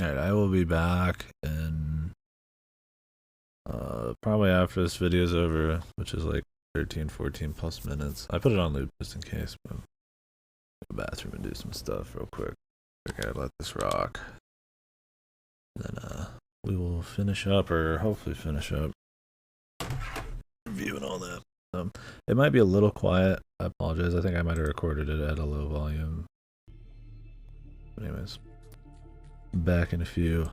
Alright, I will be back in probably after this video's over, which is like 13, 14 plus minutes. I put it on loop just in case, but go to the bathroom and do some stuff real quick. Okay, let this rock. Then we will finish up, or hopefully finish up, reviewing all that. It might be a little quiet. I apologize. I think I might have recorded it at a low volume. But anyways, back in a few.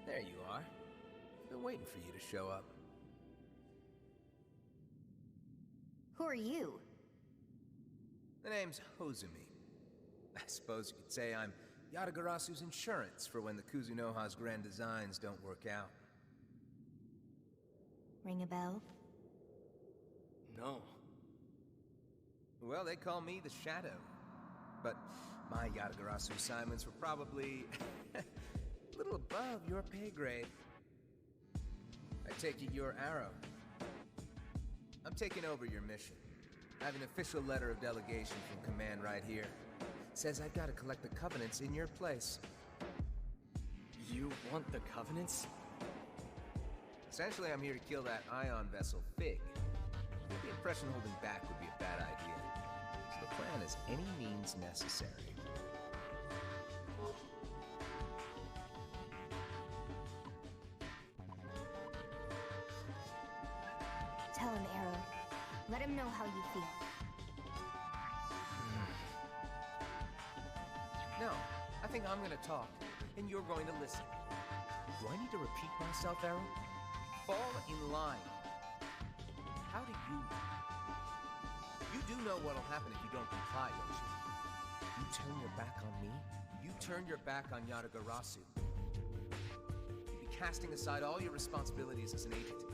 There you are. Been waiting for you to show up. Who are you? The name's Hozumi. I suppose you could say I'm Yatagarasu's insurance for when the Kuzunoha's grand designs don't work out. Ring a bell? No. Well, they call me the Shadow. But my Yatagarasu assignments were probably a little above your pay grade. I take it you're Arrow. I'm taking over your mission. I have an official letter of delegation from Command right here. It says I've got to collect the Covenants in your place. You want the Covenants? Essentially, I'm here to kill that ion vessel, Fig. The impression holding back would be a bad idea. So the plan is any means necessary. Tell him, Arrow. Let him know how you feel. No, I think I'm gonna talk, and you're going to listen. Do I need to repeat myself, Arrow? Fall in line. How do you know? You do know what'll happen if you don't comply, don't you? You turn your back on me, you turn your back on Yatagarasu. You'd be casting aside all your responsibilities as an agent,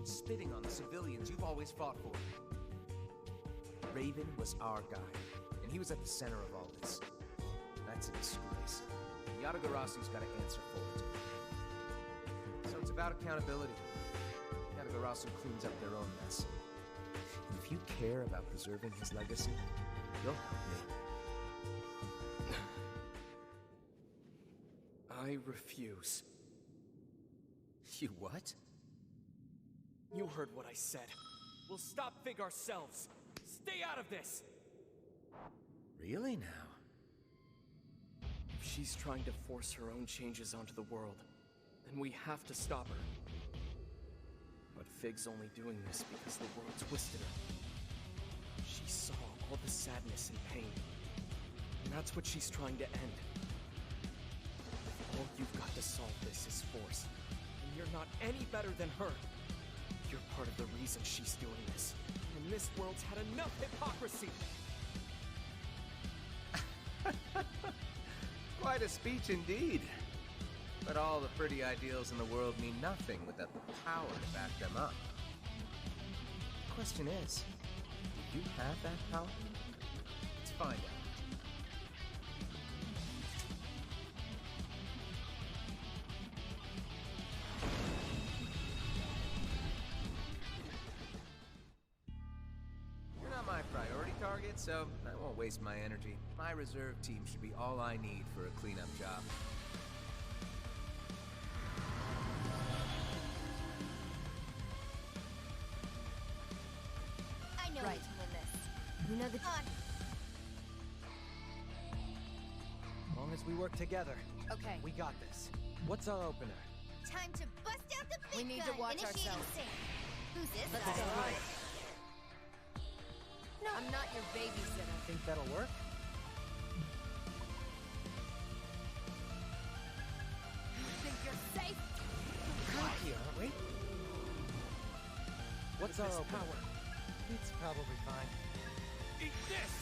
spitting on the civilians you've always fought for. Raven was our guy, and he was at the center of all this. That's a disgrace. Yatagarasu's got to answer for it. So it's about accountability. Yatagarasu cleans up their own mess. And if you care about preserving his legacy, you'll help me. I refuse. You what? You heard what I said. We'll stop Fig ourselves. Stay out of this! Really now? If she's trying to force her own changes onto the world, then we have to stop her. But Fig's only doing this because the world twisted her. She saw all the sadness and pain, and that's what she's trying to end. If all you've got to solve this is force, and you're not any better than her, you're part of the reason she's doing this. And this world's had enough hypocrisy! Quite a speech indeed. But all the pretty ideals in the world mean nothing without the power to back them up. The question is, do you have that power? Let's find out. You're not my priority target, so I won't waste my energy. My reserve team should be all I need for a cleanup job. I know we can win this. You know the... As long as we work together, Okay, we got this. What's our opener? Time to bust out the big We need gun. to watch Initiating ourselves. sync. Who's this let's guy? go. I'm not your babysitter. Think that'll work? You think you're safe? We're here, aren't we? What's our opener? It's probably fine. Eat this!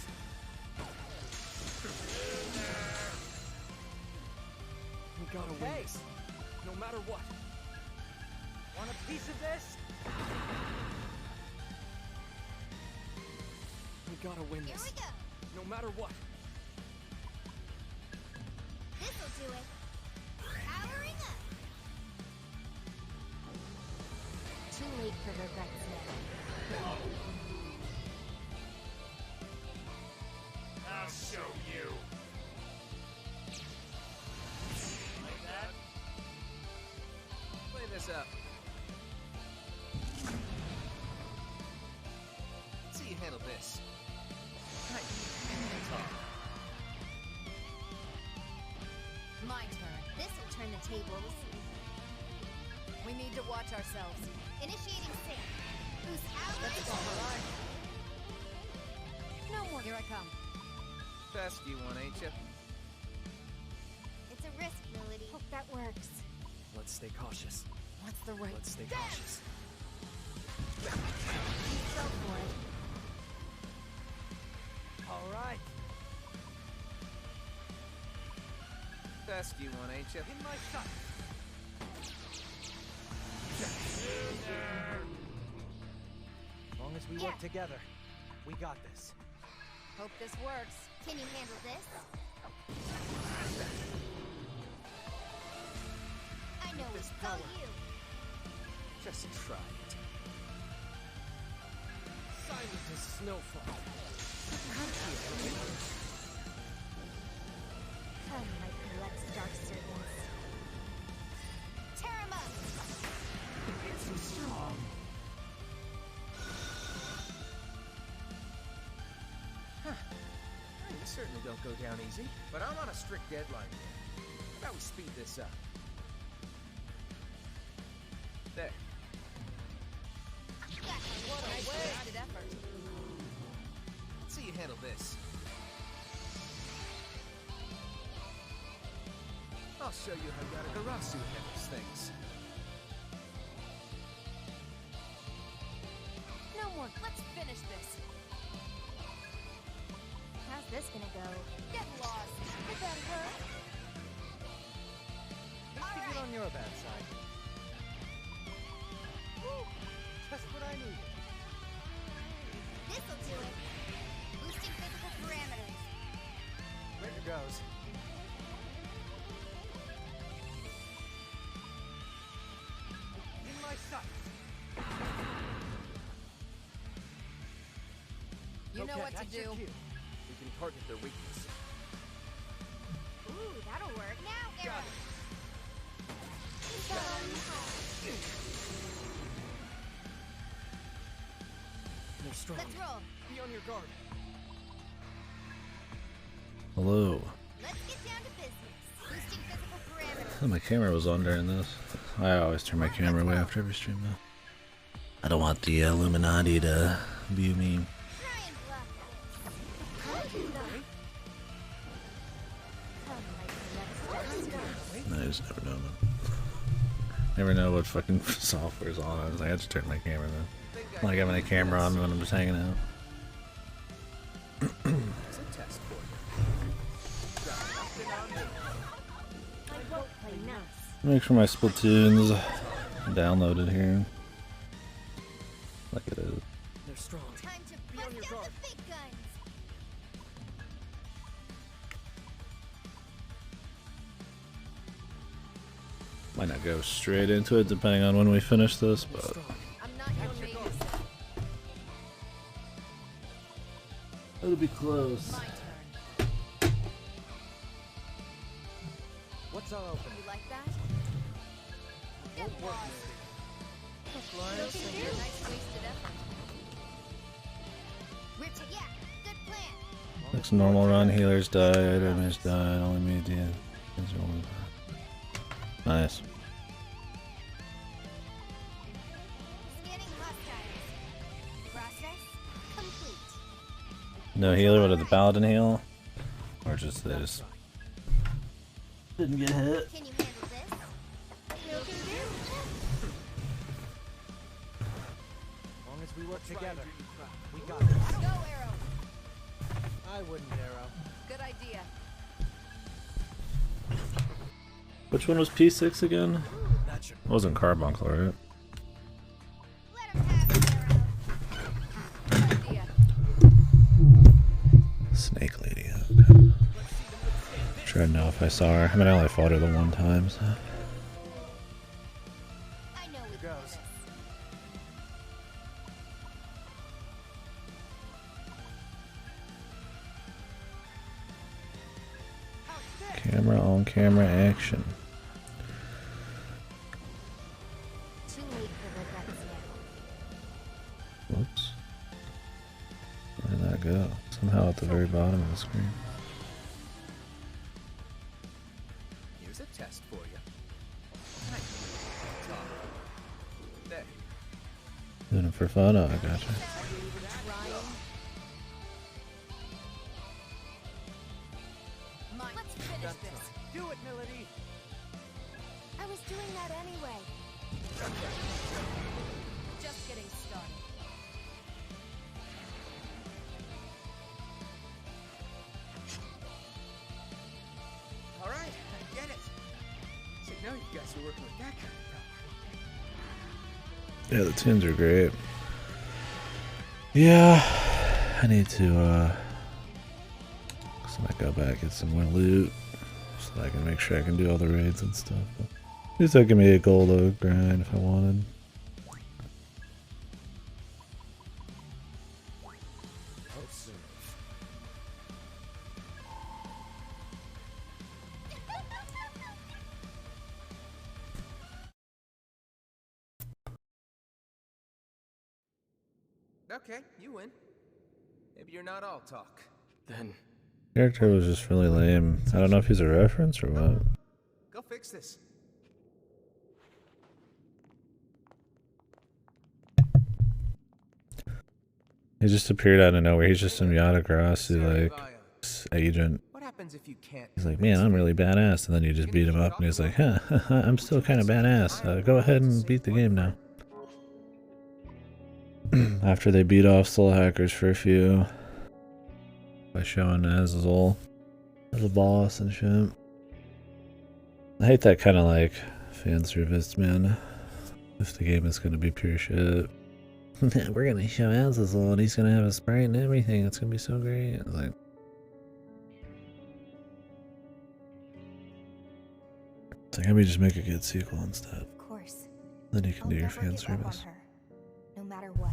We gotta win this. No matter what. Want a piece of this? We gotta win Here this. we go. No matter what. This'll do it. Powering up. Too late for regrets now. I'll show you. Like that? Play this up. See you handle this. Right. Talk. My turn. This'll turn the tables. We need to watch ourselves. Initiating sync. Who's out? Let's go. No more. Here I come. Pesky one, ain't you? It's a risk, Melody. Hope that works. Let's stay cautious. What's the right? Let's stay cautious. Go for it. All right. Pesky one, ain't you? In my sight. As long as we work together, we got this. Hope this works. Can you handle this? I know it's all you. Just try it. Scientist Snowfall. Come, my collect dark servants. Tear 'em up! It's strong. Huh. You certainly don't go down easy, but I'm on a strict deadline here. How about we speed this up? There. What a wasted effort. Let's see you handle this. I'll show you how Yatagarasu handles things. No more. Let's finish this. How's this gonna go? Get lost. Did that hurt? Just to get on your bad side. Woo! Just what I needed. This'll do it. Boosting physical parameters. There goes. In my sight. You know Okay, what to that's your do. cue. We can target their weakness. Ooh, that'll work. Now, arrow. They're strong. Let's roll. Be on your guard. Hello. Let's get down to business. Boosting physical parameters. My camera was on during this. I always turn my camera away after every stream though. I don't want the Illuminati to view me. Try and bluff. Come, my collect dark servants. I just never know, man. Never know what fucking software's on. I was like, I just turn my camera on. I like having a camera on when I'm just hanging out. It's a test for you. I won't play nice. Make sure my Splatoon's downloaded here. Like it is. They're strong. Time to Be on bust your out guard. the big guns. Might not go straight into it depending on when we finish this, They're but strong. I'm not your babysitter. it'll be close. My turn. What's our opener? You like that? Get lost. You're a nice wasted effort. Yeah, good plan. Next normal run, healers die, items died, only media. Nice. Scanning hostiles. Process complete. No healer, but did the paladin heal? Or just they just didn't get hit? Can you handle this? As long as we work together, we got this. Go, Arrow. I wouldn't, Arrow. Good idea. Which one was P6 again? That should It wasn't Carbuncle, right? Let him have it, Arrow. Good idea. Snake Lady. Okay. Trying to know if I saw her. I mean, I only fought her the one time, so. I know we Here can do goes. this. Camera on camera action. Too late for regrets now. Whoops. Where did that go? Somehow at the very bottom of the screen. Here's a test for you. Hi. Talk. There. Doing it for fun? Oh, I gotcha. Mine. Let's finish this. do it, Melody. I was doing that anyway. Just getting started. All right, I get it. So now you guys are working with that kind of power. Yeah, the tunes are great. Yeah, I need to, so I go back, get some more loot, so that I can make sure I can do all the raids and stuff. But at least that give me a goal to grind if I wanted. Hope soon. Okay, you win. Maybe you're not all talk. Then Character was just really lame. I don't know if he's a reference or what. Go fix this. He just appeared out of nowhere. He's just some Yatagrasu, like, Vaya. agent. What happens if you can't? He's like, man, I'm really badass. And then you just beat him up and he's like, huh, I'm still kind of badass. Go ahead and beat the game now. After they beat off Soul Hackers for a few. By showing Azazel as a boss and shit. I hate that kind of like fan service, man. If the game is going to be pure shit. We're going to show Azazel and he's going to have a sprite and everything. It's going to be so great. It's like, how about you just make a good sequel instead? Of course. Then you can I'll do your never fan give up on service. her, no matter what.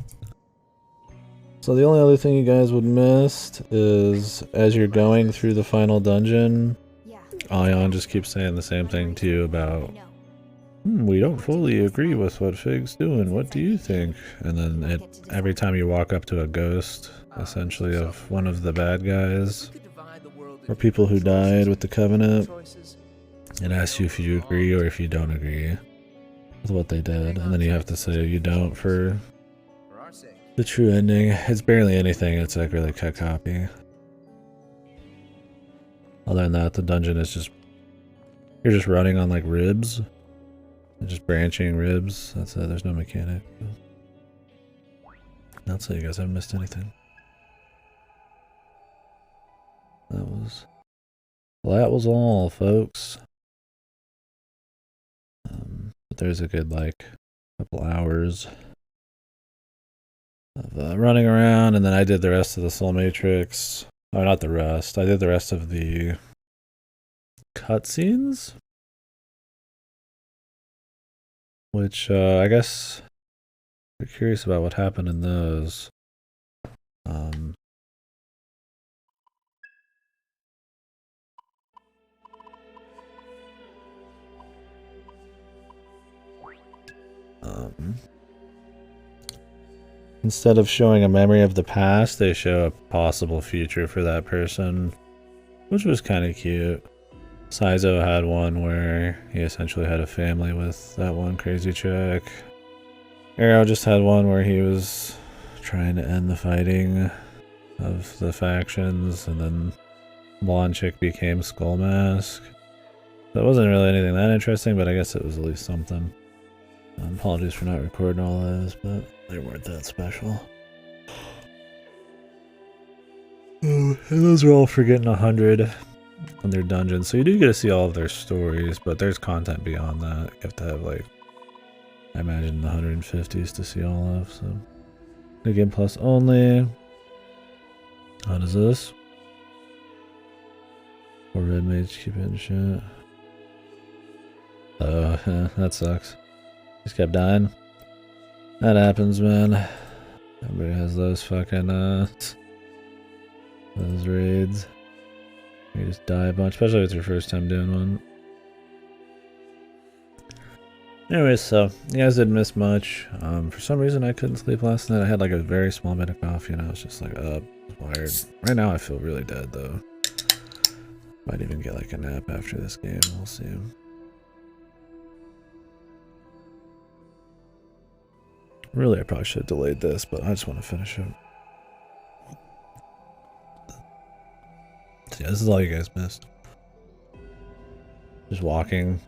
So the only other thing you guys would miss is as you're going through the final dungeon, Yeah. Ion just keeps saying the same thing to you about, No. we don't fully agree with what Fig's doing. What do you think? And then every time you walk up to a ghost, essentially of one of the bad guys, We could divide the world or into people who choices, died with the Covenant, choices. it asks you if you agree or if you don't agree with what they did. And then you have to say you don't for For our sake. the true ending. It's barely anything. It's like really cut copy. Other than that, the dungeon is just, you're just running on like ribs. And just branching ribs. That's it. There's no mechanic. Not so you guys haven't missed anything. That was all, folks. But there's a good like couple hours of running around, and then I did the rest of the Soul Matrix. Oh, not the rest. I did the rest of the cutscenes, which I guess if you're curious about what happened in those. Instead of showing a memory of the past, they show a possible future for that person, which was kind of cute. Saizo had one where he essentially had a family with that one crazy chick. Arrow just had one where he was trying to end the fighting of the factions, and then blonde chick became Skull Mask. That wasn't really anything that interesting, but I guess it was at least something. Apologies for not recording all those, but They weren't that special. And those are all for getting 100 on their dungeons. So you do get to see all of their stories, but there's content beyond that. You have to have, like, I imagine the 150s to see all of. So, New Game Plus only. How does this? Or red mage keep hitting shit. Oh, that sucks. Just kept dying. That happens, man. Everybody has those fucking, those raids. You just die a bunch, especially if it's your first time doing one. Anyways, so, you guys didn't miss much. For some reason I couldn't sleep last night. I had like a very small bit of coffee and I was just like up, wired. Right now I feel really dead though. Might even get like a nap after this game, we'll see. Really, I probably should have delayed this, but I just want to finish it. So yeah, this is all you guys missed. Just walking.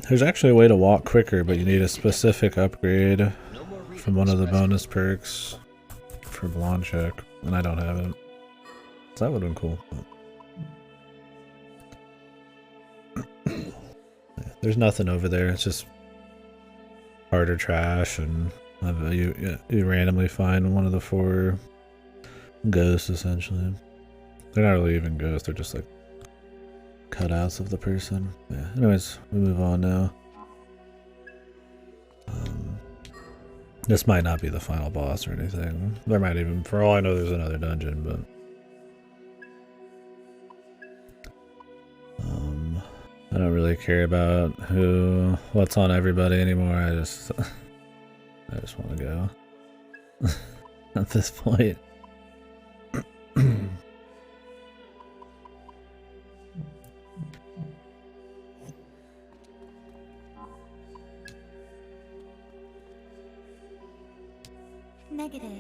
There's actually a way to walk quicker, but you need a specific upgrade from one of the bonus perks for Blonde Chick, and I don't have it. So that would have been cool. Yeah, there's nothing over there, it's just harder trash, and you randomly find one of the 4 ghosts, essentially. They're not really even ghosts, they're just like cutouts of the person. Yeah, anyways, we move on now. This might not be the final boss or anything. There might even, for all I know, there's another dungeon, but I don't really care about what's on everybody anymore. I just want to go at this point. Negative.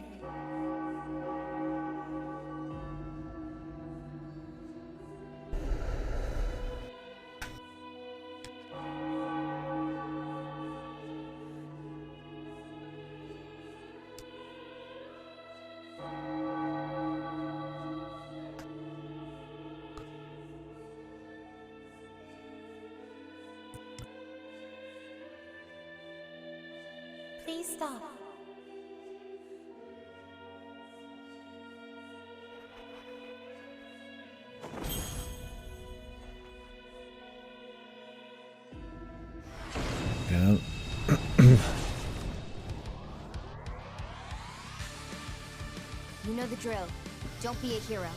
Please stop. Yeah. You know the drill. Don't be a hero.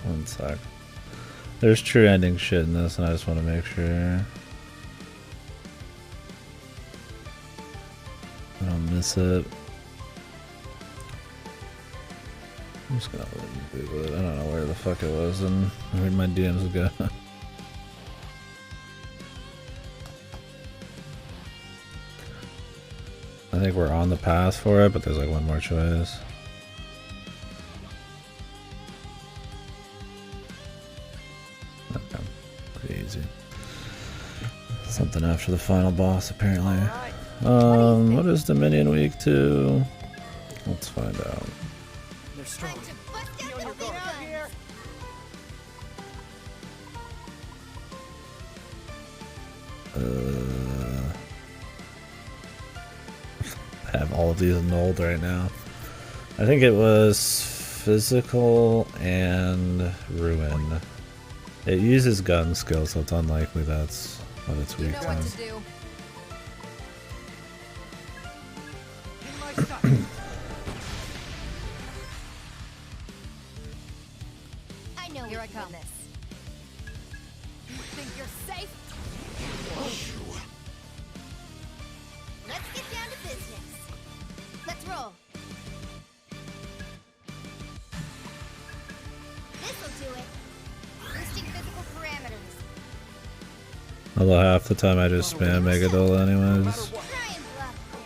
One sec. There's true ending shit in this, and I just want to make sure I don't miss it. I'm just gonna Google it. I don't know where the fuck it was and where my DMs would go. I think we're on the path for it, but there's like one more choice. Okay, pretty easy. Something after the final boss, apparently. What is Dominion Week 2? Let's find out. They're strong. Time to bust Be out on the your big guard. guns. I have all of these annulled right now. I think it was physical and ruin. It uses gun skill, so it's unlikely that's what it's You weak know to. what to do. In my sight. I know Here we I can come. win this. You think you're safe? Let's get down to business. Let's roll. This'll do it. Boosting physical parameters. Although half the time I just spam Megadol anyways. Try and bluff this.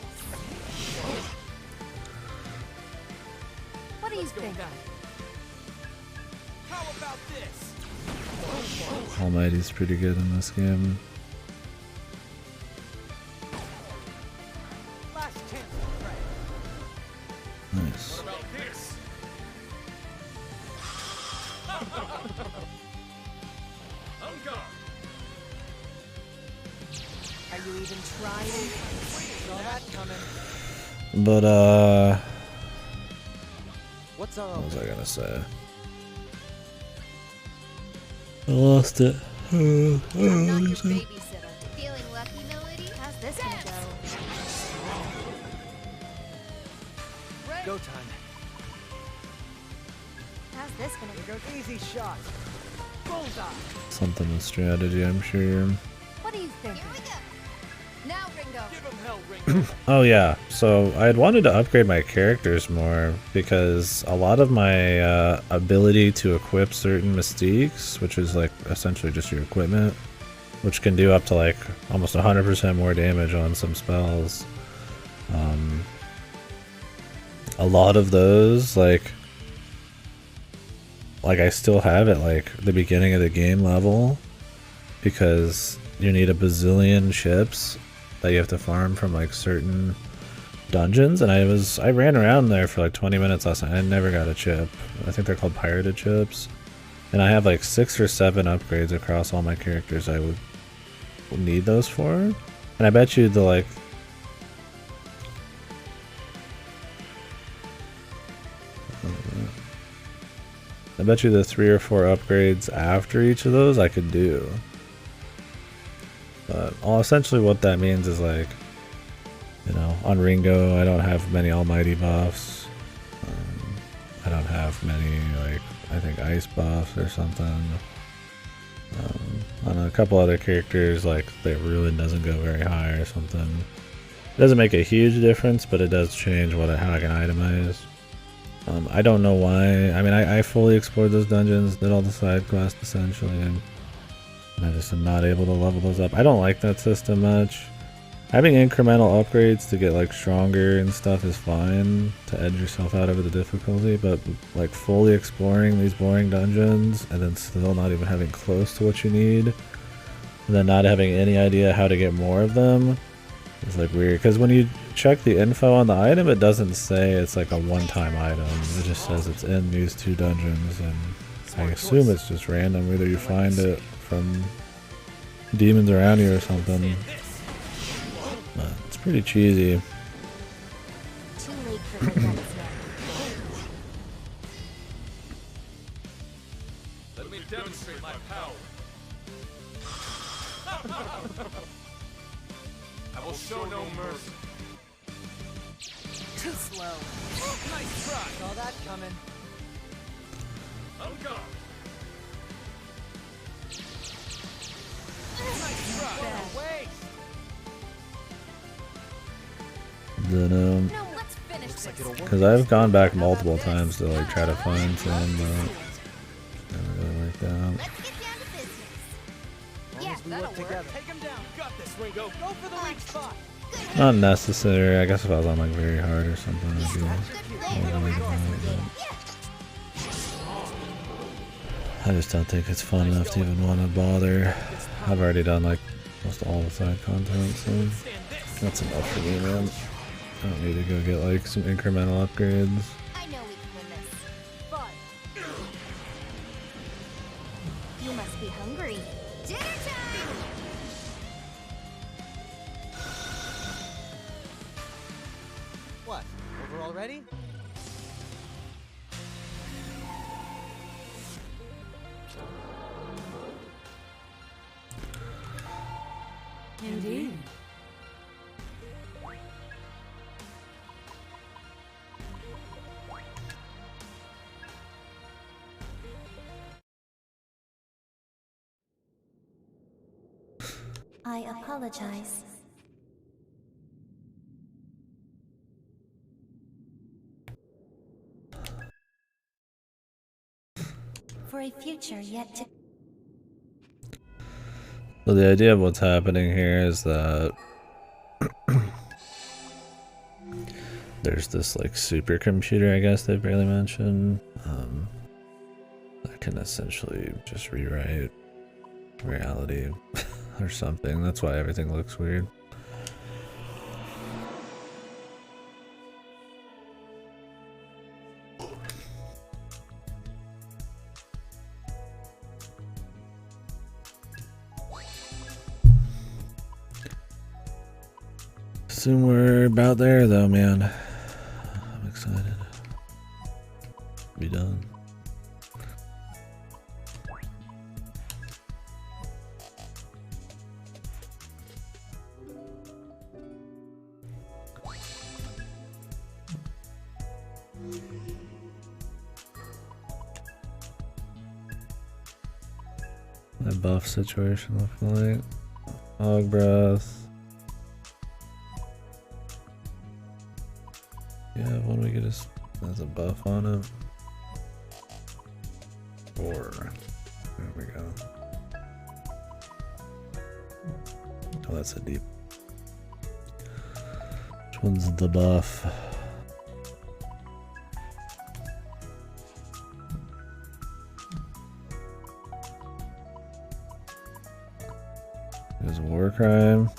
How about this? Almighty's pretty good in this game. Last chance to pray. Nice. What about this? On guard. Are you even trying? Saw that coming. But What's our what was I gonna say? I lost it. I'm not your babysitter. Feeling lucky, Melody? How's this gonna go? go time? How's this gonna Here go? goes easy shot. Bullseye. Something with strategy, I'm sure. What do you think? Here we go. Now, Ringo. Give him hell, Ringo. Oh yeah, so I had wanted to upgrade my characters more because a lot of my ability to equip certain mystiques, which is like essentially just your equipment, which can do up to like almost 100% more damage on some spells. A lot of those, like I still have at like the beginning of the game level because you need a bazillion chips that you have to farm from like certain dungeons, and I ran around there for like 20 minutes last night. I never got a chip. I think they're called pirated chips, and I have like 6 or 7 upgrades across all my characters I would need those for, and I bet you the like I bet you the 3 or 4 upgrades after each of those I could do. But essentially what that means is like, you know, on Ringo I don't have many almighty buffs. I don't have many, like, I think ice buffs or something. On a couple other characters, like, the ruin doesn't go very high or something. It doesn't make a huge difference, but it does change how I can itemize. I don't know why. I mean, I fully explored those dungeons, did all the side quests essentially, and I just am not able to level those up. I don't like that system much. Having incremental upgrades to get like stronger and stuff is fine to edge yourself out over the difficulty, but like fully exploring these boring dungeons and then still not even having close to what you need, and then not having any idea how to get more of them is like weird. Because when you check the info on the item, it doesn't say it's like a one-time item. It just says it's in these 2 dungeons, and I assume it's just random. Either you find it from demons around you or something. But it's pretty cheesy. Too late for regrets now. Let me demonstrate my power. I will show no mercy. Too slow. Nice try. Saw that coming. On guard. Nice try. Wait. Then No, let's finish this. because I've gone back multiple times to like try to find some, but never really worked out. Let's get down to business. As long Yeah, as we that'll work work. together. Take him down. Got this, Ringo. Go for the weak spot. Not necessary. I guess if I was on like very hard or something, I'd be Good more worried about it, plan. but I just don't think it's fun enough to even want to bother. I've already done like almost all the side content, so that's enough for me, man. I don't need to go get like some incremental upgrades. I know we can win this. Fight. You must be hungry. Dinner time! What? Over already? Indeed. I apologize. For a future yet to So the idea of what's happening here is that there's this like supercomputer, I guess they barely mentioned, I can essentially just rewrite reality or something. That's why everything looks weird. Soon we're about there though, man. I'm excited. Be done. That buff situation looking like hog breath. Yeah, when we get as a buff on it. Or there we go. Oh, that's a deep. Which one's the buff? There's war crime.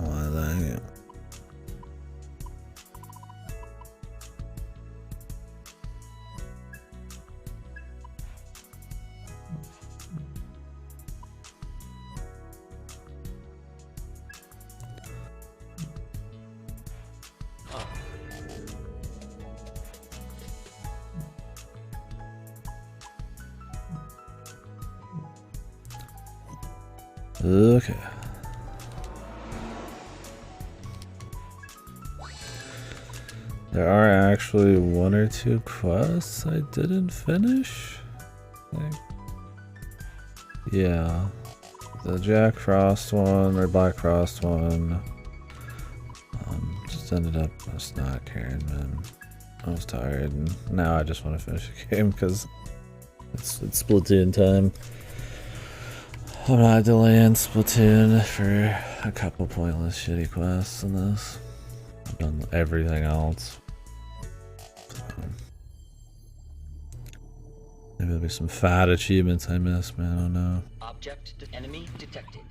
Oh, dang it. Okay. There are actually one or two quests I didn't finish. Yeah. The Jack Frost one or Black Frost one. Just ended up just not caring, man. I was tired and now I just want to finish the game because it's Splatoon time. I'm not delaying Splatoon for a couple pointless shitty quests in this. I've done everything else. So, maybe there'll be some fat achievements I missed, man. I don't know. Object enemy detected.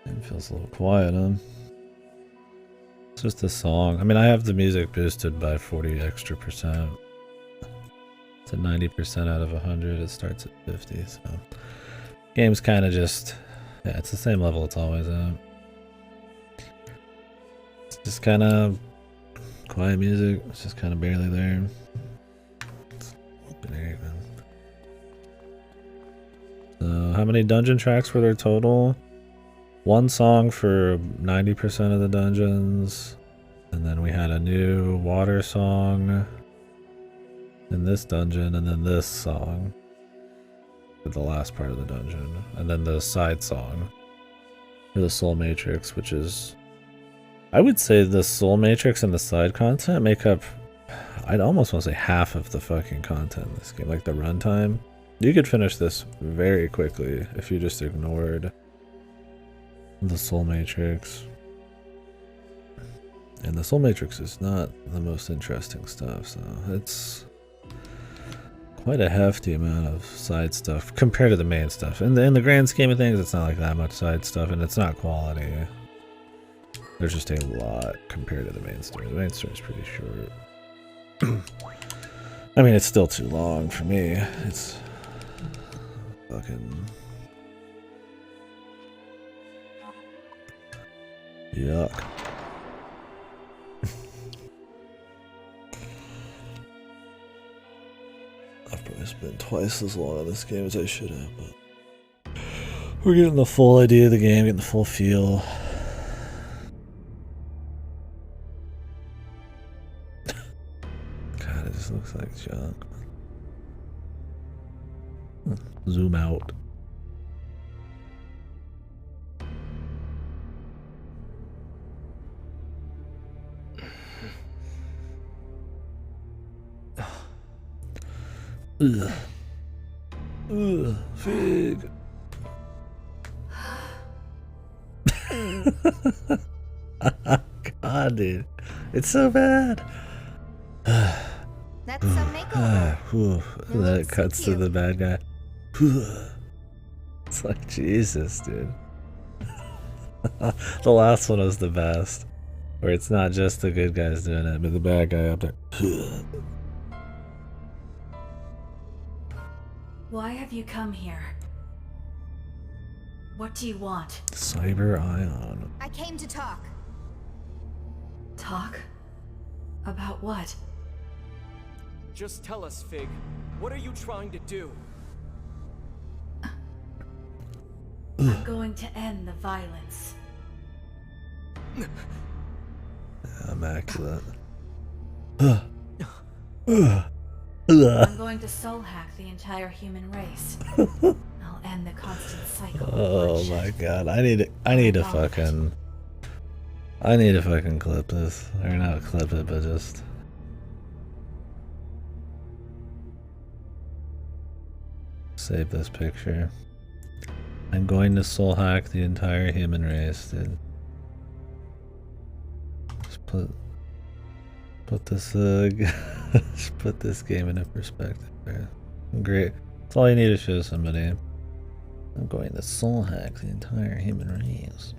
It feels a little quiet, huh? It's just a song. I mean, I have the music boosted by 40 extra %. It's at 90% out of 100. It starts at 50, so game's kind of just, yeah, it's the same level it's always at. It's just kind of quiet music. It's just kind of barely there. It's great, man. So, how many dungeon tracks were there total? One song for 90% of the dungeons, and then we had a new water song in this dungeon, and then this song for the last part of the dungeon, and then the side song for the Soul Matrix, which is, I would say the Soul Matrix and the side content make up, I'd almost want to say half of the fucking content in this game, like the runtime. You could finish this very quickly if you just ignored the Soul Matrix. And the Soul Matrix is not the most interesting stuff, so it's quite a hefty amount of side stuff compared to the main stuff. In the grand scheme of things, it's not like that much side stuff, and it's not quality. There's just a lot compared to the main story. The main story is pretty short. I mean, it's still too long for me. It's fucking yuck. I've probably spent twice as long on this game as I should have, but we're getting the full idea of the game, getting the full feel. God, it just looks like junk. Zoom out. Ugh. Ugh, Fig. God, dude. It's so bad. That's some makeover. Then it looks so cuts to cute. the bad guy. It's like, Jesus, dude. The last one was the best. Where it's not just the good guys doing it, but the bad guy up there. Why have you come here? What do you want? Cyber Ion. I came to talk. Talk? About what? Just tell us, Fig. What are you trying to do? I'm going to end the violence. Immaculate. I'm going to soul hack the entire human race. I'll end the constant cycle. Oh my god, I need to fucking clip this. Or not clip it, but just save this picture. I'm going to soul hack the entire human race, dude. Just put this just put this game into perspective there. Great. That's all you need to show somebody. I'm going to soul hack the entire human race.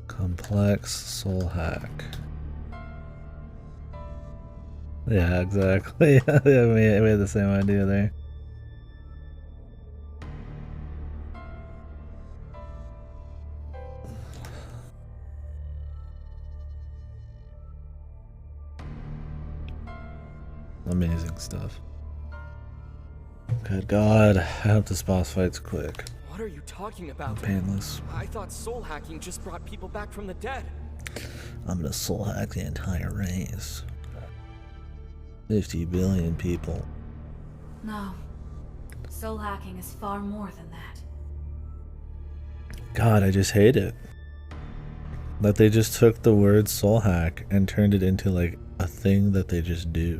Complex soul hack. Yeah, exactly. Yeah, we had the same idea there. Amazing stuff. Good God, I hope this boss fight's quick. What are you talking about? Painless. I thought soul hacking just brought people back from the dead. I'm gonna soul hack the entire race. 50 billion people. No. Soul hacking is far more than that. God, I just hate it. That they just took the word soul hack and turned it into like a thing that they just do.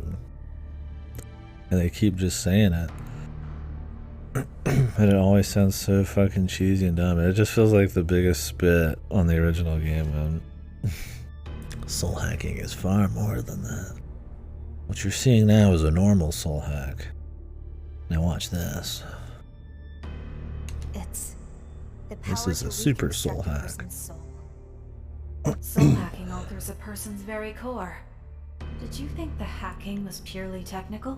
And they keep just saying it. And it always sounds so fucking cheesy and dumb. It just feels like the biggest spit on the original game, man. Soul hacking is far more than that. What you're seeing now is a normal soul hack. Now watch this. It's the This power is to a super reconstruct soul a hack. person's soul. Soul hacking alters a person's very core. Did you think the hacking was purely technical?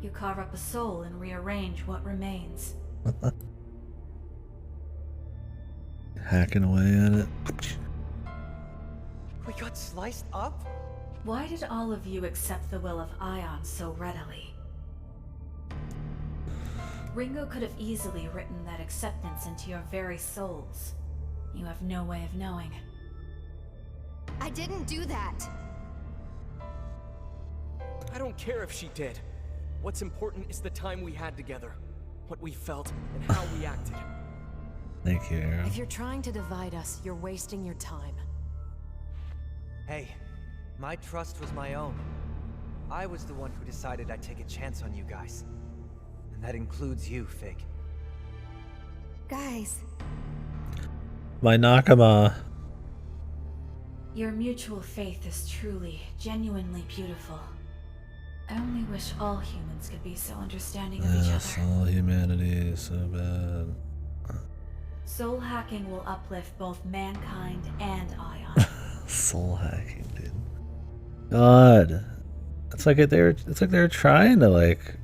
You carve up a soul and rearrange what remains. Hacking away at it. We got sliced up? Why did all of you accept the will of Ion so readily? Ringo could have easily written that acceptance into your very souls. You have no way of knowing. I didn't do that. I don't care if she did. What's important is the time we had together, what we felt, and how we acted. Thank you, Arrow. If you're trying to divide us, you're wasting your time. Hey, my trust was my own. I was the one who decided I'd take a chance on you guys. And that includes you, Fig. Guys, My Nakama. Your mutual faith is truly, genuinely beautiful. I only wish all humans could be so understanding of each Yes, other. all humanity is so bad. Soul hacking will uplift both mankind and Ion. Soul hacking, dude. God, it's like they're trying to like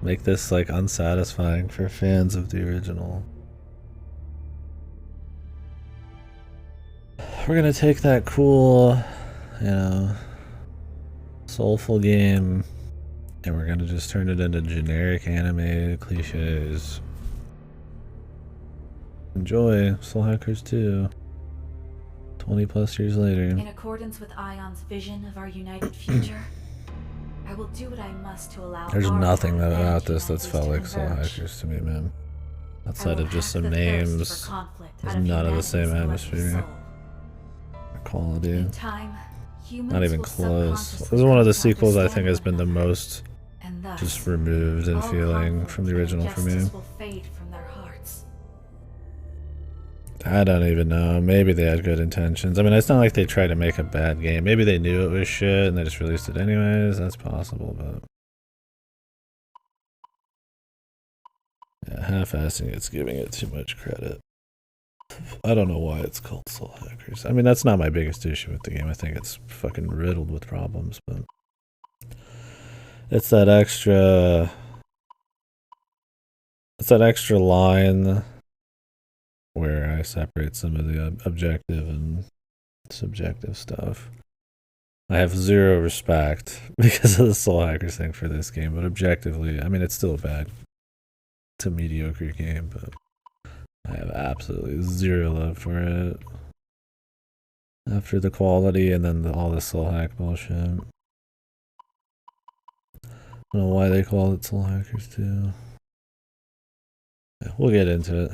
make this like unsatisfying for fans of the original. We're gonna take that cool, soulful game, and we're gonna just turn it into generic anime cliches. Enjoy Soul Hackers 2. 20 plus years later. In accordance with Ion's vision of our united future, I will do what I must to allow There's our nothing path about and this that's humanity's felt to like Soul converge. Hackers to me, man. I Outside will of just hack some the thirst names, for conflict there's out of none of the same humanity's collective atmosphere soul. or quality. In time, humans Not even will close. subconsciously This is one of the come to sequels I understand think has one been the another, most and thus, just removed in all feeling conflict from the and original for me. injustice will fade from their hearts. I don't even know. Maybe they had good intentions. I mean, it's not like they tried to make a bad game. Maybe they knew it was shit and they just released it anyways. That's possible, but yeah, half-assing it's giving it too much credit. I don't know why it's called Soul Hackers. I mean, that's not my biggest issue with the game. I think it's fucking riddled with problems, but it's that extra line where I separate some of the objective and subjective stuff. I have zero respect because of the Soul Hackers thing for this game, but objectively, I mean, it's still bad. It's a mediocre game, but I have absolutely zero love for it. After the quality and then all the Soul Hack bullshit. I don't know why they call it Soul Hackers too. Yeah, we'll get into it.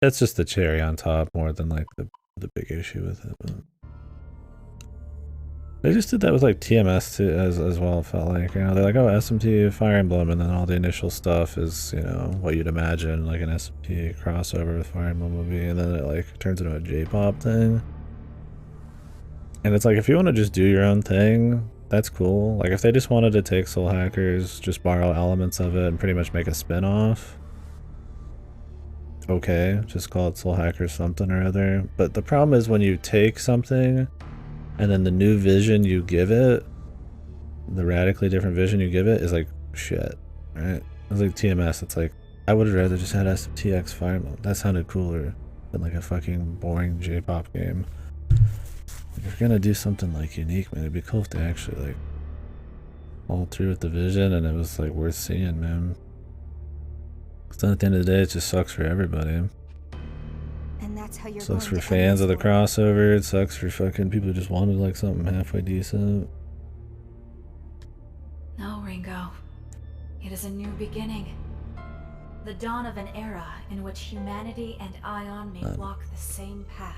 That's just the cherry on top more than like the big issue with it. But they just did that with like TMS too, as well. It felt like, you know, they're like, oh, SMT Fire Emblem, and then all the initial stuff is, you know, what you'd imagine like an SMT crossover with Fire Emblem would be, and then it like turns into a J-pop thing. And it's like, if you want to just do your own thing, that's cool. Like if they just wanted to take Soul Hackers, just borrow elements of it, and pretty much make a spin-off, okay, just call it Soul Hackers something or other. But the problem is when you take something and then the new vision you give it, the radically different vision you give it, is like shit, right? It's like TMS. It's like, I would have rather just had STX Fire Emblem. That sounded cooler than like a fucking boring J-pop game. If you're gonna do something like unique, man, it'd be cool if they actually like followed through with the vision and it was like worth seeing, man. Because at the end of the day, it just sucks for everybody. And that's how you're Sucks going for to end fans this of the war. crossover. It sucks for fucking people who just wanted like something halfway decent. No, Ringo. It is a new beginning. The dawn of an era in which humanity and Ion may walk the same path.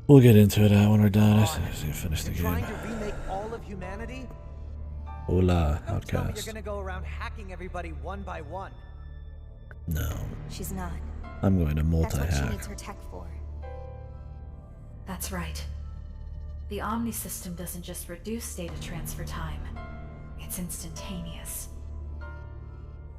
We'll get into it when we're done. I just need to finish the You're trying game. to remake all of humanity? Hola, Don't tell me you're outcast. gonna go around hacking everybody one by one. No, She's not. I'm going to That's what she multi-hack. needs her tech for. That's right. The Omni system doesn't just reduce data transfer time. It's instantaneous.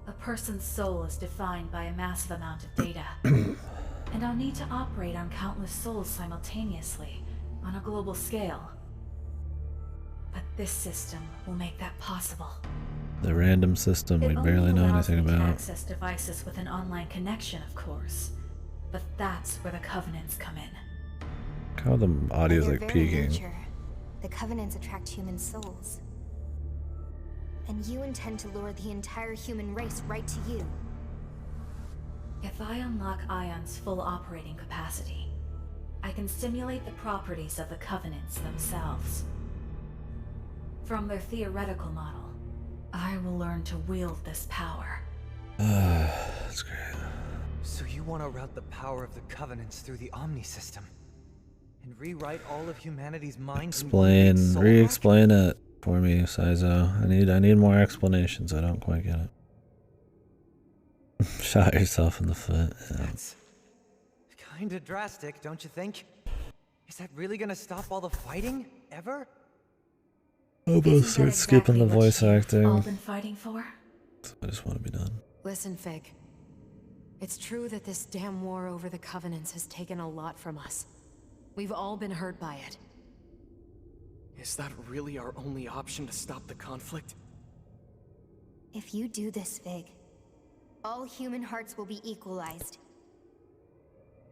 A person's soul is defined by a massive amount of data. And I'll need to operate on countless souls simultaneously, on a global scale. But this system will make that possible. The random system we It only barely know allows anything me to about. access devices with an online connection, of course. But that's where the Covenants come in. How the audio's By their like very peaking. nature, the Covenants attract human souls. And you intend to lure the entire human race right to you. If I unlock Ion's full operating capacity, I can simulate the properties of the Covenants themselves. From their theoretical model, I will learn to wield this power. That's great. So you want to route the power of the Covenants through the Omni system? And rewrite all of humanity's minds in one big soul hack? Re-explain it for me, Saizo. I need more explanations. I don't quite get it. Shot yourself in the foot. Yeah. That's kinda drastic, don't you think? Is that really gonna stop all the fighting? Ever? Almost Isn't start that skipping the exactly what voice you've acting. all been fighting for? I just want to be done. Listen, Fig. It's true that this damn war over the Covenants has taken a lot from us. We've all been hurt by it. Is that really our only option to stop the conflict? If you do this, Fig, all human hearts will be equalized.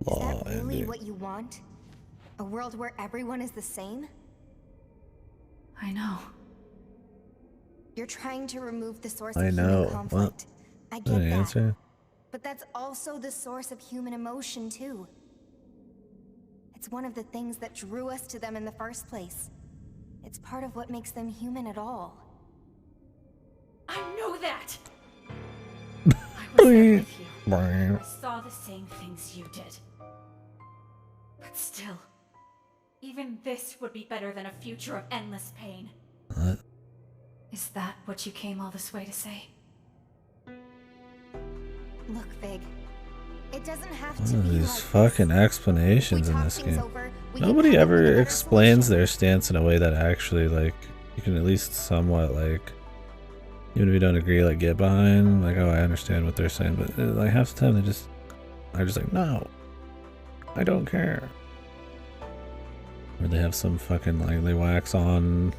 Is Law that really ending. what you want? A world where everyone is the same? I know. You're trying to remove the source I of know. human What? conflict. I Is get that an that. answer? But that's also the source of human emotion, too. It's one of the things that drew us to them in the first place. It's part of what makes them human at all. I know that! I was there with you. I saw the same things you did. But still, even this would be better than a future of endless pain. What? Is that what you came all this way to say? Look, Fig. It doesn't have What to are be these like fucking this. explanations If we in talk this things game? over, we can Nobody come up with a ever better explains solution. their stance in a way that actually, like, you can at least somewhat, like, even if you don't agree, like, get behind. Like, oh, I understand what they're saying, but like half the time they're just like, no, I don't care. Or they have some fucking, like, they wax on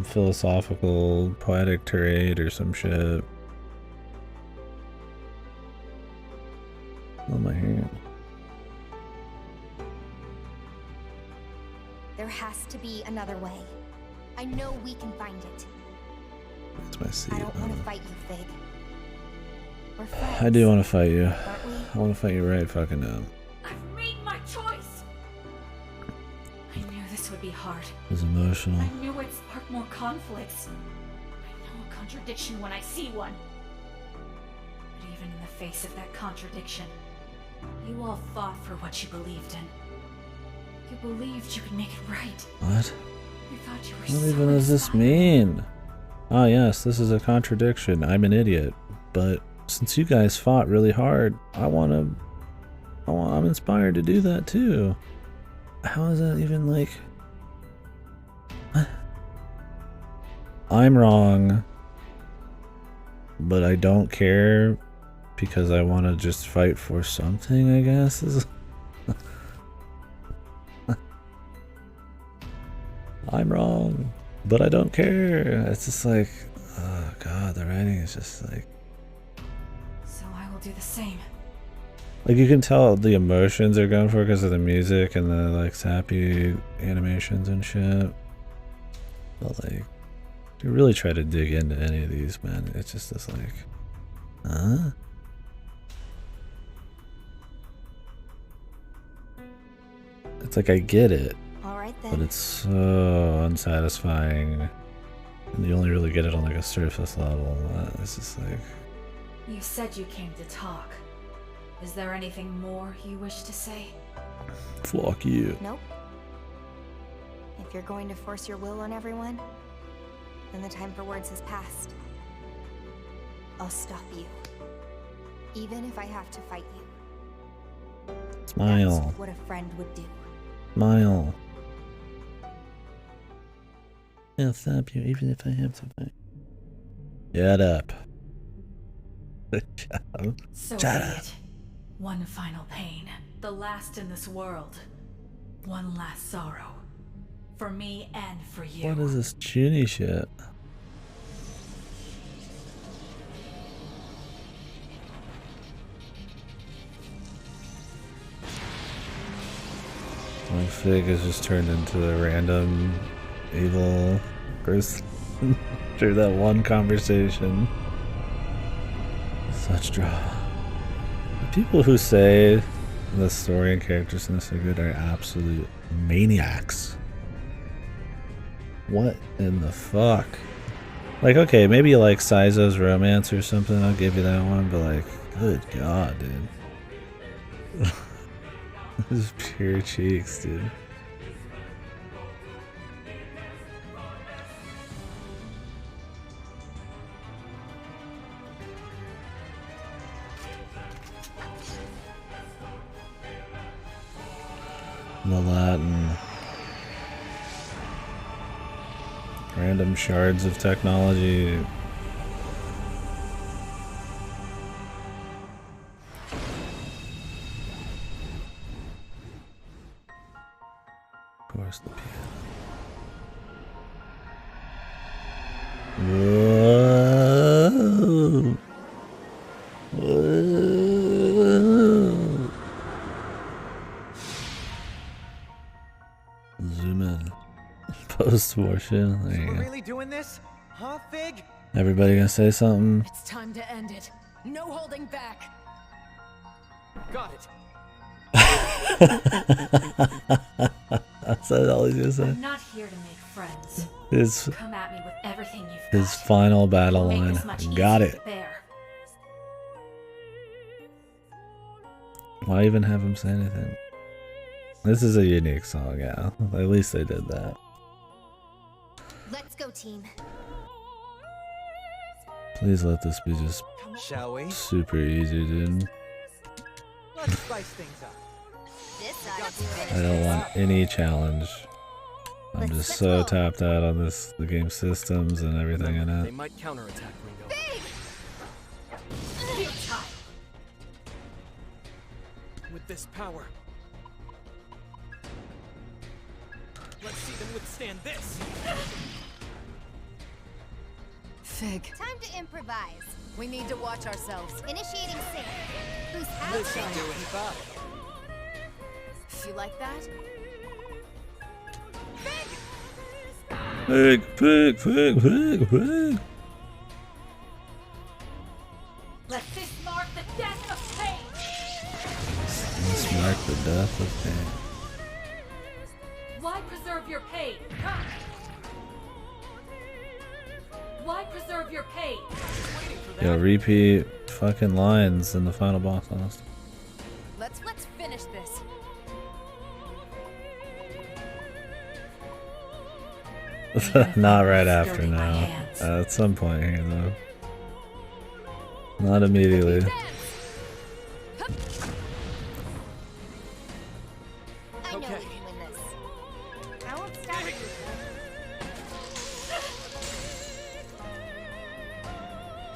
philosophical poetic tirade or some shit. Oh my hand. There has to be another way. I know we can find it. That's my seat. I don't want to fight you, Fig. We're friends. I do want to fight you. Aren't we? I want to fight you right fucking now. I've made my choice! I knew this would be hard. It's emotional. I knew it'd spark more conflicts. I know a contradiction when I see one. But even in the face of that contradiction, you all fought for what you believed in. You believed you could make it right. What? You thought you were What so even does this inspired. mean? Ah, yes, this is a contradiction. I'm an idiot. But since you guys fought really hard, I'm inspired to do that too. How is that even like... What? I'm wrong, but I don't care because I want to just fight for something, I guess. I'm wrong, but I don't care. It's just like, oh god, the writing is just like... So I will do the same. Like, you can tell the emotions they're going for because of the music and the, like, sappy animations and shit. But, like, if you really try to dig into any of these, man, it's just this, like, huh? It's like, I get it, All right then. but it's so unsatisfying. And you only really get it on, like, a surface level. It's just like... You said you came to talk. Is there anything more you wish to say? Fuck you. Nope. If you're going to force your will on everyone, then the time for words has passed. I'll stop you. Even if I have to fight you. Smile. That's what a friend would do. Smile. I'll stop you even if I have to fight. Shut up. Shut up. So Shut be up. it. One final pain. The last in this world. One last sorrow. For me and for you. What is this Junie shit? My Fig has just turned into a random evil person through that one conversation. Such drama. The people who say the story and characters in this are good are absolute maniacs. What in the fuck? Like, okay, maybe you like Saizo's Romance or something, I'll give you that one, but like, good god, dude. This is pure cheeks, dude. The Latin. Random shards of technology. Of course, the piano. Whoa. Whoa. Zoom in. Post-abortion. There you We're go. really doing this? Huh, Fig? Everybody gonna say something? It's time to end it. No holding back. Got it. That's all he's gonna say. I'm not here to make friends. His Come at me with everything you've got. his final battle Make line. this much Got easier it. to bear. Why even have him say anything? This is a unique song, yeah. At least they did that. Let's go, team. Please let this be just Shall we? super easy, dude. Let's spice things up. This ought to do it. I don't want any challenge. I'm Let's- just let's so roll. tapped out on the game systems and everything in Remember, they it. might counterattack Ringo. With this power, let's see them withstand this. Fig, Time to improvise. we need to watch ourselves. Initiating sync. Who's This out should do it. Keep up. You like that? Pig, pig, pig, pig, pig. Let this mark the death of pain. Let's mark the death of pain. Why preserve your pain? Huh? Why preserve your pain? Yo, repeat fucking lines in the final boss, honestly. Let's finish this. Not right after Stirring my now. hands. At some point here, though. Not immediately. I know Okay. we can win this. I won't stop you.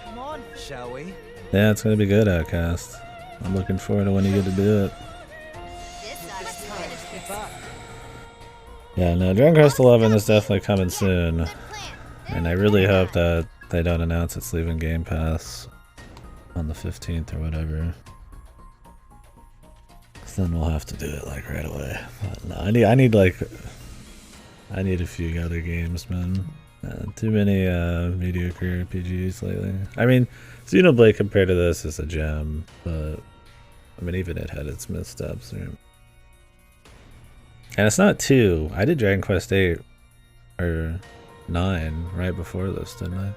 Come on, shall we? Yeah, it's gonna be good, Outcast. I'm looking forward to when you get to do it. This ought to finish Keep this. up. Yeah, no, Dragon Quest XI is definitely coming soon. Good plan. And I really hope that they don't announce it's leaving Game Pass on the 15th or whatever. 'Cause then we'll have to do it like right away. But no, I need a few other games, man. Too many mediocre RPGs lately. I mean, Xenoblade compared to this is a gem, but I mean even it had its missteps. Right? And it's not 2. I did Dragon Quest 8 or 9 right before this, didn't I?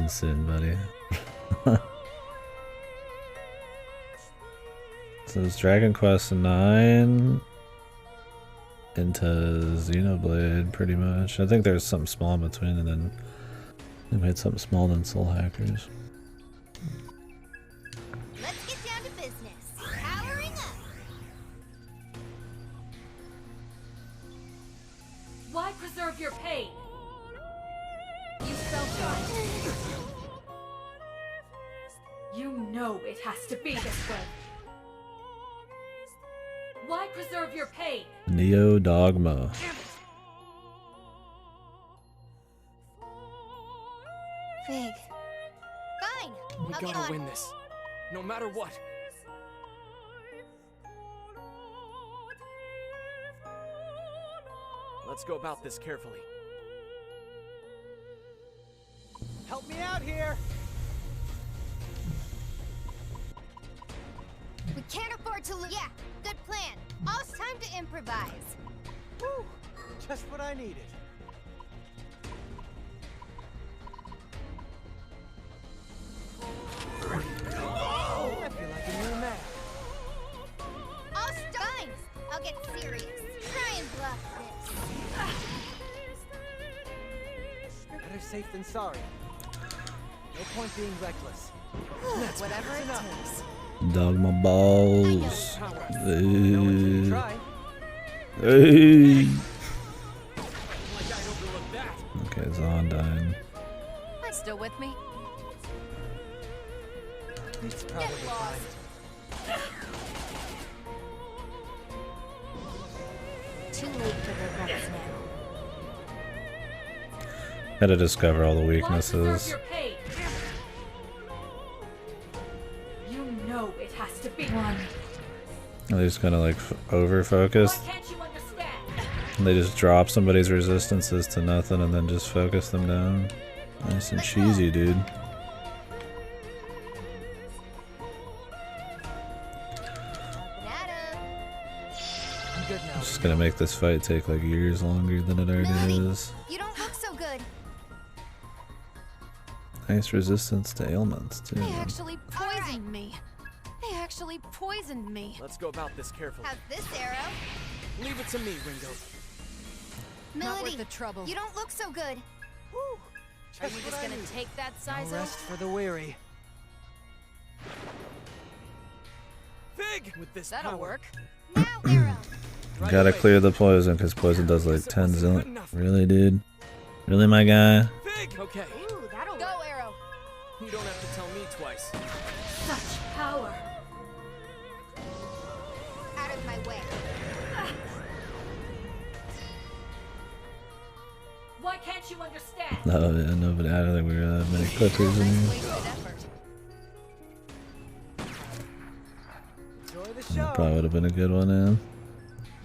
Soon, buddy. So it's Dragon Quest 9 into Xenoblade, pretty much. I think there's something small in between, and then they made something small than Soul Hackers. Let's get down to business. Powering up. Why preserve your pain? You felt right. You know it has to be this way. Why preserve your pain? Neo Dogma. Fig. Fine. We I'll get gotta on. win this, no matter what. Let's go about this carefully. Help me out here. We can't afford to lose. Yeah, good plan. All it's time to improvise. Woo! Just what I needed. I feel like a new man. All fine. I'll get serious. Try and bluff this. Better safe than sorry. No point being reckless. Whatever it takes. Dogma balls. No one can Hey. try. Hey. Like I overlooked that. Okay, Zondyne. Still with me? It's probably Get lost. fine. Too late for regrets now. Gotta discover all the Why preserve weaknesses. your pain? You know it has to be one. They just kind of like over focus. Why can't you understand? They just drop somebody's resistances to nothing and then just focus them down. Nice and cheesy, dude. good now. Just gonna make this fight take like years longer than it already Melody, is. you don't look so good. Nice resistance to ailments too. They actually poisoned Alright. me. They actually poisoned me. Let's go about this carefully. How's this arrow? Leave it to me, Ringo. Not Melody, worth the trouble. you don't look so good. Are you just gonna take that, No Sizo? rest for the weary. Fig! With this That'll power. work. Now, arrow. Right Gotta away. clear the poison because poison does like 10 zillion. Really, dude? Really, my guy? Fig! Okay. Ooh, that'll Go, work. Arrow. You don't have to tell me twice. Such power. Out of my way. Why can't you understand? No, yeah, nobody. I don't think we really have many clippers in Nice here. wasted effort. Enjoy the That show. probably would have been a good one, man.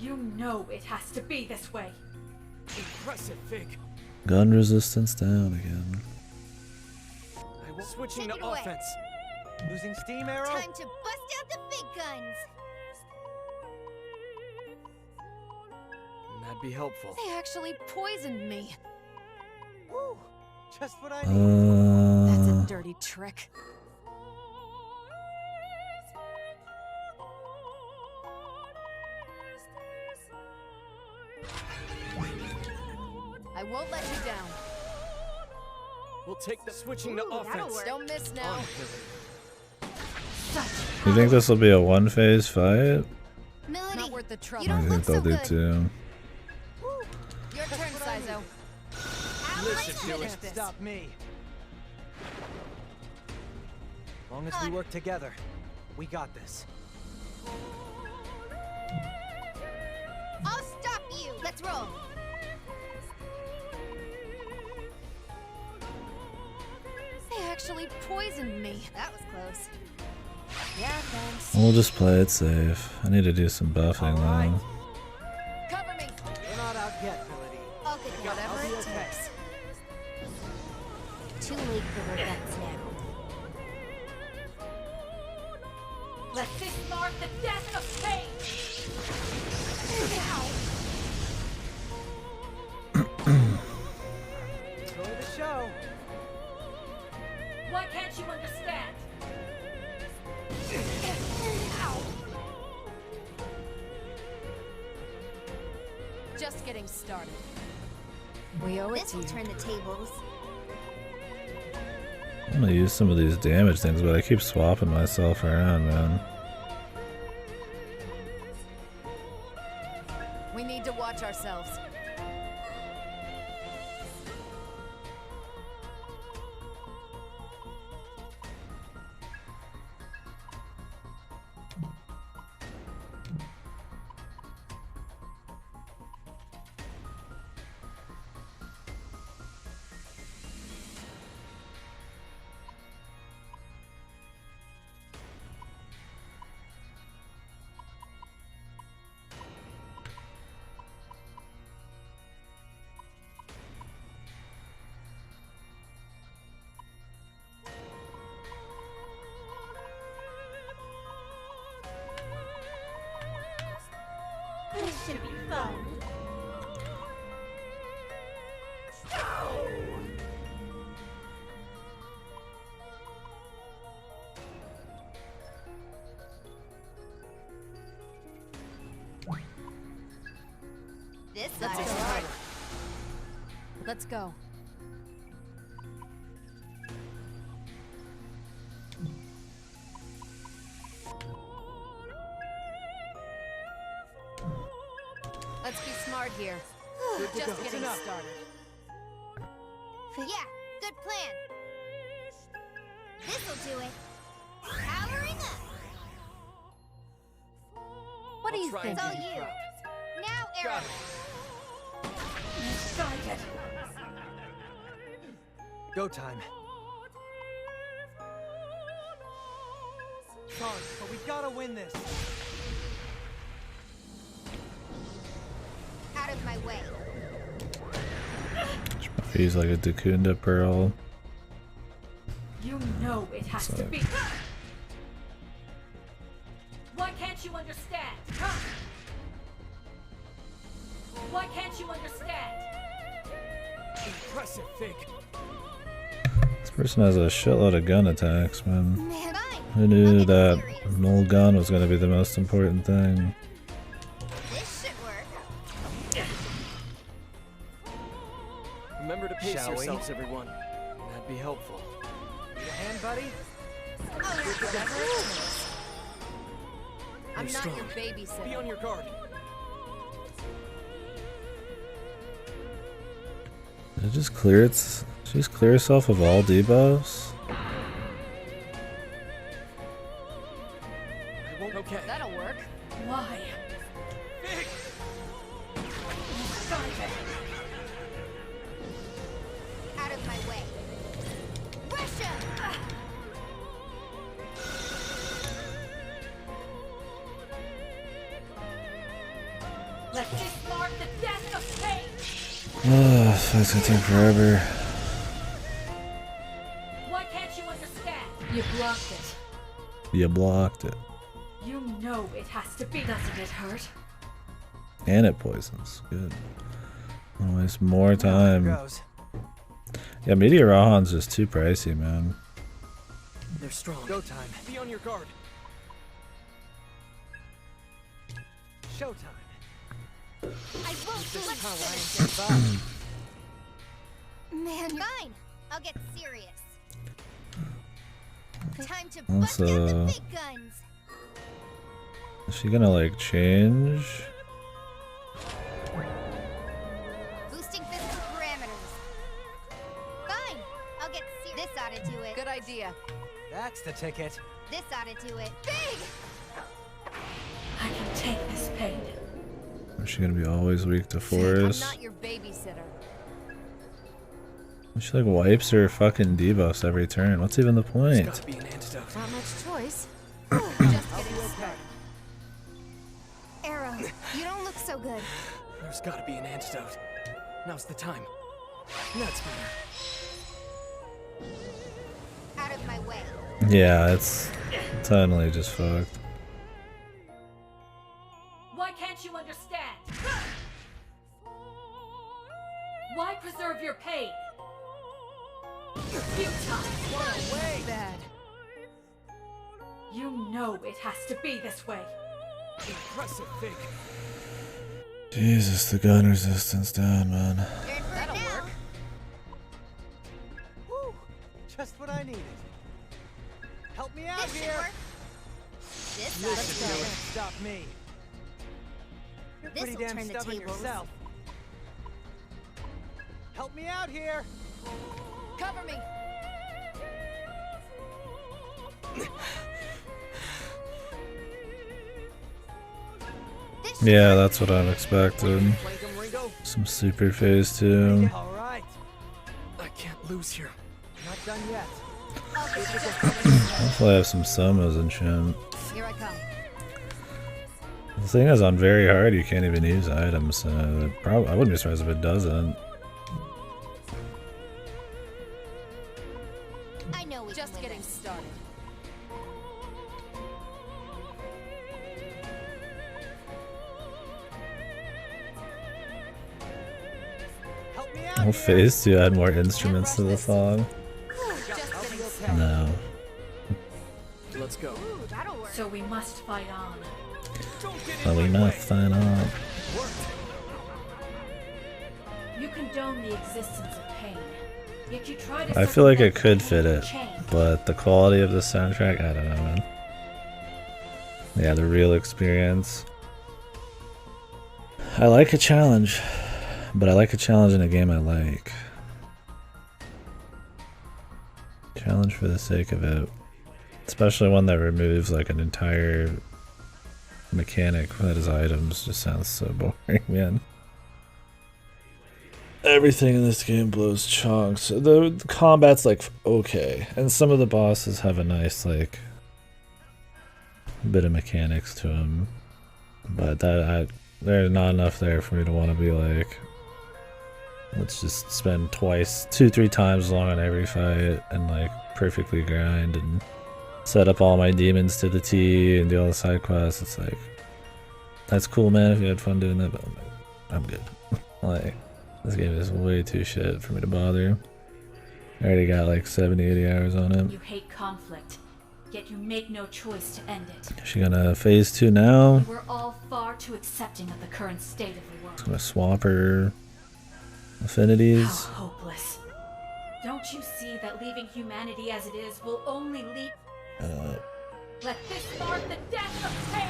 You know it has to be this way. Impressive, Fig. Gun resistance down again. I will switching Take to it away. offense. Losing steam, Arrow? Time to bust out the big guns. That'd be helpful. They actually poisoned me. Woo! Just what I need. That's a dirty trick. I won't let you down. We'll take the switching to Ooh, that'll offense. work. Don't miss now. On, Billy. Such You think this will be a one-phase fight? Melody, Not worth the trouble. you I don't think look they'll so do good. too. Your turn, Sizo. This should do Finish it. this. Stop me. As long as we work together, we got this. I'll stop you. Let's roll. They actually poisoned me. That was close. Yeah, thanks. We'll just play it safe. I need to do some buffing Alright. though. Cover me. You're not out yet, Melody. I'll get you. Whatever I'll be it okay. takes. Too late for regrets now. Let this mark the death of pain. Enjoy the show. Why can't you understand? Just getting started. We owe it This to will you. turn the tables. I'm gonna use some of these damage things, but I keep swapping myself around, man. We need to watch ourselves. This should be fun. This Let's side. go. Harder. Let's go. Let's be smart here. We're just getting started. Yeah, good plan. This'll do it. Powering up. What do you try think? It's all and be you. proud. Now, arrow. Got it. Excited. Go time. Sorry, but we gotta win this. Out of my way. He's like a Dakunda Pearl. You know it has to Sorry. be. Why can't you understand? Huh? Impressive, Fig. This person has a shitload of gun attacks, man. Man, Who knew that an old gun was going to be the most important thing? This should work. Remember to pace Shall we? yourselves, everyone. That'd be helpful. Need a hand, buddy? I'm Be not strong. your babysitter. Be on your guard. Did it just clear its... Just clear herself of all debuffs? Okay. That'll work. Why? Out of my way. Russia! Let's dismark the death of pain! Ugh, it's gonna take forever. Why can't you understand? You blocked it. You blocked it. You know it has to be. Doesn't it hurt? And it poisons. Good. Don't waste more time. Goes. Yeah, Meteor Rahan's just too pricey, man. They're strong. Go time. Be on your guard. Showtime. I won't This power finish ain't it. goodbye. Man, fine. I'll get serious. Time to Also- bust out the big guns. Is she gonna like change? Boosting physical parameters. Fine. I'll get serious. This ought to do it. Good idea. That's the ticket. This ought to do it. Big! I can take this pain. Is she gonna be always weak to I'm force? not your babysitter. She like wipes her fucking debuffs every turn. What's even the There's point? gotta be an antidote. Not much choice. Just getting started. Arrow, you don't look so good. There's gotta be an antidote. Now's the time. That's better. Out of my way. Yeah, it's totally just fucked. Why can't you understand? Why preserve your pain? Futile. Way bad. You know it has to be this way. Impressive, Fig. Jesus, the gun resistance down, man. You're in for it That'll now. work. Whew. Just what I needed. Help me out This should here. work. This You ought should to do do it. it. Stop me. You're This'll pretty damn turn the stubborn tables. yourself. Help me out here. Cover me. This should Yeah, work. that's what I'm expecting. Flank him, Ringo. Some super phase too. All right. I can't lose here. Not done yet. I'll get you. Hopefully I have some summos and shit. Here I come. The thing is, on very hard, you can't even use items, so I wouldn't be surprised if it doesn't. I know we Just can win getting this. started. Help me out Will here. phase 2 add more instruments to the fog? Just I'll getting be started. okay. No. Let's go. Ooh, that'll work. So we must fight on. Don't get But in we my must way. fight on. You condone the existence of pain, yet you try to. I feel like it circumvent could fit pain it, with change. but the quality of the soundtrack, I don't know, man. Yeah, the real experience. I like a challenge, but I like a challenge in a game I like. Challenge for the sake of it. Especially one that removes like an entire mechanic that is items. Just sounds so boring, man. Everything in this game blows chunks. The combat's like okay, and some of the bosses have a nice like bit of mechanics to them, but there's not enough there for me to want to be like, let's just spend 2-3 times as long on every fight and like perfectly grind and set up all my demons to the T and do all the side quests. It's like, that's cool, man, if you had fun doing that, but I'm good. Like, This game is way too shit for me to bother. I already got like 70, 80 hours on it. You hate conflict, yet you make no choice to end it. Is she gonna phase 2 now? We're all far too accepting of the current state of the world. It's gonna swap her affinities. How hopeless. Don't you see that leaving humanity as it is will only lead... Let this mark the death of pain!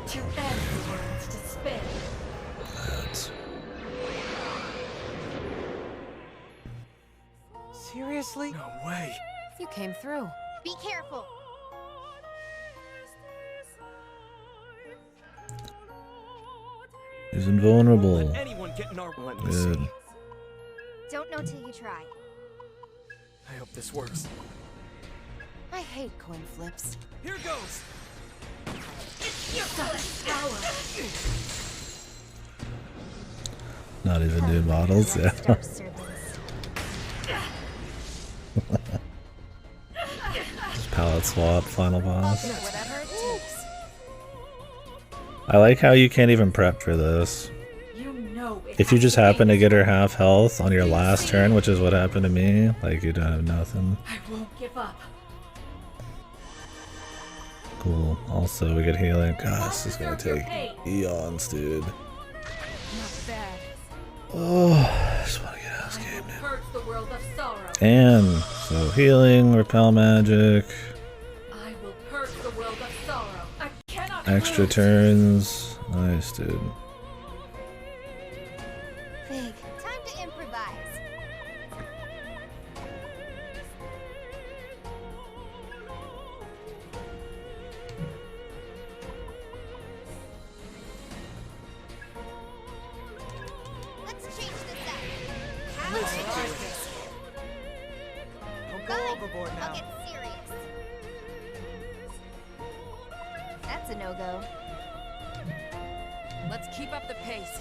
To end the world's despair. That's... Seriously? No way. You came through. Be careful. He's invulnerable. Let anyone get in our let me Good. see. Don't know till you try. I hope this works. I hate coin flips. Here goes. Not even new models, yeah. Star servants. Just palette swap, final boss. Whatever it takes. I like how you can't even prep for this. You know it If you has just to happen be. to get her half health on your last turn, which is what happened to me, like you don't have nothing. I won't give up. Cool. Also, we get healing. God, this is gonna Observe your take pain. eons, dude. Not bad. Oh, I just want to get out of this I game, will dude. purge the world of sorrow. And so healing, repel magic, I will purge the world of sorrow. I cannot extra lose. turns. Nice, dude. Big. Time to improvise. Let's change this up. How Let's about try this? this. Don't go Fine. overboard I'll now. get serious. That's a no-go. Let's keep up the pace.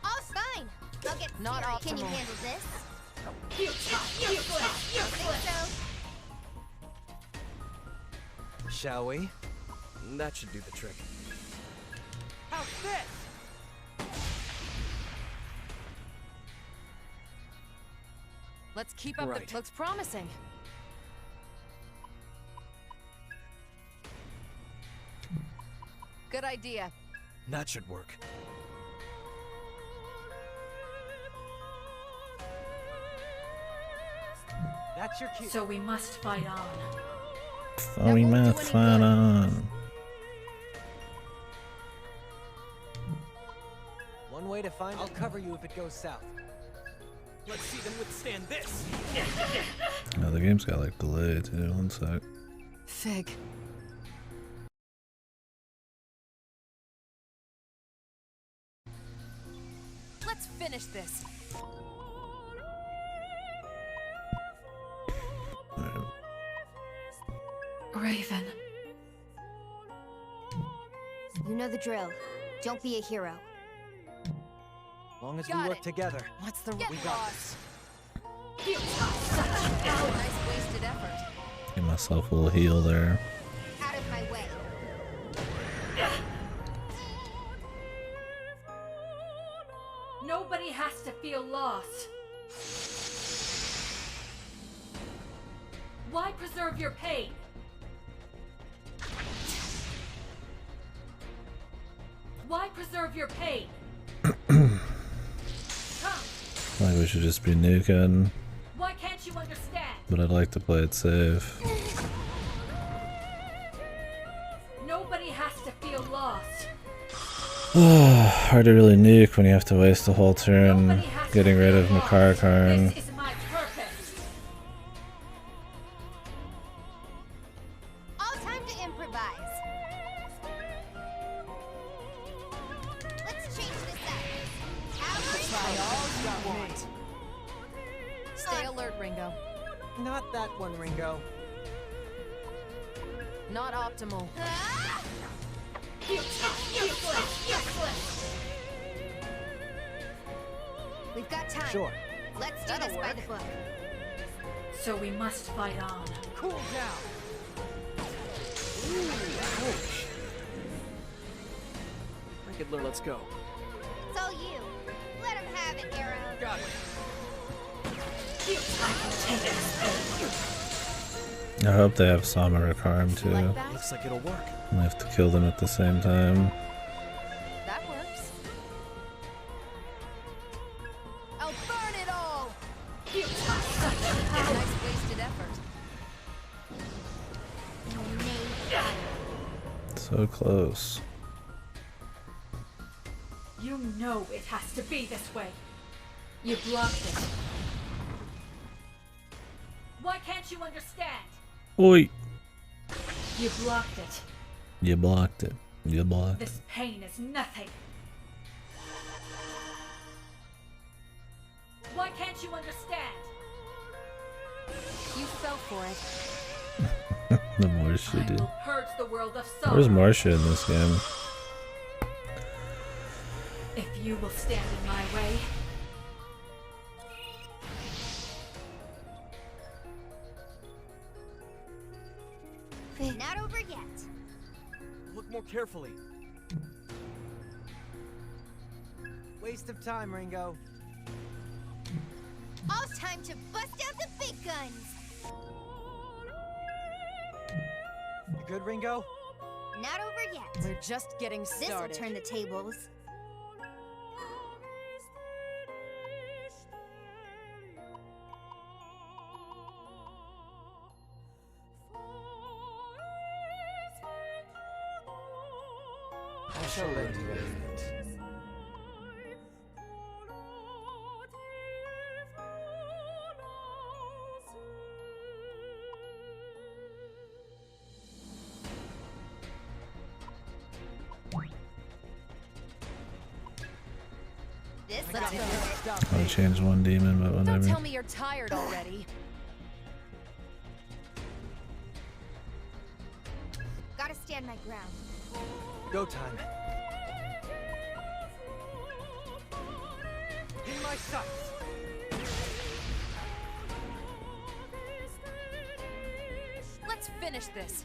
All fine. I'll get Not serious. Can you optimal. handle this? Think so? Shall we? That should do the trick. How's this? Let's keep up Right. the... Looks promising. Good idea. That should work. That's your cue. So we must fight on. Sorry, won't do math, any fine good. on. One way to find I'll cover you if it goes south. Let's see them withstand this. Oh, the game's got like delay too. One sec. Fig. Let's finish this. Alright. Raven. You know the drill. Don't be a hero. As long as Got we work it. together. What's the... We got this. Nice wasted effort. Give myself a little heal there. Out of my way. Nobody has to feel lost. Why preserve your pain? Why preserve your pain? Come, Like we should just be nuking, why can't you understand? but I'd like to play it safe. Nobody has to feel lost. Hard to really nuke when you have to waste a whole turn Nobody has getting to rid feel of lost. Makarkarn. This is my purpose. All time to improvise. Let's change this up. How Try all you want. Stay alert, Ringo. Not that one, Ringo. Not optimal. Ah! We've got time. Sure. Let's do That'll this by work. the book. So we must fight on. Cool down. Riddler, let's go. It's all you. Let him have it, Arrow. Got it. I hope they have Sama Rakaram too. Like that? Looks like it'll work. I have to kill them at the same time. That works. I'll burn it all! Nice wasted effort. So close. You know it has to be this way. You blocked it. Why can't you understand? Oi! You blocked it. You blocked it. You blocked it. This pain is nothing. Why can't you understand? You fell for it. The more she I did. will purge the world of sorrow. Where's Marcia in this game? If you will stand in my way, Not over yet. Look more carefully. Waste of time, Ringo. All time to bust out the big guns. You good, Ringo? Not over yet. We're just getting This'll started. turn the tables. I shall lend you a hand. This Let's will go. do it. Stop I me. changed one demon, but Don't whatever. tell me you're tired already. Gotta stand my ground. Go time. In my sights. Let's finish this.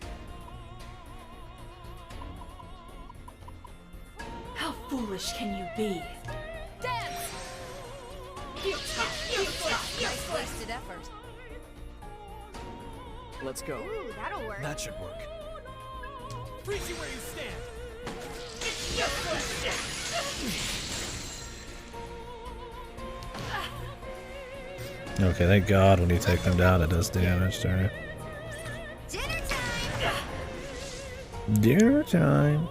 how foolish can you be? Dance! Nice wasted effort. Let's go. Ooh, that'll work. That should work. Freeze you where you stand. Okay, thank God when you take them down it does damage to her. Dinner time! Dinner time.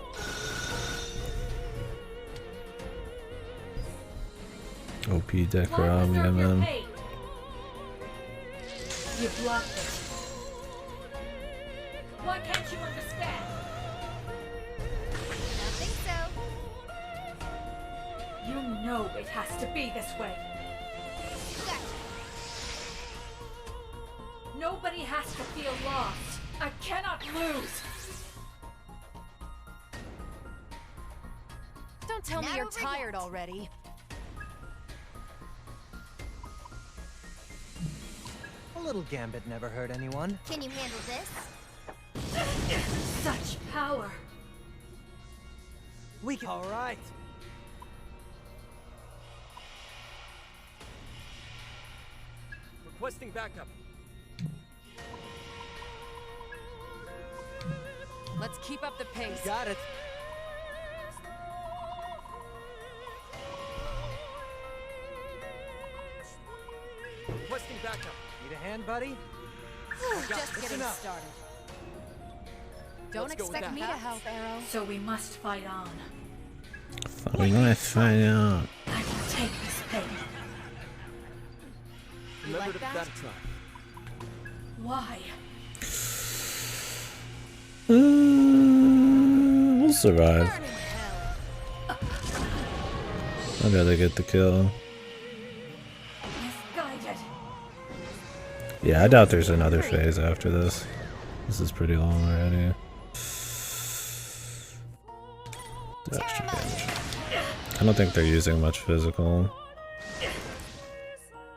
OP Dekram, yeah man. You blocked it. Why can't you understand? Nothing so. You know it has to be this way. Gotcha. Nobody has to feel lost. I cannot lose. Don't tell me Not you're over tired yet. already. A little gambit never hurt anyone. Can you handle this? Such power. We can. All right. Requesting backup. Let's keep up the pace. Got it. Requesting backup. Need a hand, buddy? Just getting enough. started. Don't Let's go with expect that. me to help, Arrow. So we must fight on. We might find out. I will take this pain. Remember like to that? give that a try. Why? We'll survive. Burn in hell. I'd rather get the kill. Misguided. Yeah, I doubt there's another phase after this. This is pretty long already. Extra damage. I don't think they're using much physical.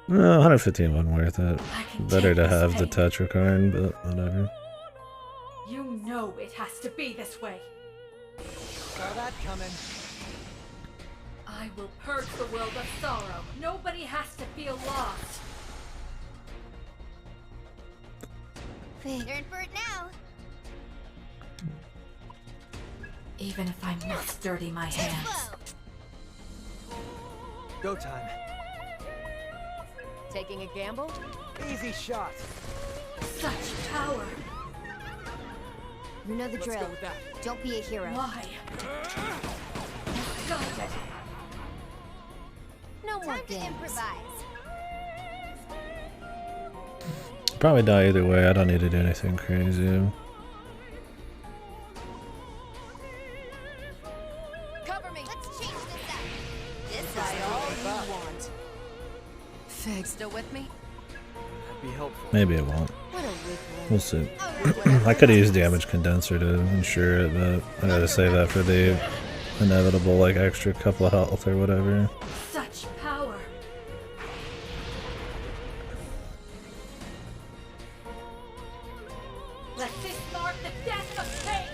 No, 115 wasn't worth it. I can Better take to this have the pain. Tetrakarn, but whatever. You know it has to be this way. Saw that coming. I will purge the world of sorrow. Nobody has to feel lost. They're in for it now. Even if I must dirty my hands. Whoa. Go time. Taking a gamble? Easy shot. Such power. You know the Let's drill. go with that. Don't be a hero. Why? Misguided. No more Time to games. improvise. Probably die either way. I don't need to do anything crazy. Cover me. Let's change this up. This Try is all you want. Fig, still with me? That'd be helpful. Maybe it won't. What a weak link. We'll see. Alright. I could have used damage condenser to ensure it, but I gotta save that for the inevitable, like, extra couple of health or whatever. Such power. Let this mark the death of pain.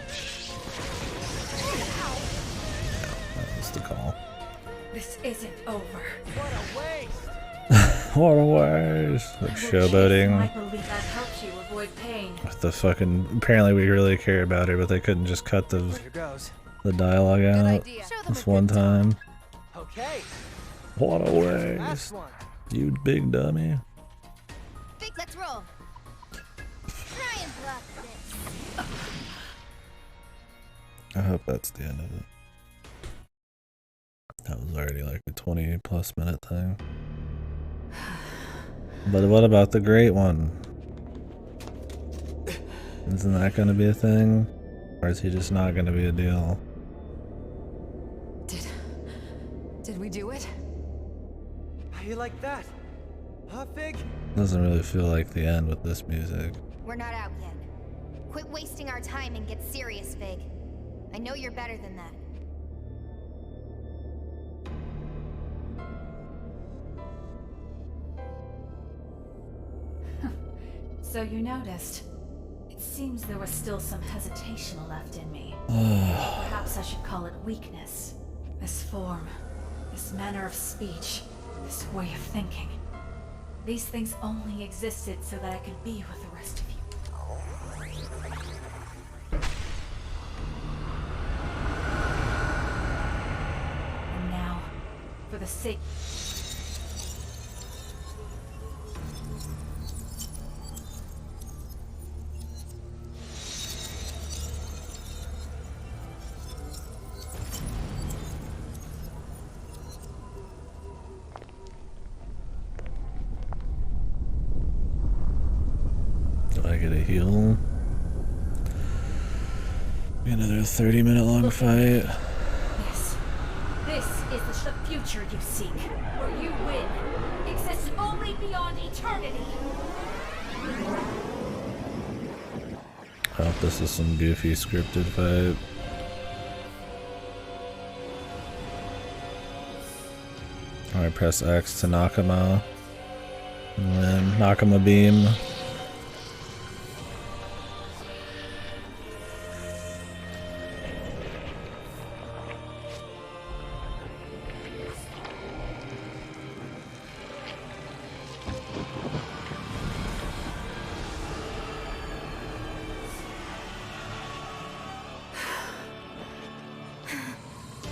That was the call. This isn't over. What a waste. What a waste! Like I showboating believe that helps you avoid pain. with the fucking. Apparently, we really care about her, but they couldn't just cut the Here goes. dialogue Good out idea. Show them this a one good time. Okay. What a Last waste! one. You big dummy. Big, let's roll. Try and block this. I hope that's the end of it. That was already like a 20+ minute thing. But what about the great one? Isn't that gonna be a thing? Or is he just not gonna be a deal? Did we do it? How you like that? Huh, Fig? Doesn't really feel like the end with this music. We're not out yet. Quit wasting our time and get serious, Fig. I know you're better than that. So you noticed. It seems there was still some hesitation left in me. Perhaps I should call it weakness. This form, this manner of speech, this way of thinking. These things only existed so that I could be with the rest of you. And now, for the sake... Do I get a heal? Be another 30-minute long fight. This is the future you seek, where you win, exists only beyond eternity. I hope this is some goofy scripted fight. Alright, press X to Nakama. And then Nakama beam.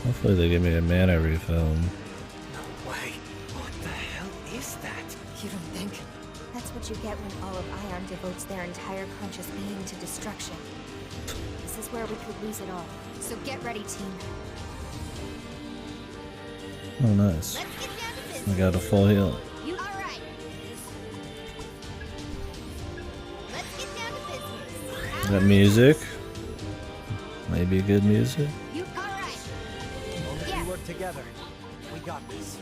Hopefully they give me a mana refill. No way. What the hell is that? You don't think? That's what you get when all of Ion devotes their entire conscious being to destruction. This is where we could lose it all. So get ready, team. Oh, nice. Let's get down to I business. got a full heal. You all right? Let's get down to business. That music. Maybe good music. You all right? Only Yes. we work together. We got this.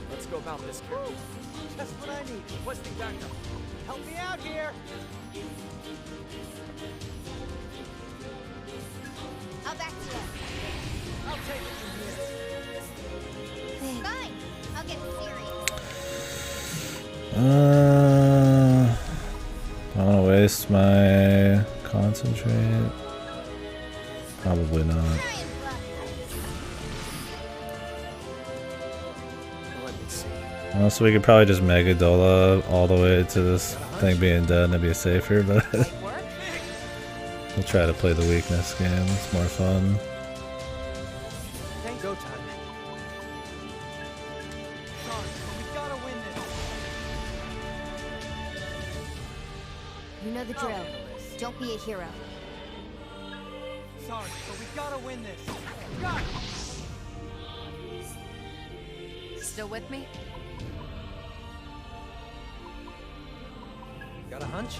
Let's go about this carefully. Just what I need. Requesting backup. Help me out here. I'll back you up. I'll take it from here. Fine. I'll get serious. I want to waste my concentrate. Probably not. Try and block this. Also, we could probably just Megadola all the way to this thing being dead and it'd be safer, but we'll try to play the weakness game. It's more fun. Go time. Sorry, but we gotta win this. You know the drill. Don't be a hero. Sorry, but we gotta win this. Got it. Still with me? Got a hunch?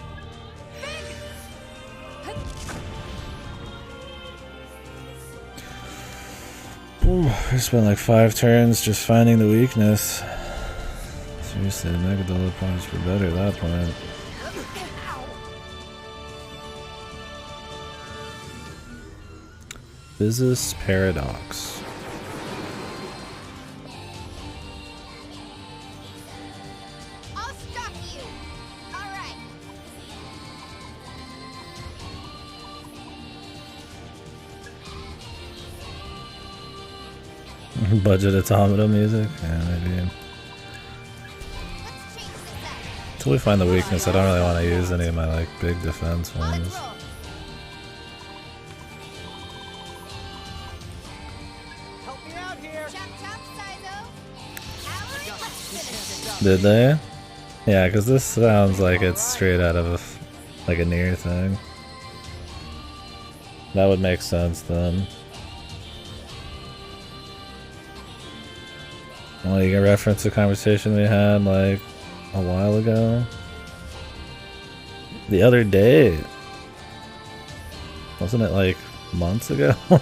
Ooh, I spent like 5 turns just finding the weakness. Seriously, the Megadola points were better at that point. Business Paradox. I'll stop you. All right. Budget automata music? Yeah, maybe. Let's change this up. Until we find the weakness, I don't really want to use any of my like big defense Let's ones. roll. Help me out here. Chop chop, Sizo. Howard, let's finish this. Did they? Yeah, because this sounds like it's straight out of like a near thing. That would make sense then. Well, you can reference a conversation we had like a while ago. The other day. Wasn't it like months ago? You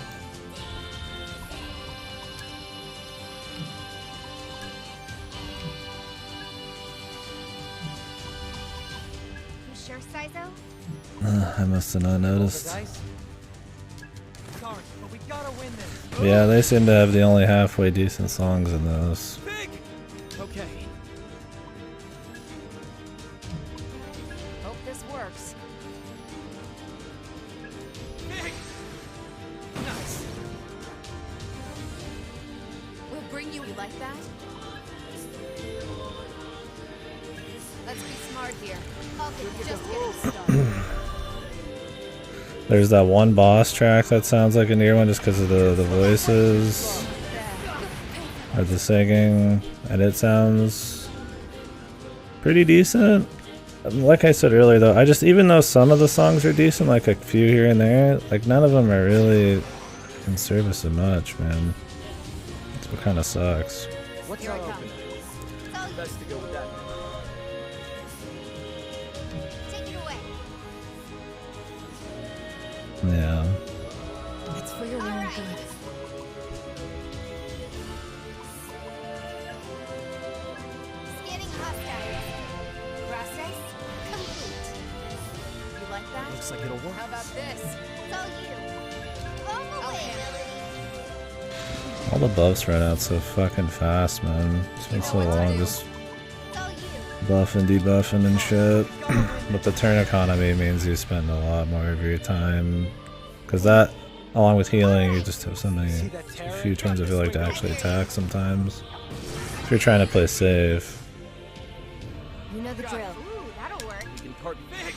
sure, Sizo? I must have not Roll the noticed. dice? Sorry, but we gotta win this. Yeah, they seem to have the only halfway decent songs in those. Big. Okay. Hope this works. Big. Nice. We'll bring you like that? Let's be smart here. Okay, Just getting started. There's that one boss track that sounds like a near one just because of the voices or the singing, and it sounds pretty decent. Like I said earlier though, even though some of the songs are decent, like a few here and there, like none of them are really in service of much, man. That's what kind of sucks. What's Here our I come. opening? So Best to go with that. take it away. Yeah. It's for your own Alright. good. Scanning hostiles. Process complete. You like that? Looks like it'll work. How about this? So you. Blow away, Melody. All the buffs run out so fucking fast, man. It's been so long just So you. buffing, debuffing and shit. But the turn economy means you spend a lot more of your time. Because that, along with healing, you just have so many, a few turns I feel like to actually attack sometimes. If you're trying to play safe. You know the drill. Ooh, that'll work. We can party big.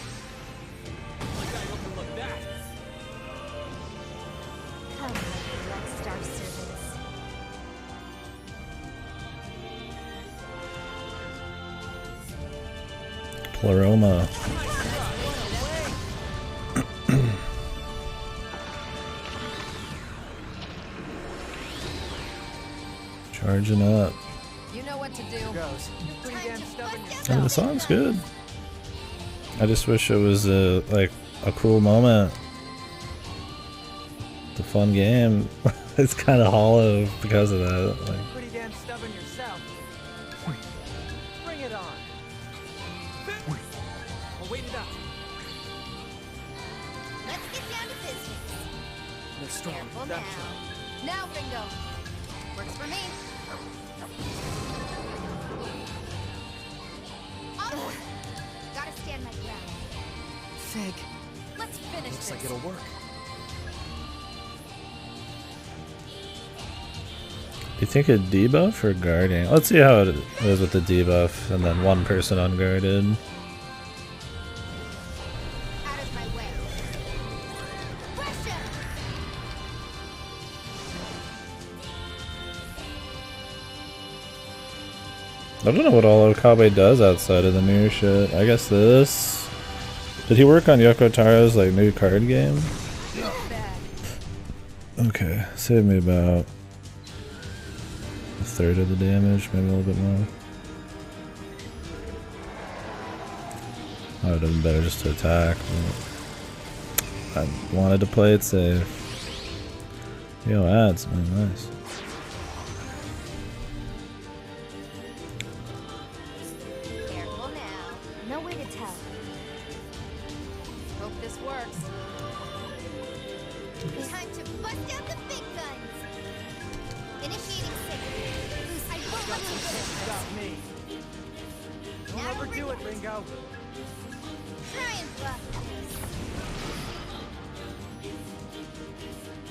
My guy overlooked that. Come, Rockstar servants. Pleroma. Charging up. You know what to do. Goes. Pretty damn stubborn. And the song's good. I just wish it was like a cool moment. It's a fun game. It's kind of hollow because of that. Like, Pretty damn stubborn yourself. Bring it on. I'll wait it out. Let's get down to business. They're strong. Careful That now. Now, Bingo. Works for me. Onward. Gotta stand my ground. Fig. Let's finish looks this. like it'll work. You think a debuff or guarding? Let's see how it is with the debuff and then one person unguarded. Out of my way. Pressure! I don't know what all Okabe does outside of the mirror shit. I guess this. Did he work on Yoko Taro's like new card game? Okay, save me about a third of the damage, maybe a little bit more. I would have been better just to attack, but I wanted to play it safe. Yo, ads, man, nice. Careful now. No way to tell. Hope this works. Time to bust out the big guns. Initiating sync. I won't let you Got me. Don't Now overdo it, Ringo. try and bluff this.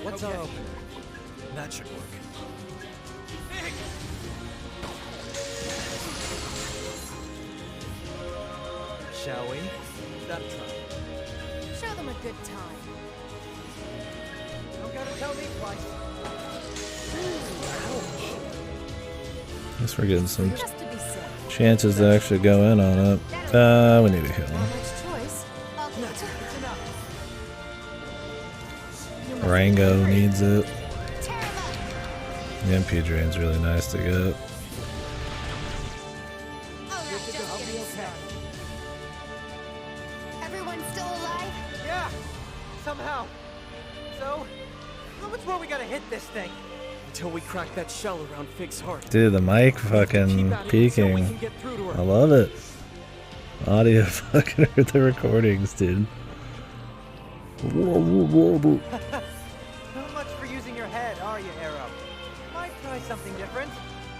What's our opener? That should work. Shall we? That try. Show them a good time. Don't gotta tell me twice. Guess we're getting some Just to be safe. chances to actually go in on it. We need a heal. Next choice. I'll take it. It's enough. Rango needs it. Tear 'em up. The MP drain's really nice to get. All right, I'll just be getting okay. started. Everyone still alive? Yeah! Somehow. So, how much more we gotta hit this thing? Until we crack that shell around Fig's heart. Dude, the mic Keep fucking at it until we peaking. can get through to her. I love it. Audio fucking hurt the recordings, dude. Not much for using your head, are you, Arrow? Might try something different.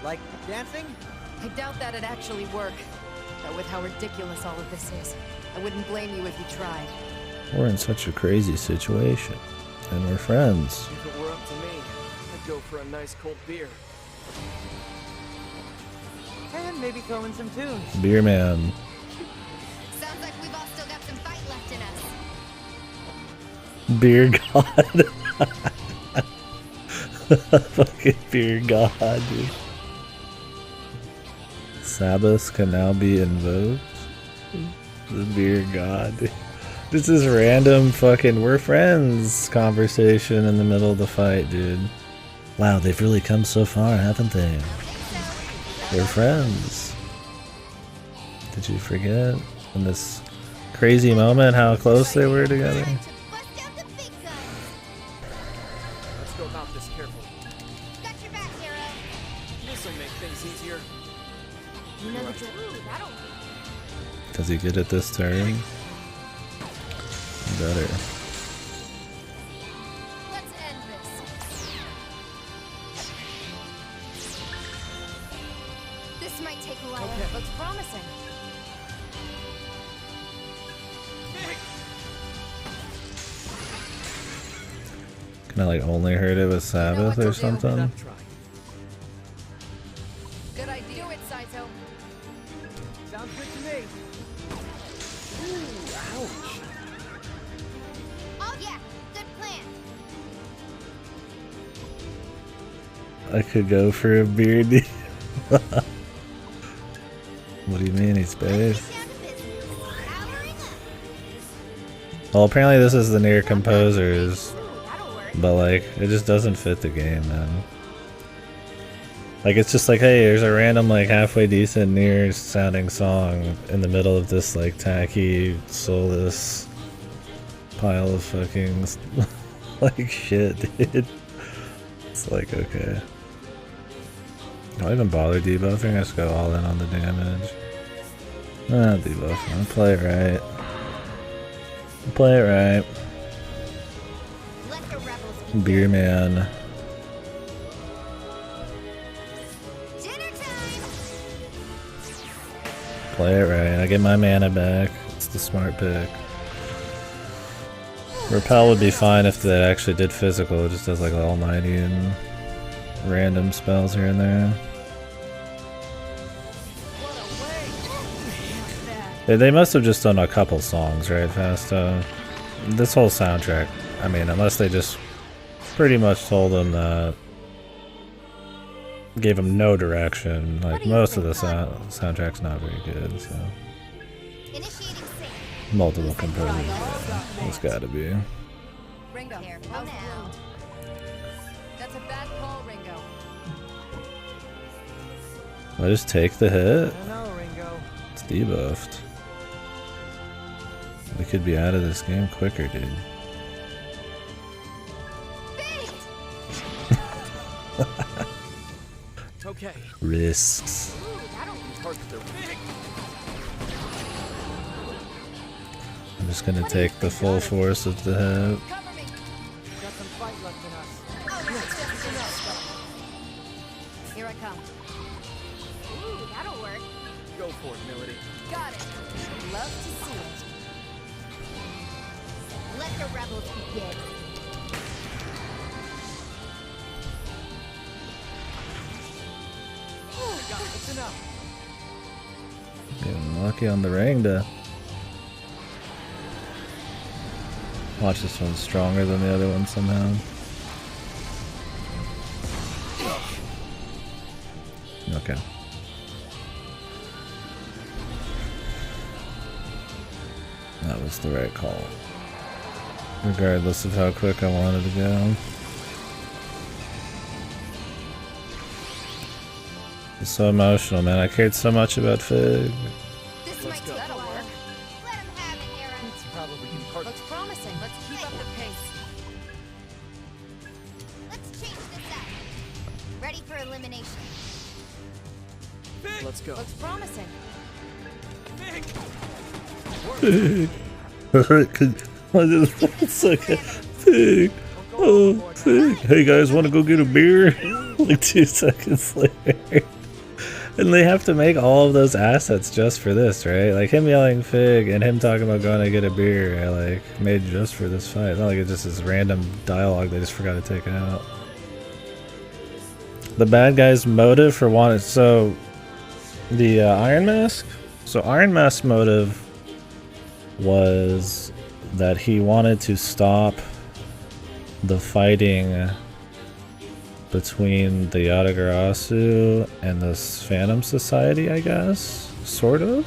Like dancing? I doubt that'd actually work. But with how ridiculous all of this is, I wouldn't blame you if you tried. We're in such a crazy situation. And we're friends. If it were up to me, I'd go for a nice cold beer. And maybe throw in some tunes. Beer man. Sounds like we've all still got some fight left in us. Beer god. Fucking beer god, dude. Sabbath can now be invoked. The beer god, dude. This is random fucking we're friends conversation in the middle of the fight, dude. Wow, they've really come so far, haven't they? They're friends. Did you forget in this crazy moment how close they were together? Time to bust out the big guns. Let's go about this carefully. Got your back, hero. This'll make things easier. You know the drill. That'll Does he get it this turn? Better. Let's end this. This might take a while. Okay. Looks promising. Can I like only hurt it with Sabbath or something? That try. Good idea. Do it, Saito. Sounds good to me. Oh yeah, good plan. I could go for a beer deal. What do you mean he's Let's based? get down to business. Powering up. Well, apparently this is the near composers, Ooh, that'll work. but like it just doesn't fit the game, man. Like it's just like, hey, there's a random like halfway decent near sounding song in the middle of this like tacky, soulless pile of fucking like shit, dude. It's like okay. Do I even bother debuffing? I just go all in on the damage. Nah, debuffing. I'll play it right. Play it right. Let the rebels be Beer man. dinner time. Play it right. I get my mana back. It's the smart pick. Repel would be fine if they actually did physical. It just does like almighty and random spells here and there. They must have just done a couple songs, right, Fasto? This whole soundtrack, I mean, unless they just pretty much told them that, gave them no direction, like most of the soundtrack's not very good, so. Multiple composers, yeah. It's gotta be. Ringo, careful now. That's a bad call, Ringo. I just take the hit? I don't know, Ringo. It's debuffed. We could be out of this game quicker, dude. Okay. Risks. I'm just gonna take the full force of the hit. Cover me. Got some fight left in us. Oh, that's just enough. Here I come. Ooh, that'll work. Go for it, Melody. Got it. Love to see it. Let the rebels begin. It's enough. Getting lucky on the ring to watch this one stronger than the other one somehow. Okay. That was the right call. Regardless of how quick I wanted to go. It's so emotional, man. I cared so much about Fig. This might take a while. Let him have it, Aaron. It's probably important. Looks promising. Let's keep up the pace. Let's change this up. Ready for elimination. Let's go. Looks promising. Fig. It's like a Fig. Oh, Fig. Hey guys, want to go get a beer? Like 2 seconds later. And they have to make all of those assets just for this, right? Like him yelling Fig and him talking about going to get a beer, like made just for this fight. It's not like it just is random dialogue they just forgot to take out. The bad guy's motive for wanting, so the Iron Mask. So Iron Mask's motive was that he wanted to stop the fighting between the Yatagarasu and this Phantom Society, I guess, sort of,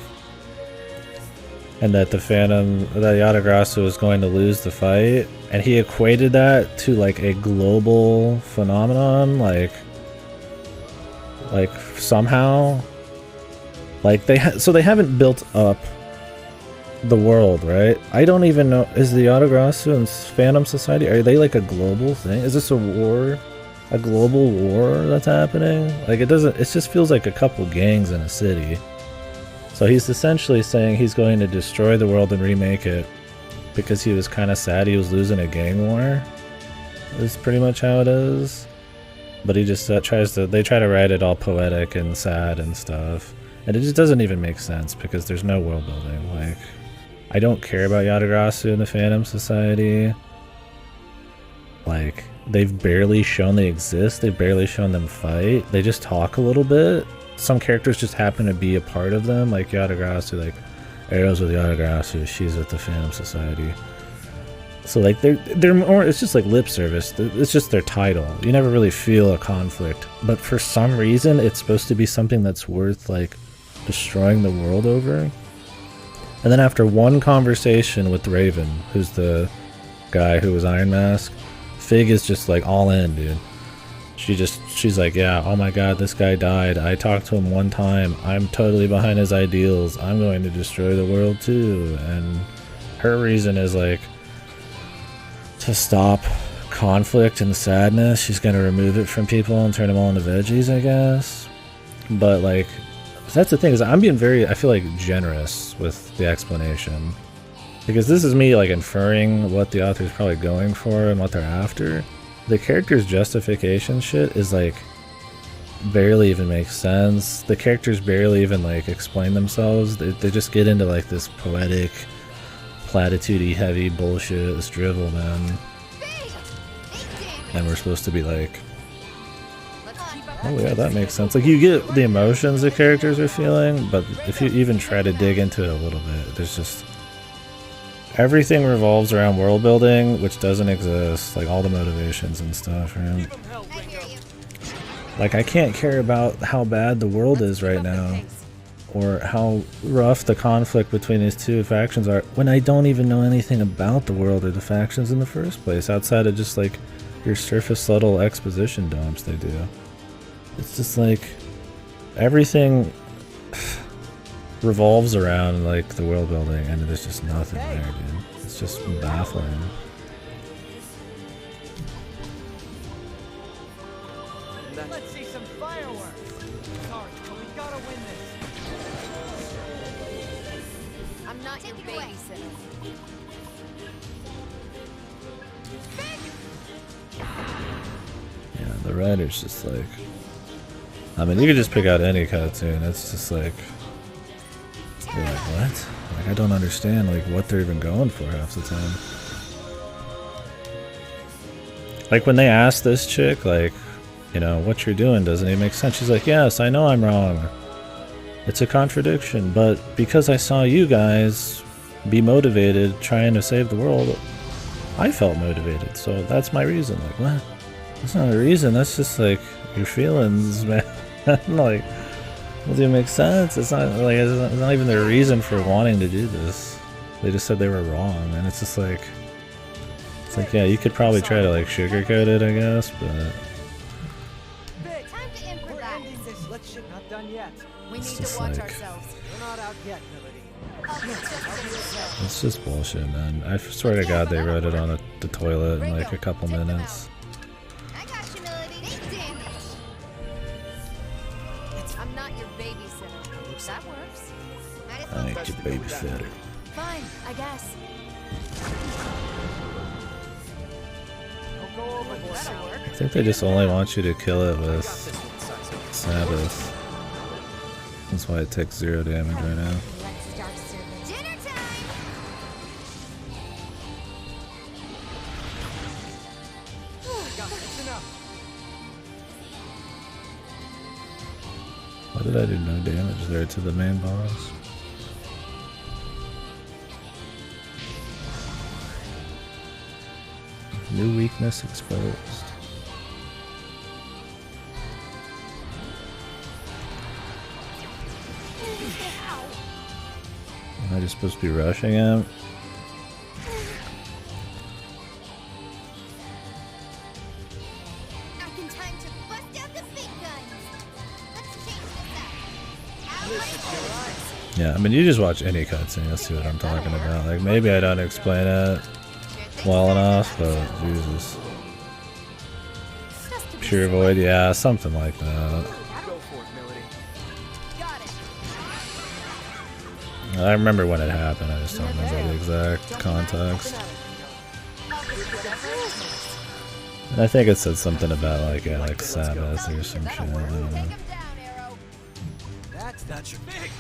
and that the Yatagarasu was going to lose the fight, and he equated that to like a global phenomenon, like somehow, like they haven't built up the world, right? I don't even know, is the Yatagarasu and Phantom Society, are they like a global thing? Is this a war? A global war that's happening? Like it just feels like a couple gangs in a city. So he's essentially saying he's going to destroy the world and remake it because he was kind of sad he was losing a gang war. Is pretty much how it is. But he just they try to write it all poetic and sad and stuff. And it just doesn't even make sense because there's no world building. Like, I don't care about Yatagarasu and the Phantom Society. Like, they've barely shown they exist. They've barely shown them fight. They just talk a little bit. Some characters just happen to be a part of them, like Yatagarasu, like Arrow's with Yatagarasu, she's with the Phantom Society. So like they're more, it's just like lip service. It's just their title. You never really feel a conflict. But for some reason, it's supposed to be something that's worth like destroying the world over. And then after one conversation with Raven, who's the guy who was Iron Mask, Fig is just like all in, dude. She's like, yeah, oh my god, this guy died. I talked to him one time. I'm totally behind his ideals. I'm going to destroy the world too. And her reason is like to stop conflict and sadness. She's going to remove it from people and turn them all into veggies, I guess. But like, that's the thing, is I'm being very, I feel like, generous with the explanation. Because this is me like inferring what the author's probably going for and what they're after. The character's justification shit is like barely even makes sense. The characters barely even like explain themselves. They just get into like this poetic, platitude-y heavy bullshit, this drivel, man. And we're supposed to be like Oh yeah, that makes sense. Like, you get the emotions the characters are feeling, but if you even try to dig into it a little bit, there's just... everything revolves around world building, which doesn't exist. Like, all the motivations and stuff, right? I hear you. Like, I can't care about how bad the world is right now, or how rough the conflict between these two factions are, when I don't even know anything about the world or the factions in the first place, outside of just, like, your surface level exposition dumps they do. It's just like everything revolves around like the world building, and there's just nothing there, dude. It's just baffling. Let's see some fireworks. Sorry, but we gotta win this. I'm not your babysitter. Yeah, the writer's just like... I mean, you could just pick out any cutscene. It's just like... you're like, what? Like, I don't understand like what they're even going for half the time. Like, when they ask this chick, like, you know, what you're doing doesn't even make sense. She's like, yes, I know I'm wrong. It's a contradiction, but because I saw you guys be motivated trying to save the world, I felt motivated, so that's my reason. Like, what? That's not a reason, that's just like your feelings, man. Like, doesn't even make sense. It's not like, it's not even their reason for wanting to do this. They just said they were wrong, and it's just like, it's like, yeah, you could probably try to like sugarcoat it, I guess, but Time to improvise. This let's shit not done yet. We It's need just to watch like- ourselves. We're not out yet, Melody. it's just bullshit, man. I swear to God they wrote it on the toilet in like a couple minutes. I got you, Melody. Take damage. I'm not your babysitter. That works. Might as I well ain't your babysitter. Fine, I guess. Don't go overboard. that'll work. I think they just only want you to kill it with Sabbath. That's why it takes 0 damage right now. Let's start serving. Dinner time. God, that's enough. Why did I do no damage there to the main boss? New weakness exposed. Am I just supposed to be rushing him? Back in time to bust out the big guns. Let's change this up. Yeah, I mean, you just watch any cutscene, you'll see what I'm talking about. Like, maybe I don't explain it well enough, but Jesus. Pure Void, yeah, something like that. Go for it, Melody. Got it. I remember when it happened, I just don't remember the exact context. And I think it said something about like, yeah, like Sabbath or some shit, I don't know. Take him down, Arrow. That's not your big.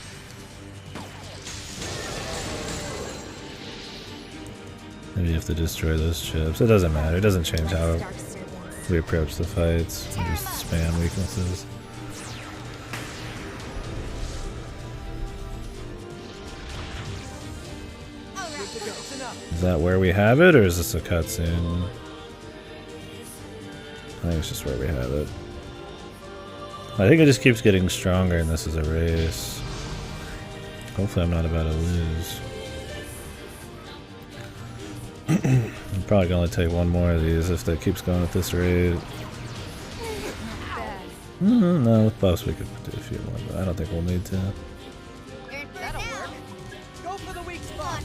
Maybe you have to destroy those chips. It doesn't matter, it doesn't change how Dark servants. we approach the fights. We just spam weaknesses. Is that where we have it, or is this a cutscene? I think it's just where we have it. I think it just keeps getting stronger, and this is a race. Hopefully I'm not about to lose. I'm probably gonna take one more of these if that keeps going at this rate. No, with buffs we could do a few more, but I don't think we'll need to. That'll work. Go for the weak spot.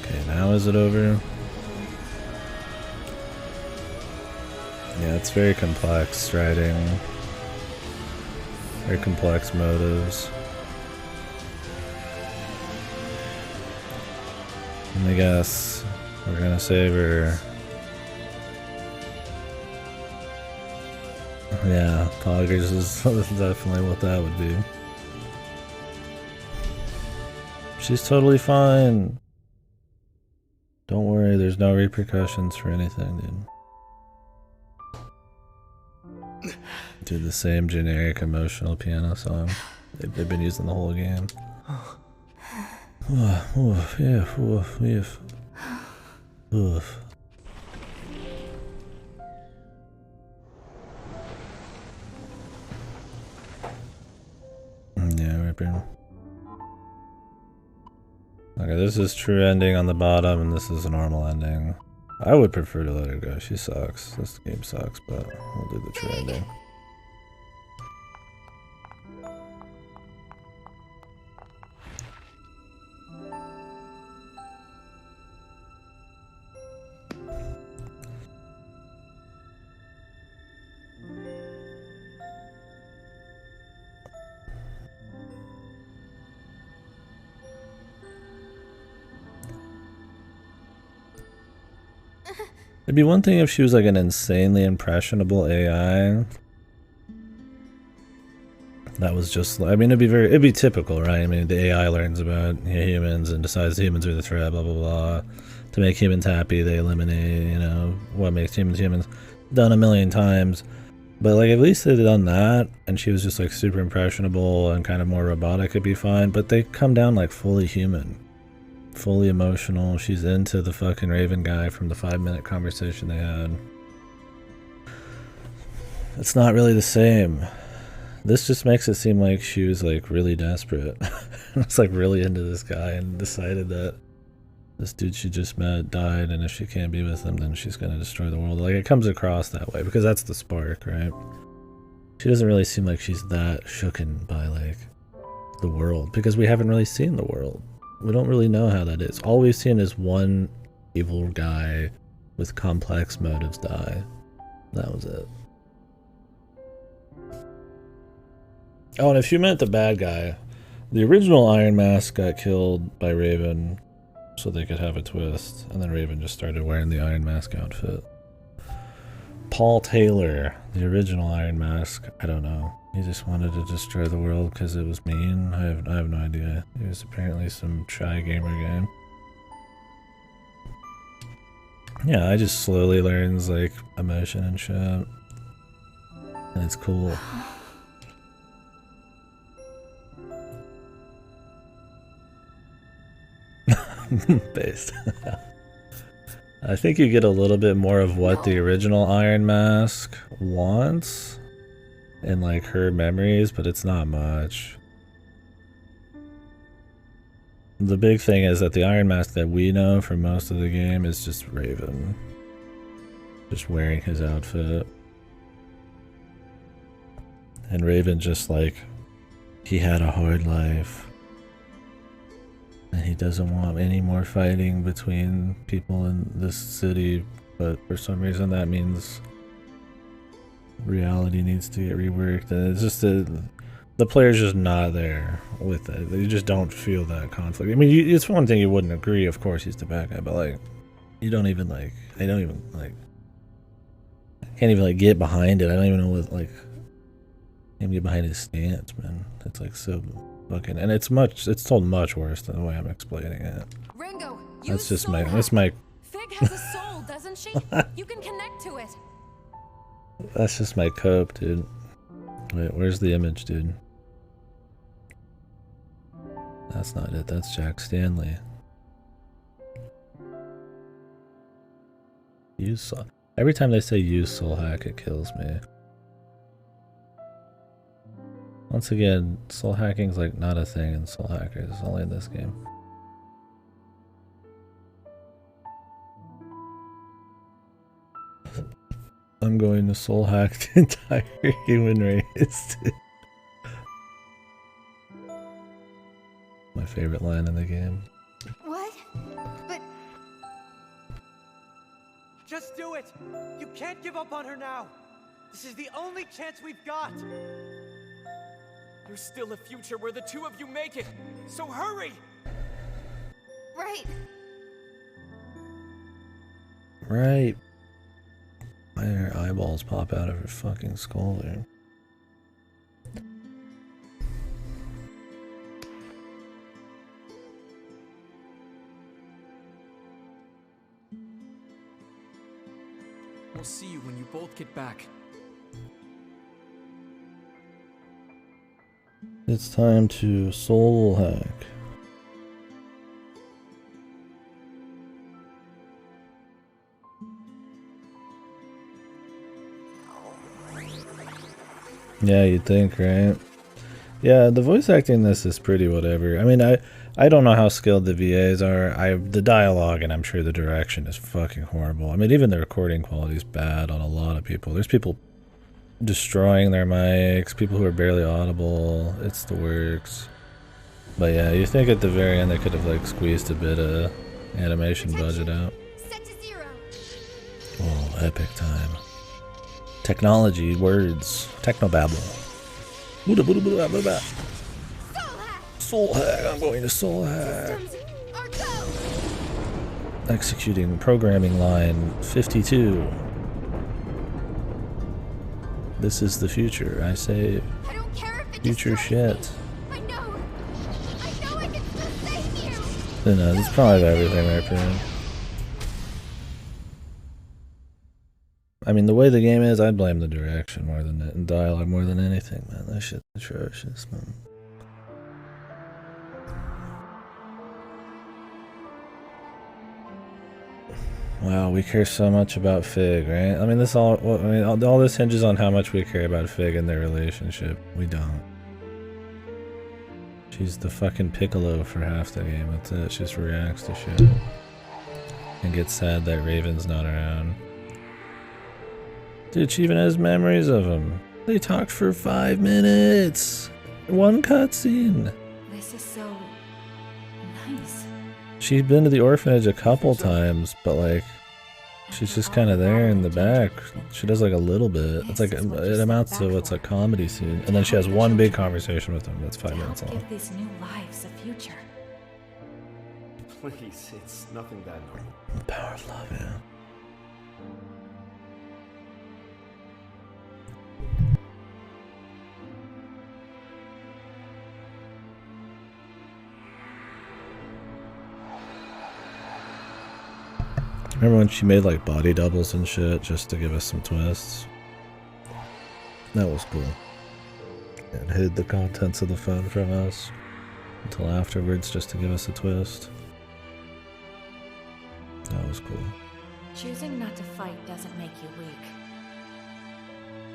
Okay, now is it over? Yeah, it's very complex writing. Very complex motives. And I guess we're gonna save her. Yeah, Poggers is definitely what that would be. She's totally fine. Don't worry, there's no repercussions for anything, dude. Do the same generic emotional piano song they've been using the whole game. Yeah, right there. Okay, this is true ending on the bottom, and this is a normal ending. I would prefer to let her go. She sucks. This game sucks, but we'll do the true ending. It'd be one thing if she was like an insanely impressionable AI. That was just, I mean, it'd be typical, right? I mean, the AI learns about humans and decides humans are the threat, blah, blah, blah. To make humans happy, they eliminate, you know, what makes humans humans. Done a million times. But like, at least they'd done that, and she was just like super impressionable and kind of more robotic, it'd be fine. But they come down like fully human. Fully emotional. She's into the fucking Raven guy from the 5-minute conversation they had. It's not really the same. This just makes it seem like she was like really desperate. It's like really into this guy and decided that this dude she just met died, and if she can't be with him, then she's gonna destroy the world. Like, it comes across that way because that's the spark, right? She doesn't really seem like she's that shooken by like the world because we haven't really seen the world. We don't really know how that is. All we've seen is one evil guy with complex motives die. That was it. Oh, and if you meant the bad guy, the original Iron Mask got killed by Raven so they could have a twist, and then Raven just started wearing the Iron Mask outfit. Paul Taylor, the original Iron Mask, I don't know. He just wanted to destroy the world because it was mean. I have no idea. It was apparently some shy gamer game. Yeah, I just slowly learns like emotion and shit. And it's cool. Based. I think you get a little bit more of what the original Iron Mask wants in like her memories, but it's not much. The big thing is that the Iron Mask that we know for most of the game is just Raven. Just wearing his outfit. And Raven just like, he had a hard life. And he doesn't want any more fighting between people in this city, but for some reason that means reality needs to get reworked, and it's just the player's just not there with it. You just don't feel that conflict. I mean, it's one thing you wouldn't agree, of course he's the bad guy, but like, you don't even like, I don't even like, can't even like get behind it. I don't even know what like, can't get behind his stance, man. It's like so fucking, and it's told much worse than the way I'm explaining it. Ringo, That's just that's my Fig has a soul, doesn't she? You can connect to it. That's just my cope, dude. Wait, where's the image, dude? That's not it, that's Jack Stanley. Use soul. Every time they say use soul hack, it kills me. Once again, soul hacking's like not a thing in Soul Hackers, it's only in this game. I'm going to soul hack the entire human race. My favorite line in the game. What? But Just do it! You can't give up on her now! This is the only chance we've got! There's still a future where the two of you make it, so hurry! right. Right. Why do her eyeballs pop out of her fucking skull there? We'll see you when you both get back. It's time to soul hack. Yeah, you'd think, right? Yeah, the voice acting in this is pretty whatever. I mean, I don't know how skilled the VAs are. The dialogue and I'm sure the direction is fucking horrible. I mean, even the recording quality is bad on a lot of people. There's people destroying their mics, people who are barely audible. It's the works. But yeah, you think at the very end they could have like squeezed a bit of animation budget out. Set to 0. Oh, epic time. Technology, words, technobabble. Soul hack, I'm going to soul hack. Executing programming line 52. This is the future, I say. I don't care if it Future shit. I know I can still save you. Who knows, it's probably everything there for him. I mean, the way the game is, I'd blame the direction more than it, and dialogue more than anything, man. That shit's atrocious, man. Wow, we care so much about Fig, right? I mean, all this hinges on how much we care about Fig and their relationship. We don't. She's the fucking Piccolo for half the game. That's it. She just reacts to shit and gets sad that Raven's not around. Dude, she even has memories of him. They talked for 5 minutes. One cutscene. This is so nice. She'd been to the orphanage a couple times, but like, she's just kind of there in the back. She does like a little bit. It's like, it amounts to what's a comedy scene. And then she has one big conversation with him that's 5 minutes long. Give these new lives a future. Please, it's nothing that normal. The power of love, yeah. Remember when she made like body doubles and shit just to give us some twists? That was cool. And hid the contents of the phone from us until afterwards just to give us a twist. That was cool. Choosing not to fight doesn't make you weak.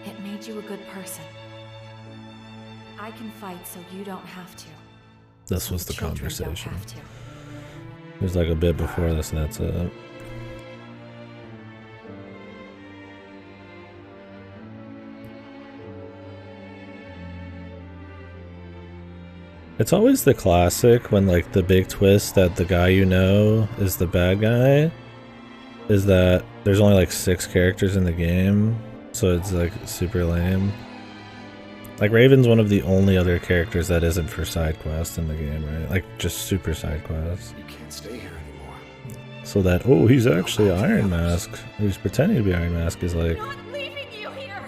It made you a good person. I can fight so you don't have to. This So was the children conversation. Don't have to. There's like a bit before this and that's it. It's always the classic when like the big twist that the guy you know is the bad guy is that there's only like 6 characters in the game, so it's like super lame. Like Raven's one of the only other characters that isn't for side quests in the game, right? Like just super side quests. You can't stay here anymore. So that, oh, he's actually Iron Mask. He's pretending to be Iron Mask is like, I'm not leaving you here.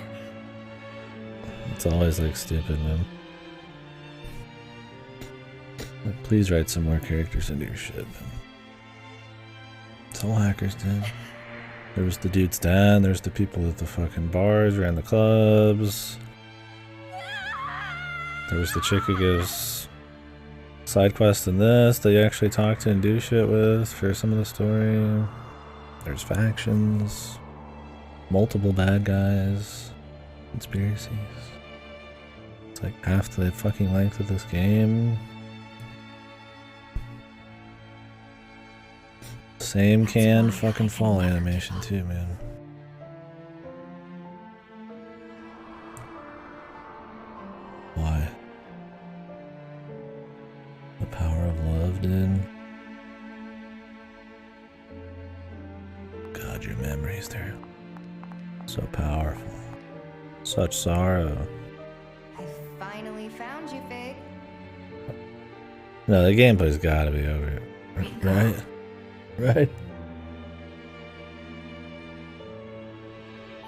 it's always like stupid, man. Like, please write some more characters into your shit, man. Soul hackers did. There was the dude's dad, there's the people at the fucking bars, ran the clubs. There was the chick who gives side quests in this that you actually talk to and do shit with for some of the story. There's factions, multiple bad guys, conspiracies. It's like half the fucking length of this game. Same can fucking fall animation too, man. Why? The power of love, dude. God, your memories, they're so powerful. Such sorrow. I finally found you, Fig. No, the gameplay's gotta be over, right? Right?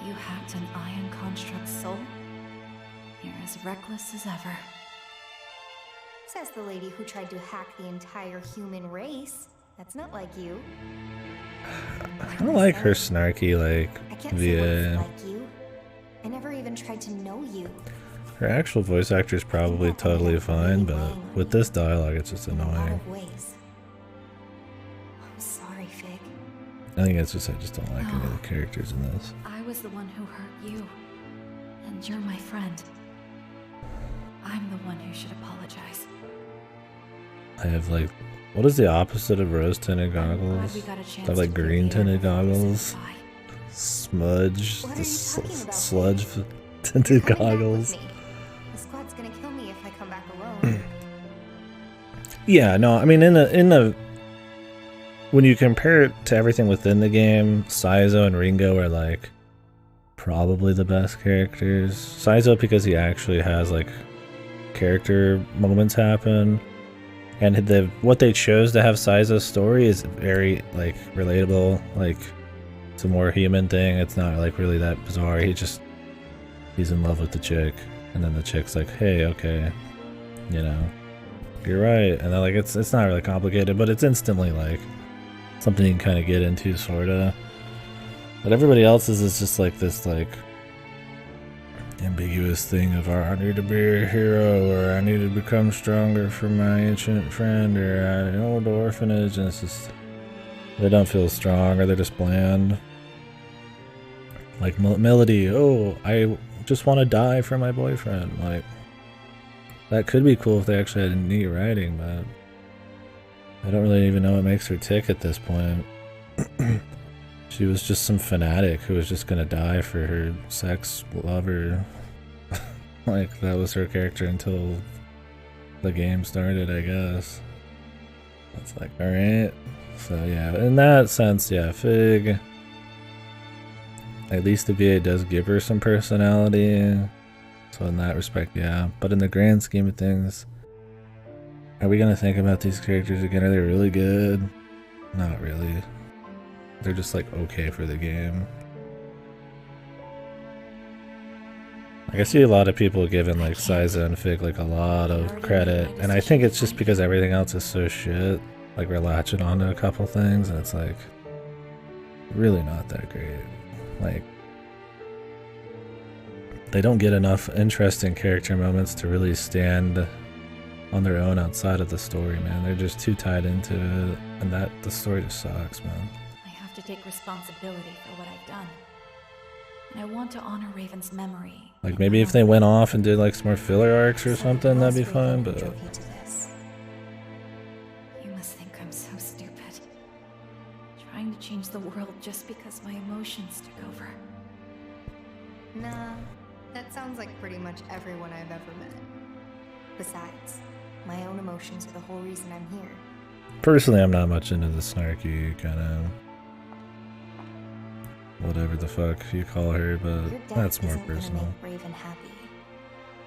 You hacked an ion construct soul? You're as reckless as ever. Says the lady who tried to hack the entire human race That's not like you. I don't like her snarky, like, I can't say VA. what's like you. I never even tried to know you. Her actual voice actor is probably totally fine, but with this dialogue, it's just In a lot annoying. of ways. I'm sorry, Fig. I think it's just I just don't like any of the characters in this. I was the one who hurt you. And you're my friend. I'm the one who should apologize. I have like, what is the opposite of rose tinted goggles? I have like green tinted goggles. Smudge, the sludge tinted goggles. The squad's gonna kill me if I come back alone. Yeah, no, I mean in the when you compare it to everything within the game, Saizo and Ringo are like probably the best characters. Saizo because he actually has like character moments happen, and what they chose to have Saizo's story is very like relatable. Like it's a more human thing. It's not like really that bizarre. He's in love with the chick, and then the chick's like, hey, okay, you know, you're right, and then like it's not really complicated, but it's instantly like something you can kind of get into, sorta. But everybody else's is just like this like ambiguous thing of I need to be a hero, or I need to become stronger for my ancient friend, or I know the orphanage, and it's just they don't feel strong, or they're just bland. Like Melody, oh, I just want to die for my boyfriend. Like that could be cool if they actually had neat writing, but I don't really even know what makes her tick at this point. She was just some fanatic who was just gonna die for her sex lover. Like, that was her character until the game started, I guess. It's like, alright. So, yeah, in that sense, yeah, Fig. At least the VA does give her some personality. So, in that respect, yeah. But in the grand scheme of things, are we gonna think about these characters again? Are they really good? Not really. They're just like okay for the game. Like I see a lot of people giving like Saizo and Fig like a lot of credit, and I think it's just because everything else is so shit. Like we're latching onto a couple things, and it's like really not that great. Like they don't get enough interesting character moments to really stand on their own outside of the story, man. They're just too tied into it, and the story just sucks, man. To take responsibility for what I've done. And I want to honor Raven's memory. Like maybe if they went off and did like some more filler arcs or something, that'd be fine, but you must think I'm so stupid. Trying to change the world just because my emotions took over. Nah, that sounds like pretty much everyone I've ever met. Besides, my own emotions are the whole reason I'm here. Personally, I'm not much into the snarky kind of whatever the fuck you call her, but that's more personal. Make Raven happy.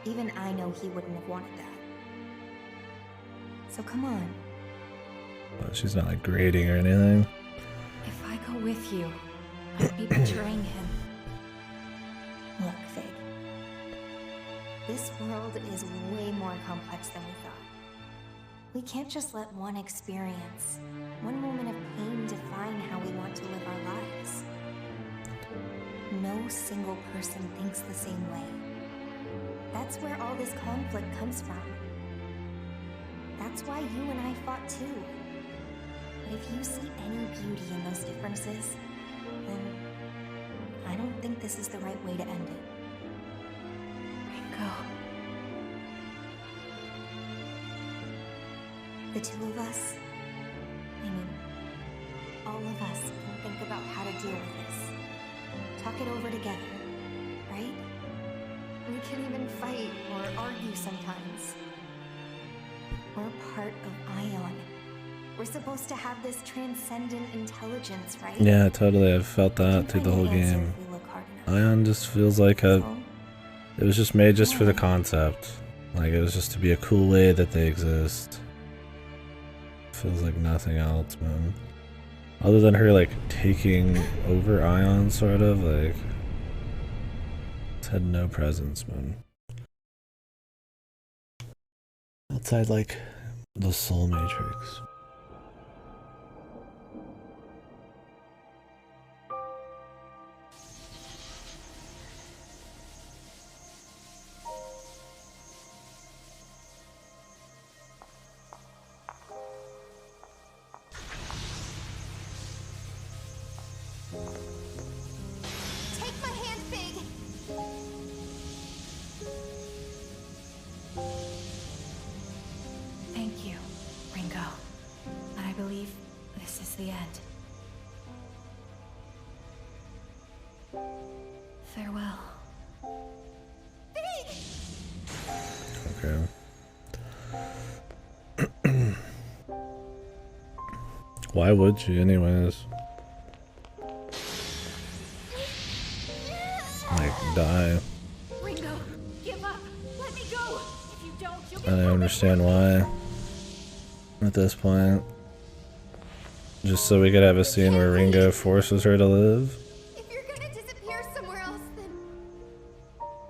Even I know he wouldn't have wanted that. So come on. But she's not like grading or anything. If I go with you, I'd be betraying him. Look, Fig. This world is way more complex than we thought. We can't just let one experience, one moment of pain define how we want to live our lives. No single person thinks the same way. That's where all this conflict comes from. That's why you and I fought too. But if you see any beauty in those differences, then I don't think this is the right way to end it. Ringo. The two of us, I mean, all of us can think about how to deal with this. Talk it over together, right? We can even fight or argue sometimes. We're part of Ion. We're supposed to have this transcendent intelligence, right? Yeah, totally. I've felt that through the whole game. Ion just feels like it was just made just for the concept. Like it was just to be a cool way that they exist. Feels like nothing else, man. Other than her like taking over Ion, sort of like it's had no presence, man. Outside like the Soul Matrix. Ringo. And I believe this is the end. Farewell. Okay. Why would she, anyways? Like, die. Ringo, give up. Let me go. If you don't, you'll I don't understand why. At this point. Just so we could have a scene where Ringo forces her to live. If you're gonna disappear somewhere else, then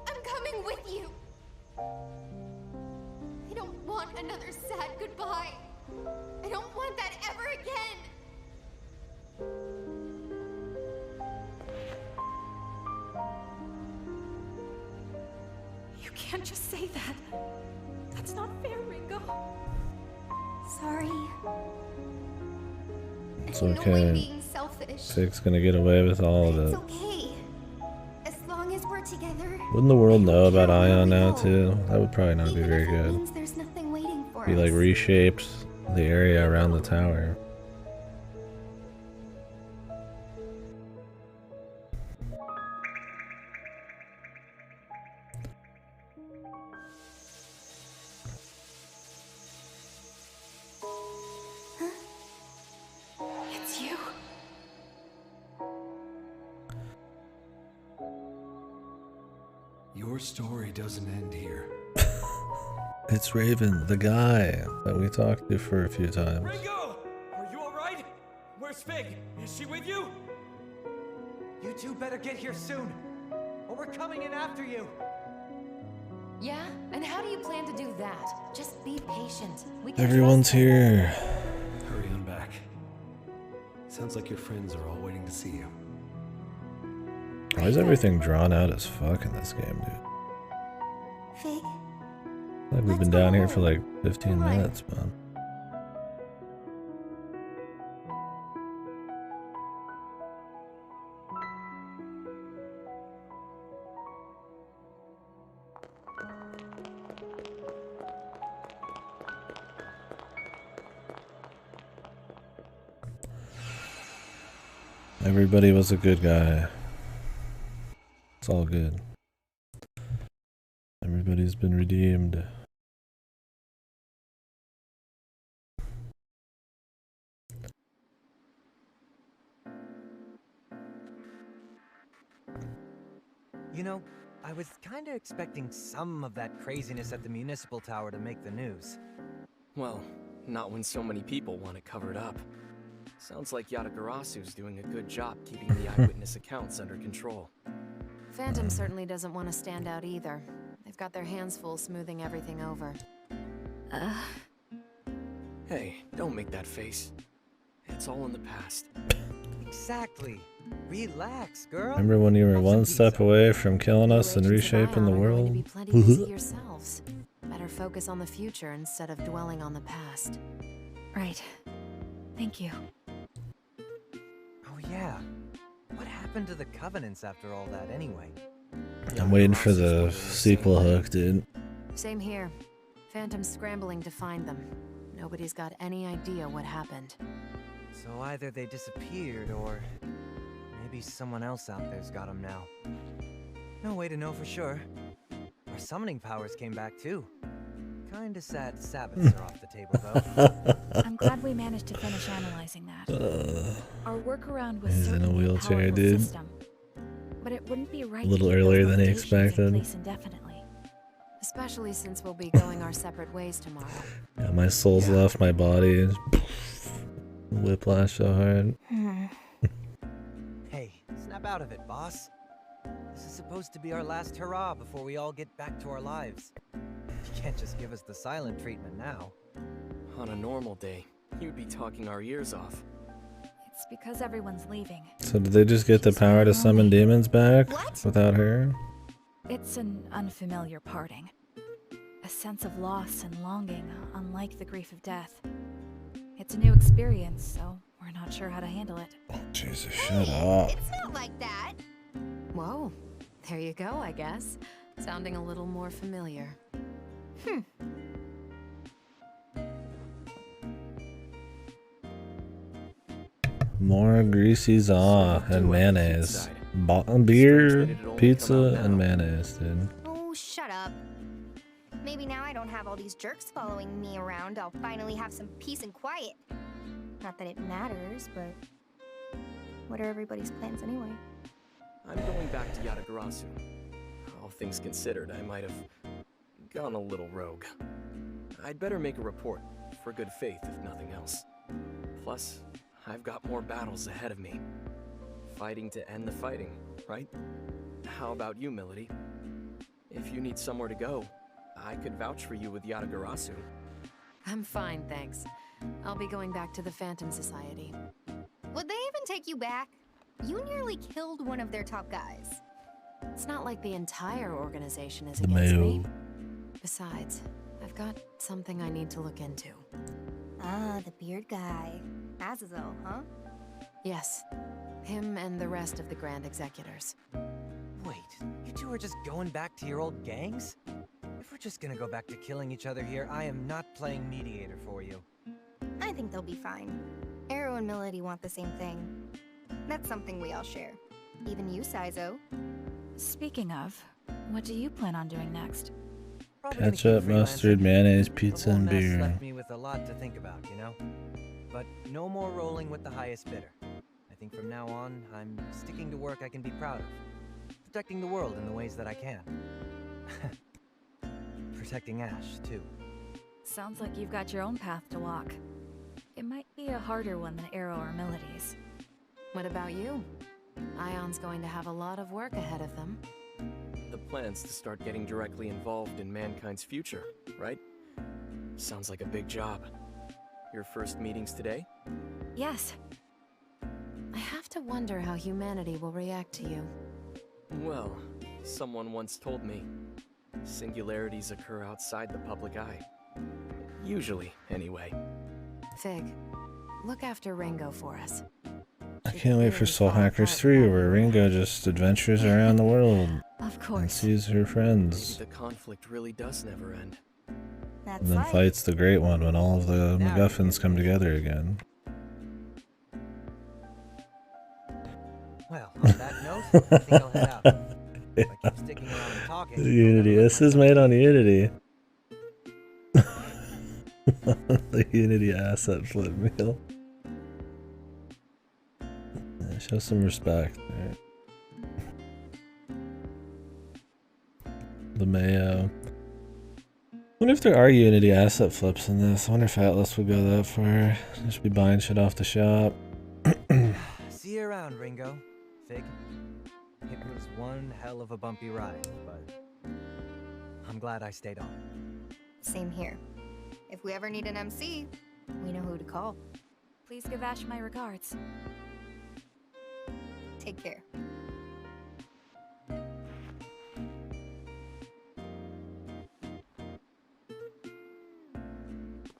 I'm coming with you. I don't want another sad goodbye. I don't want that ever again. You can't just say that. That's not fair, Ringo. Sorry. It's I know I'm okay. being selfish. Fig's gonna get away with all of It's it. okay. As long as we're together. Wouldn't the world know about I don't Ion care now where we too? That would probably not be Even very if it good. means there's nothing waiting for He like us. reshaped the area around the tower. It's you. Your story doesn't end here. It's Raven, the guy that we talked to for a few times. Ringo! Are you alright? Where's Fig? Is she with you? You two better get here soon, or we're coming in after you. Yeah? And how do you plan to do that? Just be patient. We can Everyone's trust them. here. Hurry on back. Sounds like your friends are all waiting to see you. Why is everything drawn out as fuck in this game, dude? Fig, Like we've Let's been go down here home. for like 15 Come on. minutes, man. Everybody was a good guy. It's all good. Everybody's been redeemed. You know, I was kinda expecting some of that craziness at the municipal tower to make the news. Well, not when so many people want it covered up. Sounds like Yatagarasu's doing a good job keeping the eyewitness accounts under control. Phantom certainly doesn't want to stand out either. They've got their hands full smoothing everything over. Hey, don't make that face. It's all in the past. Exactly. Relax, girl. Remember when you were Have one some step pizza. away from killing You us and agents of reshaping the Ion are going to world? be plenty busy yourselves. Better focus on the future instead of dwelling on the past. Right. Thank you. Oh yeah. What happened to the Covenants after all that anyway? I'm waiting for Yatagarasu's the wondering sequel same thing. hook, dude. Same here. Phantom's scrambling to find them. Nobody's got any idea what happened. So either they disappeared or maybe someone else out there's got them now. No way to know for sure. Our summoning powers came back too. Kinda sad Sabbaths are off the table though. I'm glad we managed to finish analyzing that. Our workaround was He's in a certainly wheelchair, powerful dude. system, but it wouldn't be right A little to keep earlier those than he limitations in expected. place indefinitely. Especially since we'll be going our separate ways tomorrow. Yeah, my soul's left my body. Whiplash so hard. Hey, snap out of it, boss. This is supposed to be our last hurrah before we all get back to our lives. You can't just give us the silent treatment now. On a normal day, you'd be talking our ears off. It's because everyone's leaving. So did they just get the power to summon demons back What? without her? It's an unfamiliar parting. A sense of loss and longing, unlike the grief of death. It's a new experience, so we're not sure how to handle it. Oh, Jesus, shut up. It's not like that. Whoa. There you go, I guess. Sounding a little more familiar. More greasy za and mayonnaise. Beer, pizza, and mayonnaise, dude. Oh, shut up. Maybe now I don't have all these jerks following me around, I'll finally have some peace and quiet. Not that it matters, but what are everybody's plans anyway? I'm going back to Yatagarasu. All things considered, I might have gone a little rogue. I'd better make a report, for good faith if nothing else. Plus, I've got more battles ahead of me. Fighting to end the fighting, right? How about you, Milady? If you need somewhere to go, I could vouch for you with Yatagarasu. I'm fine, thanks. I'll be going back to the Phantom Society. Would they even take you back? You nearly killed one of their top guys. It's not like the entire organization is against me. Mayo. Besides, I've got something I need to look into. Ah, the beard guy. Azazel, huh? Yes. Him and the rest of the Grand Executors. Wait, you two are just going back to your old gangs? If we're just gonna go back to killing each other here, I am not playing mediator for you. I think they'll be fine. Arrow and Milady want the same thing. That's something we all share. Even you, Saizo. Speaking of, what do you plan on doing next? Probably gonna keep Ketchup, mustard, freelancing. mayonnaise, The pizza, whole and mess beer. left me with a lot to think about, you know? But no more rolling with the highest bidder. I think from now on, I'm sticking to work I can be proud of. Protecting the world in the ways that I can. Protecting Ash, too. Sounds like you've got your own path to walk. It might be a harder one than Arrow or Melody's. What about you? Ion's going to have a lot of work ahead of them. The plan's to start getting directly involved in mankind's future, right? Sounds like a big job. Your first meetings today? Yes. I have to wonder how humanity will react to you. Well, someone once told me, singularities occur outside the public eye. Usually, anyway. Fig, look after Ringo for us. I can't wait for Soul Hackers 3, where Ringo just adventures around the world Of and course. sees her friends. Maybe the conflict really does never end. That's And then life. fights the Great One when all of the Now MacGuffins you come get it. together again. Well, on that note, I think I'll head out. If I keep sticking around and talking, I'll Unity. never let This is myself made on Unity. The Unity asset flip meal. Yeah, show some respect. Right? The Mayo. I wonder if there are Unity asset flips in this. I wonder if Atlas would go that far. Just be buying shit off the shop. See you around, Ringo. Fig. It was one hell of a bumpy ride, but I'm glad I stayed on. Same here. If we ever need an MC, we know who to call. Please give Ash my regards. Take care.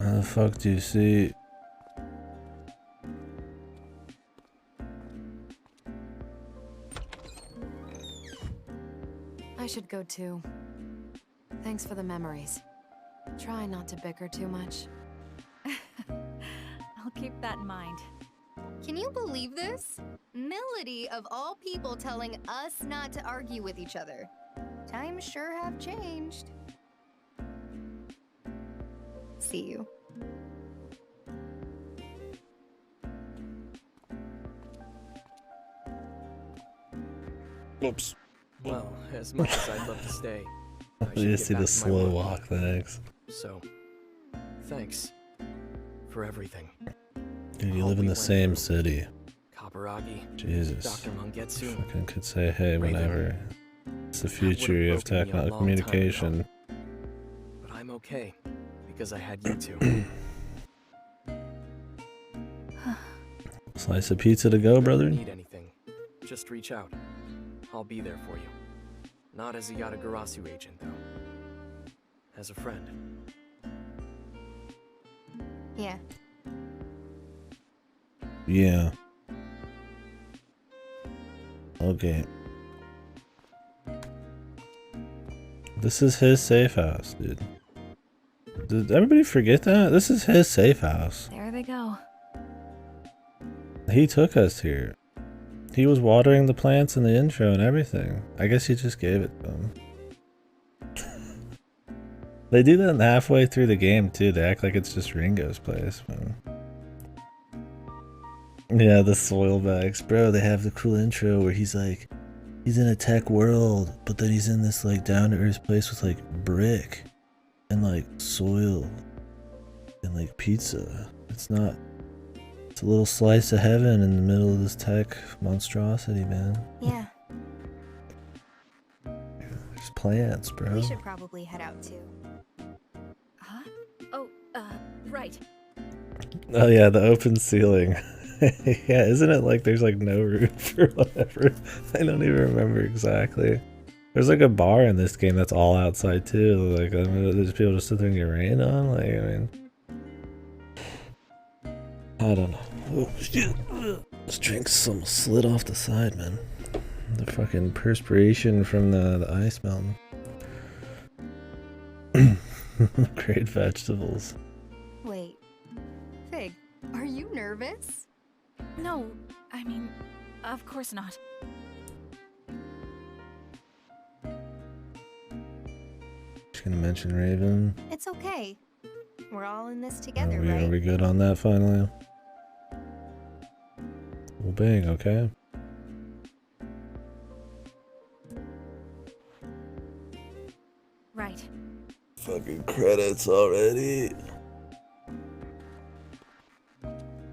How the fuck do you see? I should go too. Thanks for the memories. Try not to bicker too much. I'll keep that in mind. Can you believe this? Milady, of all people, telling us not to argue with each other. Times sure have changed. See you. Oops. Well, as much as I'd love to stay, I You should just see get the back to my slow work. walk, thanks. So, thanks for everything. Dude, you All live in we the went same through. city. Kaburagi, Jesus. Dr. Mangetsu. Fucking could say hey Raven. whenever. It's the That future would've of broken me a long time communication. ago. But I'm okay, because I had you two. Slice of pizza to go, If you brother? need anything, just reach out. I'll be there for you. Not as a Yatagarasu agent, though. As a friend. Yeah. Yeah. Okay. This is his safe house, dude. Did everybody forget that? This is his safe house. There they go. He took us here. He was watering the plants in the intro and everything. I guess he just gave it to him. They do that halfway through the game too. They act like it's just Ringo's place. Man. Yeah, the soil bags. Bro, they have the cool intro where he's like, he's in a tech world, but then he's in this like down-to-earth place with like brick and like soil and like pizza. It's not, it's a little slice of heaven in the middle of this tech monstrosity, man. Yeah. There's plants, bro. We should probably head out too. Huh? Oh, right. Oh yeah, the open ceiling. Yeah, isn't it like there's like no roof or whatever? I don't even remember exactly. There's like a bar in this game that's all outside too. Like, there's people just sit there and get rained on. Like, I mean, I don't know. Oh shit! This drink's almost slid off the side, man. The fucking perspiration from the ice mountain. Great vegetables. Wait. Fig, are you nervous? No, I mean, of course not. Just gonna mention Raven. It's okay. We're all in this Are together, we, right? are we good on that finally? Well, bang, okay. Right. Fucking credits already.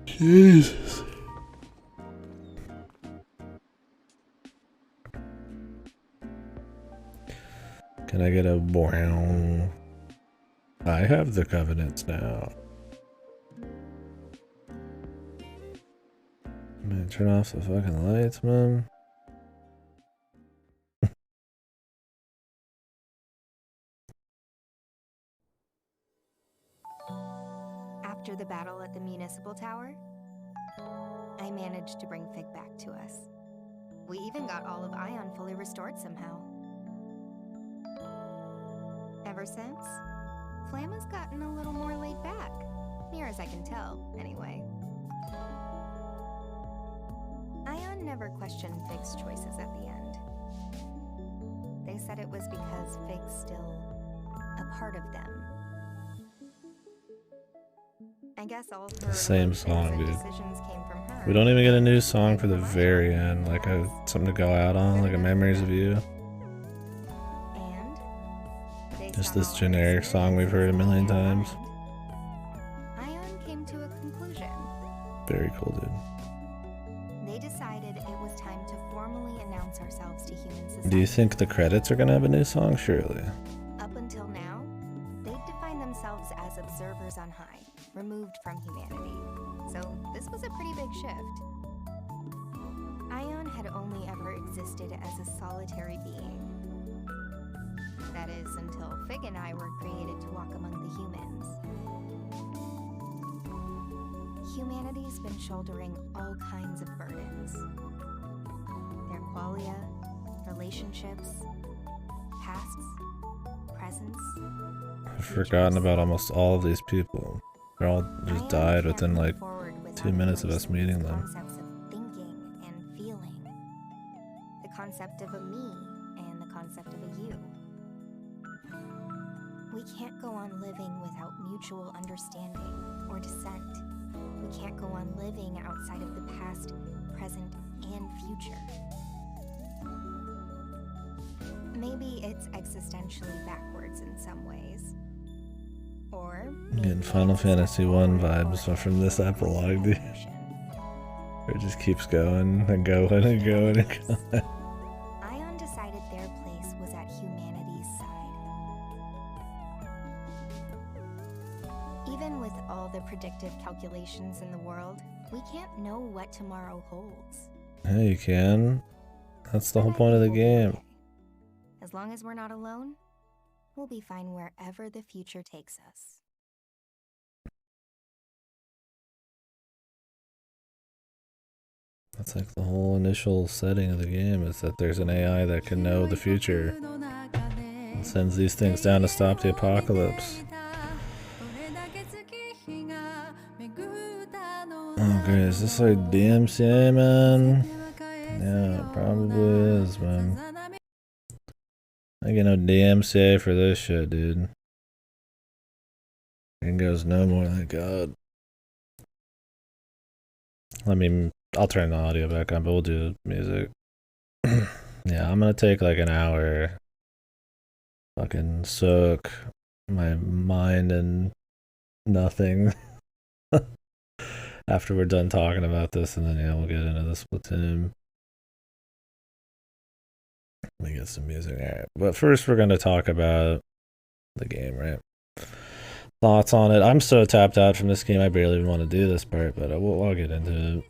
Jesus. Can I get a wow? I have the covenants now. Man, turn off the fucking lights, man. After the battle at the municipal tower, I managed to bring Fig back to us. We even got all of Ion fully restored somehow. Ever since, Flam has gotten a little more laid back, near as I can tell, anyway. Ion never questioned Fig's choices at the end. They said it was because Fig's still a part of them. I guess all of her Same song, dude. decisions came from her. We don't even get a new song for the very end, like something to go out on, like a Memories of You. And Just this generic song we've heard a million times. Ion came to a conclusion. Very cool, dude. They decided it was time to formally announce ourselves to human society. Do you think the credits are gonna have a new song? Surely. Up until now, they'd defined themselves as observers on high, removed from humanity. So this was a pretty big shift. Ion had only ever existed as a solitary being. That is, until Fig and I were created to walk among the humans. Humanity's been shouldering all kinds of burdens. Their qualia, relationships, pasts, presents. I've forgotten about almost all of these people. They all just died within like 2 minutes of us meeting them. Concepts of thinking and feeling. The concept of a me and the concept of a you. We can't go on living without mutual understanding or dissent. We can't go on living outside of the past, present, and future. Maybe it's existentially backwards in some ways. Or I'm getting Final Fantasy 1 vibes from this epilogue, dude. It just keeps going and going and going and going. Ion decided their place was at humanity's side. Even with all the predictive calculations in the world, we can't know what tomorrow holds. Yeah, you can. That's the whole point of the game. As long as we're not alone, we'll be fine wherever the future takes us. That's like the whole initial setting of the game, is that there's an AI that can know the future and sends these things down to stop the apocalypse. Oh, great. Is this like DMCA, man? Yeah, it probably is, man. I get no DMCA for this shit, dude. It goes no more, thank God. I'll turn the audio back on, but we'll do music. Yeah, I'm gonna take like an hour. Fucking soak my mind in nothing. After we're done talking about this, and then yeah, we'll get into the Splatoon. Let me get some music. Alright, but first we're gonna talk about the game, right? Thoughts on it. I'm so tapped out from this game, I barely even want to do this part, but I'll get into it.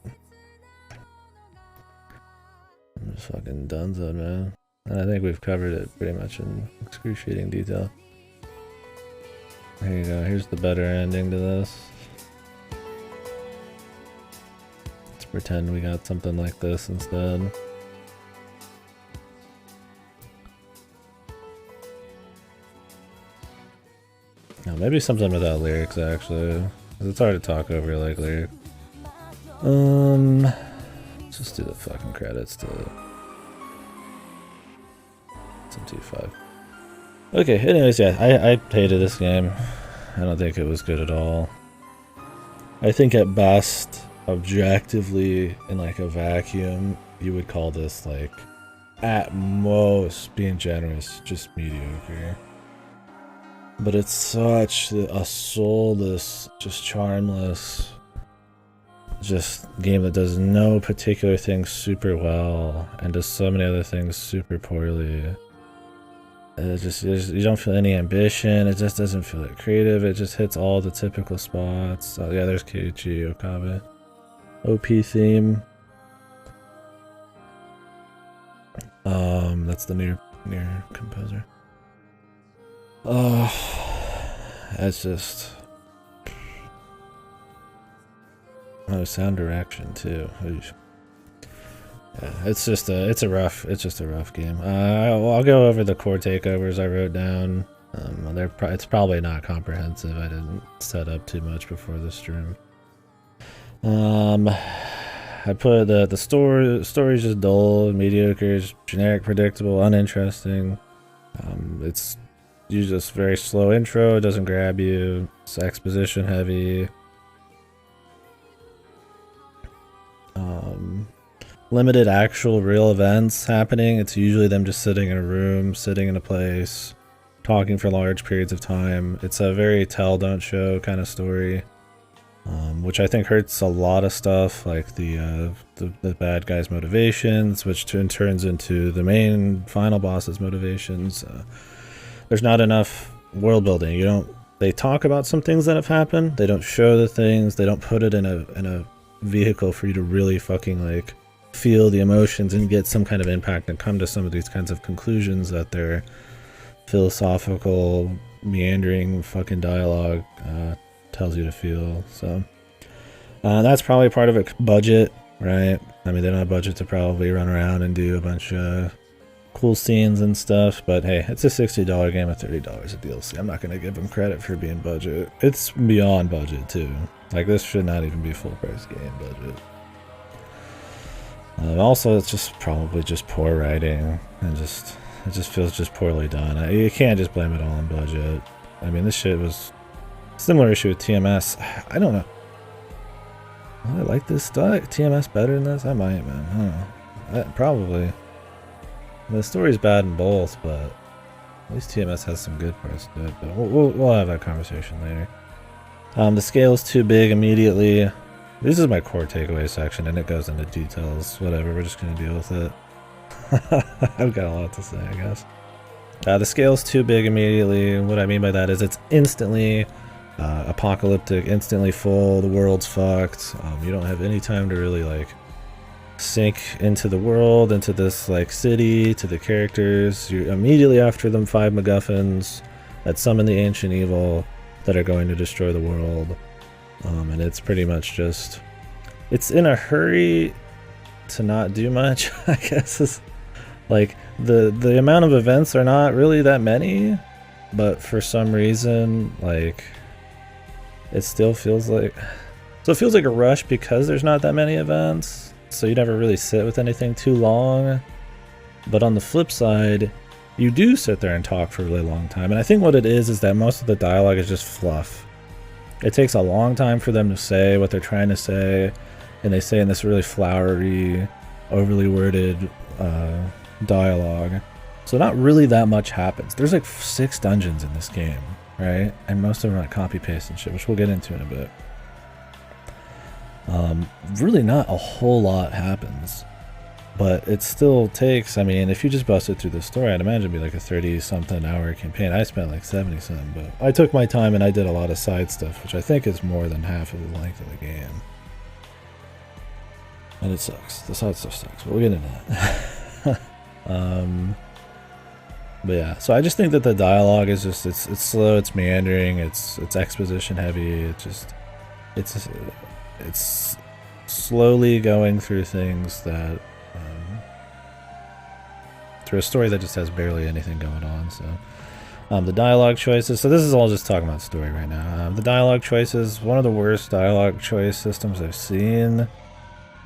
I'm just fucking donezo, man. And I think we've covered it pretty much in excruciating detail. Here you go, here's the better ending to this. Let's pretend we got something like this instead. No, maybe something without lyrics actually. 'Cause it's hard to talk over like lyrics. Let's just do the fucking credits to some T5. Okay, anyways, yeah, I hated this game. I don't think it was good at all. I think at best, objectively, in like a vacuum, you would call this like, at most, being generous, just mediocre. But it's such a soulless, just charmless, just game that does no particular thing super well and does so many other things super poorly. You don't feel any ambition. It just doesn't feel like creative. It just hits all the typical spots. Oh yeah, there's Keiichi Okabe. OP theme. That's the near composer. Oh, it's just. Oh, sound direction too. Oof. Yeah, it's just a rough game. I'll go over the core takeovers I wrote down. It's probably not comprehensive. I didn't set up too much before the stream. I put the story's just dull, mediocre, generic, predictable, uninteresting. It's usually just very slow intro. It doesn't grab you. It's exposition heavy. Limited actual real events happening. It's usually them just sitting in a room, sitting in a place, talking for large periods of time. It's a very tell don't show kind of story, which I think hurts a lot of stuff, like the bad guy's motivations, which turns into the main final boss's motivations. There's not enough world building. They talk about some things that have happened. They don't show the things. They don't put it in a vehicle for you to really fucking like feel the emotions and get some kind of impact and come to some of these kinds of conclusions that their philosophical meandering fucking dialogue tells you to feel. So that's probably part of it. Budget, right? I mean, they don't have budget to probably run around and do a bunch of cool scenes and stuff, but hey, it's a $60 game with $30 of DLC. I'm not going to give them credit for being budget. It's beyond budget too. Like, this should not even be full price game budget. Also, it's just probably just poor writing, and it just feels just poorly done. You can't just blame it all on budget. I mean, this shit was similar issue with TMS. I don't know. I like this stuff. TMS better than this? I might, man. I don't know. Probably. The story's bad in both, but at least TMS has some good parts to it. But we'll have that conversation later. The scale is too big immediately. This is my core takeaway section, and it goes into details. Whatever, we're just gonna deal with it. I've got a lot to say, I guess. The scale's too big immediately. What I mean by that is it's instantly apocalyptic, instantly full. The world's fucked. You don't have any time to really like sink into the world, into this like city, to the characters. You're immediately after them 5 MacGuffins that summon the ancient evil that are going to destroy the world. And it's pretty much just, it's in a hurry to not do much, I guess. Is like the amount of events are not really that many, but for some reason, like, it still feels like So it feels like a rush because there's not that many events, so you never really sit with anything too long. But on the flip side, you do sit there and talk for a really long time. And I think what it is that most of the dialogue is just fluff. It takes a long time for them to say what they're trying to say, and they say in this really flowery, overly worded dialogue. So not really that much happens. There's like 6 dungeons in this game, right? And most of them are like copy paste and shit, which we'll get into in a bit. Really not a whole lot happens, but it still takes, I mean, if you just busted through the story, I'd imagine it'd be like a 30-something hour campaign. I spent like 70-something, but I took my time and I did a lot of side stuff, which I think is more than half of the length of the game. And it sucks. The side stuff sucks, but we'll get into that. But yeah, so I just think that the dialogue is just, it's slow, it's meandering, it's exposition heavy, it's slowly going through things that, through a story that just has barely anything going on. So the dialogue choices, so this is all just talking about story right now. The dialogue choices, one of the worst dialogue choice systems I've seen.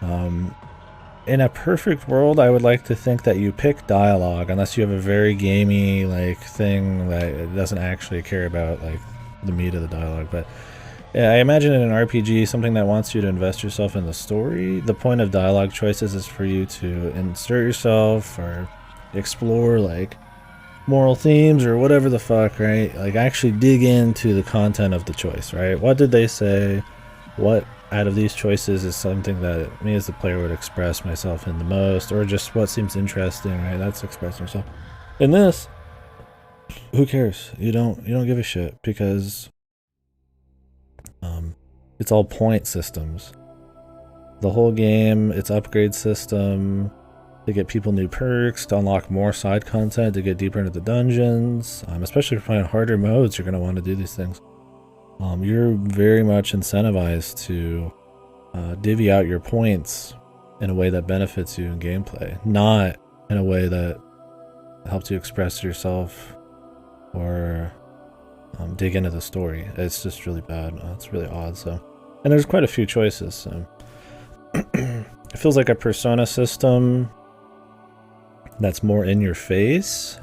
In a perfect world, I would like to think that you pick dialogue unless you have a very gamey like thing that it doesn't actually care about like the meat of the dialogue. But yeah, I imagine in an RPG, something that wants you to invest yourself in the story, the point of dialogue choices is for you to insert yourself or explore like moral themes or whatever the fuck, right? Like actually dig into the content of the choice, right? What did they say? What out of these choices is something that me as the player would express myself in the most, or just what seems interesting, right? That's expressing yourself. In this, who cares? You don't give a shit because it's all point systems. The whole game, it's upgrade system to get people new perks, to unlock more side content, to get deeper into the dungeons. Especially if you're playing harder modes, you're going to want to do these things. You're very much incentivized to divvy out your points in a way that benefits you in gameplay, not in a way that helps you express yourself or dig into the story. It's just really bad. It's really odd. So, and there's quite a few choices. So it feels like a Persona system that's more in your face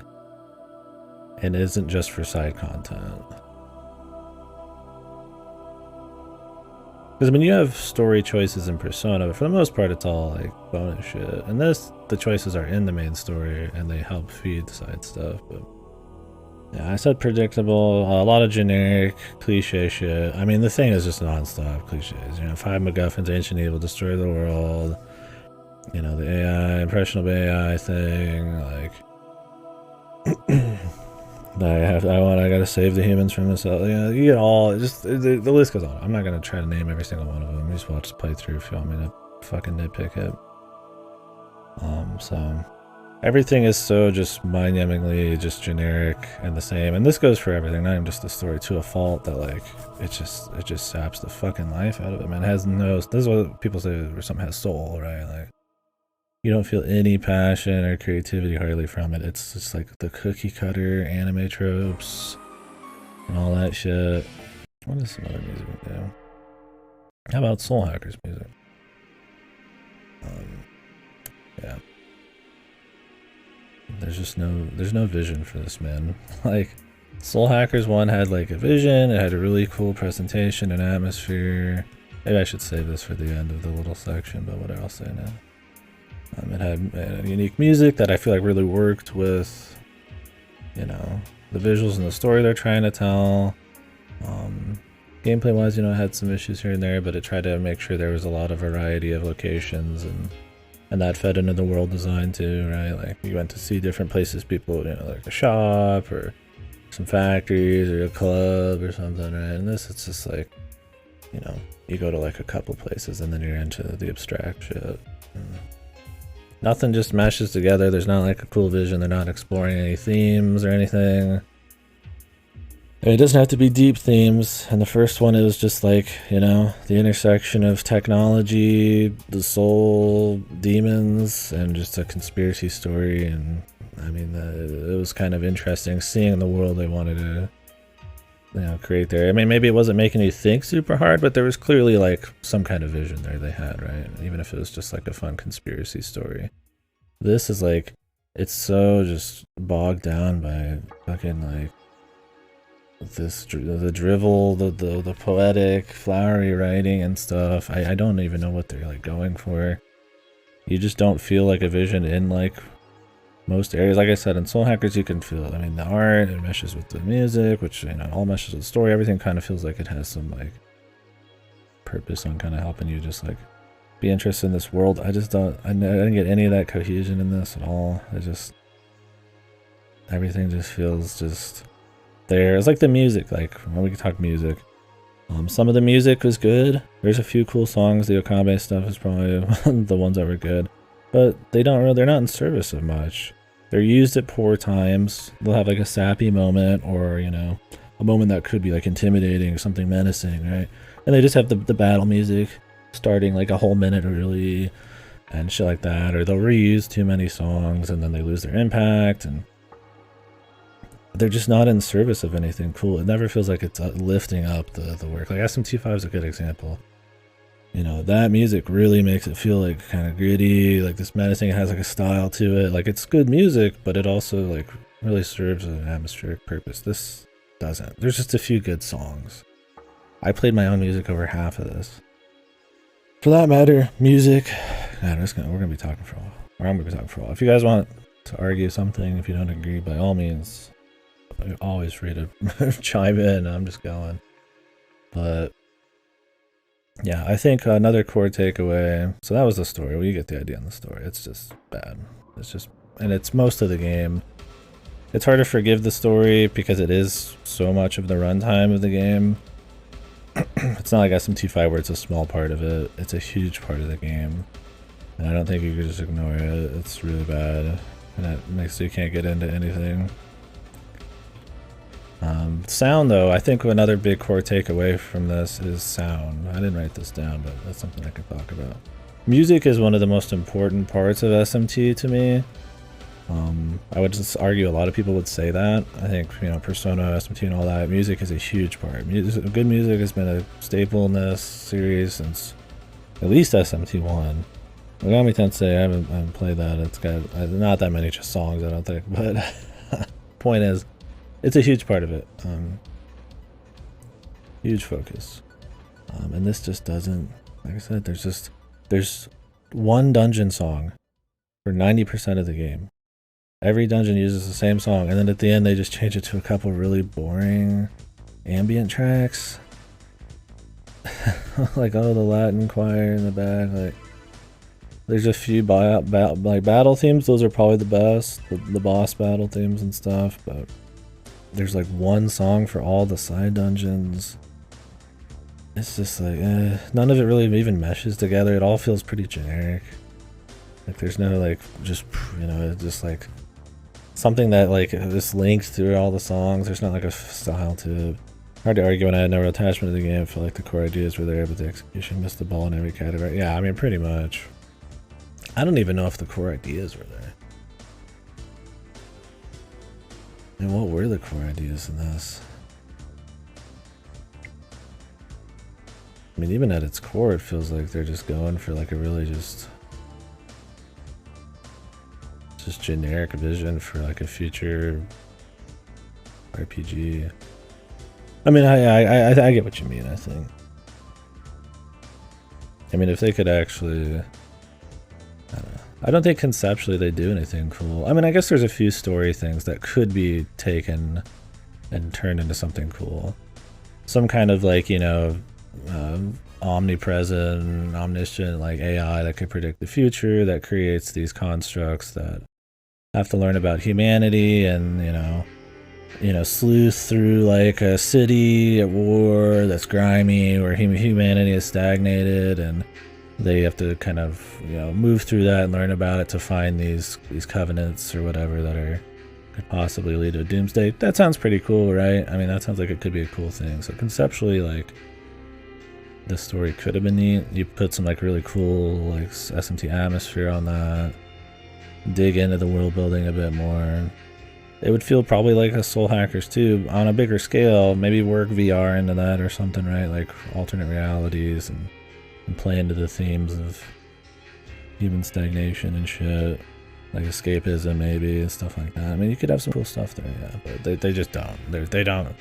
and isn't just for side content. Because, I mean, you have story choices in Persona, but for the most part, it's all, like, bonus shit. And this, the choices are in the main story, and they help feed the side stuff, but... Yeah, I said predictable, a lot of generic, cliche shit. I mean, the thing is just non-stop cliches. You know, 5 MacGuffins, ancient evil, destroy the world. You know, the AI, impressionable AI thing, like... I gotta save the humans from this. You know, you get all, just, the list goes on. I'm not gonna try to name every single one of them. You just watch the playthrough if you want me to fucking nitpick it. So, everything is so just mind-numbingly just generic and the same. And this goes for everything, not even just the story, to a fault that, like, it just saps the fucking life out of it, man. It has no, this is what people say where something has soul, right? Like, you don't feel any passion or creativity hardly from it. It's just like the cookie cutter anime tropes and all that shit. What is some other music we do? How about Soul Hackers music? Yeah. There's no vision for this, man. Like, Soul Hackers 1 had like a vision, it had a really cool presentation and atmosphere. Maybe I should save this for the end of the little section, but what I'll say now. It had unique music that I feel like really worked with, you know, the visuals and the story they're trying to tell. Gameplay wise, you know, it had some issues here and there, but it tried to make sure there was a lot of variety of locations, and that fed into the world design too, right? Like, you went to see different places, people, you know, like a shop or some factories or a club or something, right? And this, it's just like, you know, you go to like a couple places and then you're into the abstract shit. Nothing just meshes together. There's not like a cool vision. They're not exploring any themes or anything. It doesn't have to be deep themes. And the first one, it was just like, you know, the intersection of technology, the soul, demons, and just a conspiracy story. And I mean, it was kind of interesting seeing the world they wanted to create there. I mean, maybe it wasn't making you think super hard, but there was clearly like some kind of vision there they had, right? Even if it was just like a fun conspiracy story. This is like, it's so just bogged down by fucking like the drivel, the poetic, flowery writing and stuff. I don't even know what they're like going for. You just don't feel like a vision in like most areas. Like I said, in Soul Hackers you can feel it. I mean, the art, it meshes with the music, which, all meshes with the story. Everything kind of feels like it has some like purpose on kind of helping you just like be interested in this world. I didn't get any of that cohesion in this at all. Everything just feels just there. It's like the music, like when we can talk music. Some of the music was good. There's a few cool songs. The Okabe stuff is probably the ones that were good, but they're not in service of much. They're used at poor times. They'll have like a sappy moment, or a moment that could be like intimidating or something menacing, right? And they just have the battle music starting like a whole minute early and shit like that, or they'll reuse too many songs and then they lose their impact, and they're just not in service of anything cool. It never feels like it's lifting up the work. Like SMT5 is a good example. That music really makes it feel like kind of gritty, like this menacing. It has like a style to it. Like it's good music, but it also like really serves an atmospheric purpose. This doesn't. There's just a few good songs. I played my own music over half of this. For that matter, music. God, we're gonna be talking for a while. Or I'm gonna be talking for a while. If you guys want to argue something, if you don't agree, by all means, I'm always free to chime in. I'm just going. But yeah, I think another core takeaway. So that was the story. Well, you get the idea on the story. It's just bad. And it's most of the game. It's hard to forgive the story because it is so much of the runtime of the game. It's not like SMT5 where it's a small part of it. It's a huge part of the game. And I don't think you could just ignore it. It's really bad. And that makes you can't get into anything. Sound, though, I think another big core takeaway from this is sound. I didn't write this down, but that's something I could talk about. Music is one of the most important parts of SMT to me. I would just argue a lot of people would say that. I think, Persona, SMT, and all that, music is a huge part. Good music has been a staple in this series since at least SMT1. Megami Tensei, I haven't played that. It's got not that many just songs, I don't think, but point is, it's a huge part of it. Huge focus. And this just doesn't, like I said, there's one dungeon song for 90% of the game. Every dungeon uses the same song, and then at the end they just change it to a couple really boring ambient tracks. Like, the Latin choir in the back. Like, there's a few battle themes. Those are probably the best, the boss battle themes and stuff, but there's like one song for all the side dungeons. It's just like, none of it really even meshes together. It all feels pretty generic. Like there's no like, just like something that like is linked through all the songs. There's not like a style to it. Hard to argue when I had no real attachment to the game. I feel like the core ideas were there, but the execution missed the ball in every category. Yeah, I mean, pretty much. I don't even know if the core ideas were there. And what were the core ideas in this? I mean, even at its core, it feels like they're just going for like a really just generic vision for like a future RPG. I mean, I get what you mean, I think. I mean, if they could actually, I don't know. I don't think conceptually they do anything cool. I mean, I guess there's a few story things that could be taken and turned into something cool. Some kind of like, omnipresent, omniscient, like AI that could predict the future, that creates these constructs that have to learn about humanity and, sleuth through like a city at war that's grimy where humanity is stagnated, and they have to kind of, move through that and learn about it to find these covenants or whatever that could possibly lead to a doomsday. That sounds pretty cool, right? I mean, that sounds like it could be a cool thing. So conceptually, like, this story could have been neat. You put some like really cool like SMT atmosphere on that. Dig into the world building a bit more. it would feel probably like a Soul Hackers 2 on a bigger scale. Maybe work VR into that or something, right? Like alternate realities and play into the themes of human stagnation and shit. Like escapism maybe and stuff like that. I mean, you could have some cool stuff there, yeah, but they just don't. They don't.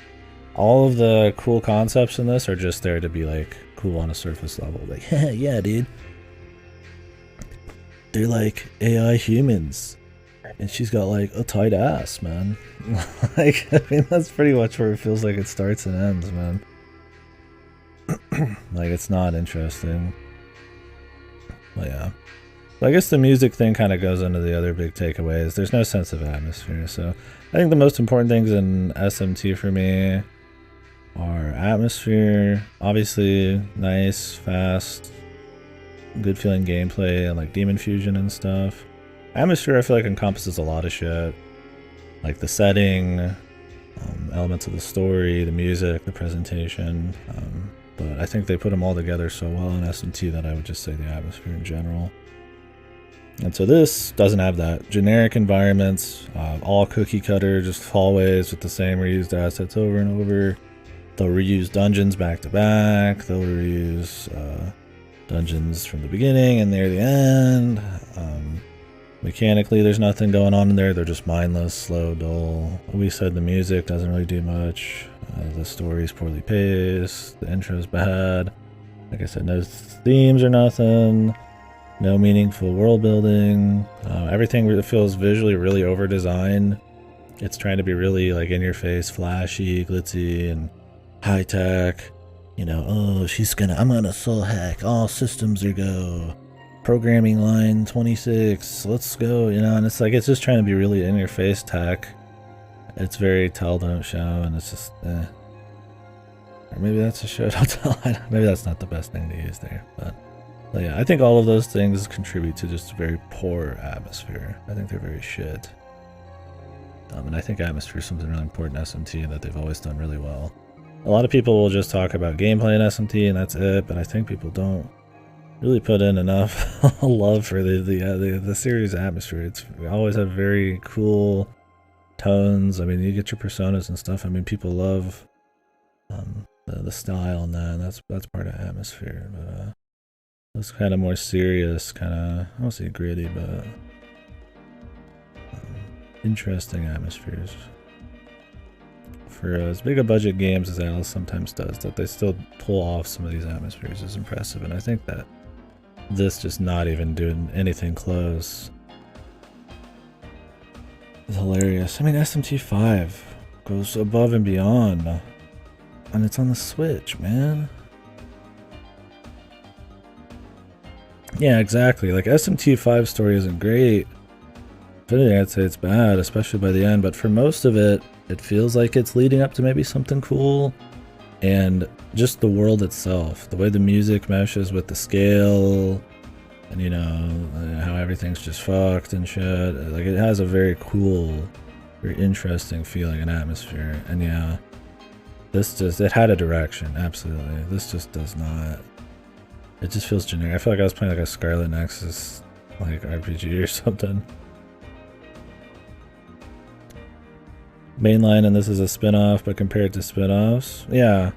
All of the cool concepts in this are just there to be like cool on a surface level. Like, yeah, dude. They're like AI humans. And she's got like a tight ass, man. Like, I mean, that's pretty much where it feels like it starts and ends, man. Like, it's not interesting. But yeah. I guess the music thing kind of goes into the other big takeaways. There's no sense of atmosphere. So I think the most important things in SMT for me are atmosphere, obviously nice, fast, good feeling gameplay, and like demon fusion and stuff. Atmosphere I feel like encompasses a lot of shit. Like the setting, elements of the story, the music, the presentation. But I think they put them all together so well in SMT that I would just say the atmosphere in general. And so this doesn't have that. Generic environments, all cookie cutter, just hallways with the same reused assets over and over. They'll reuse dungeons back to back. They'll reuse dungeons from the beginning and near the end. Mechanically, there's nothing going on in there. They're just mindless, slow, dull. We said the music doesn't really do much. The story's poorly paced. The intro's bad. Like I said, no themes or nothing. No meaningful world building. Everything feels visually really over-designed. It's trying to be really like in your face, flashy, glitzy, and high tech. You know, oh, I'm gonna soul hack. All systems are go. Programming line 26. Let's go. You know, and it's like it's just trying to be really in your face tech. It's very tell don't show, and it's just Or maybe that's a show don't tell. Maybe that's not the best thing to use there, but yeah, I think all of those things contribute to just a very poor atmosphere. I think they're very shit. And I think atmosphere is something really important in SMT that they've always done really well. A lot of people will just talk about gameplay in SMT and that's it, but I think people don't really put in enough love for the series atmosphere. It's always have very cool tones. I mean, you get your personas and stuff. I mean, people love the style and that. And that's part of atmosphere. But those kind of more serious, kind of, I won't say gritty, but interesting atmospheres. For as big a budget games as Alice sometimes does, that they still pull off some of these atmospheres is impressive, and I think that this just not even doing anything close is hilarious. I mean, SMT5 goes above and beyond, and it's on the Switch, man. Yeah, exactly. Like, SMT5 story isn't great. If anything, I'd say it's bad, especially by the end, but for most of it, it feels like it's leading up to maybe something cool. And just the world itself, the way the music meshes with the scale, and you know, how everything's just fucked and shit. Like, it has a very cool, very interesting feeling and atmosphere. And yeah, it had a direction, absolutely. This just does not. It just feels generic. I feel like I was playing like a Scarlet Nexus like RPG or something. Mainline, and this is a spin-off, but compared to spin-offs, yeah.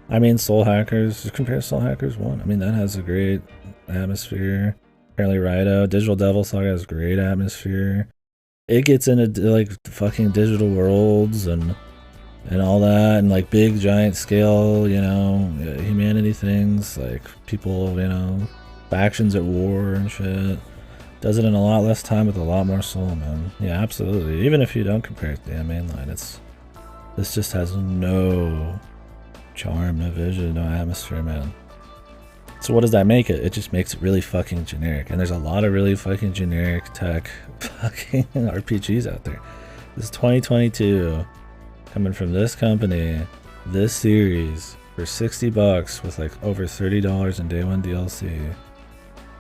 I mean, Soul Hackers, just compare Soul Hackers 1. I mean, that has a great atmosphere. Apparently Raito, Digital Devil Saga has great atmosphere. It gets into like fucking digital worlds and all that, and like big giant scale, you know, humanity things, like people, you know, factions at war and shit. Does it in a lot less time with a lot more soul, man. Yeah, absolutely. Even if you don't compare it to the mainline, this just has no charm, no vision, no atmosphere, man. So what does that make it? It just makes it really fucking generic. And there's a lot of really fucking generic tech fucking RPGs out there. This is 2022. Coming from this company, this series, for $60 with like over $30 in day one DLC.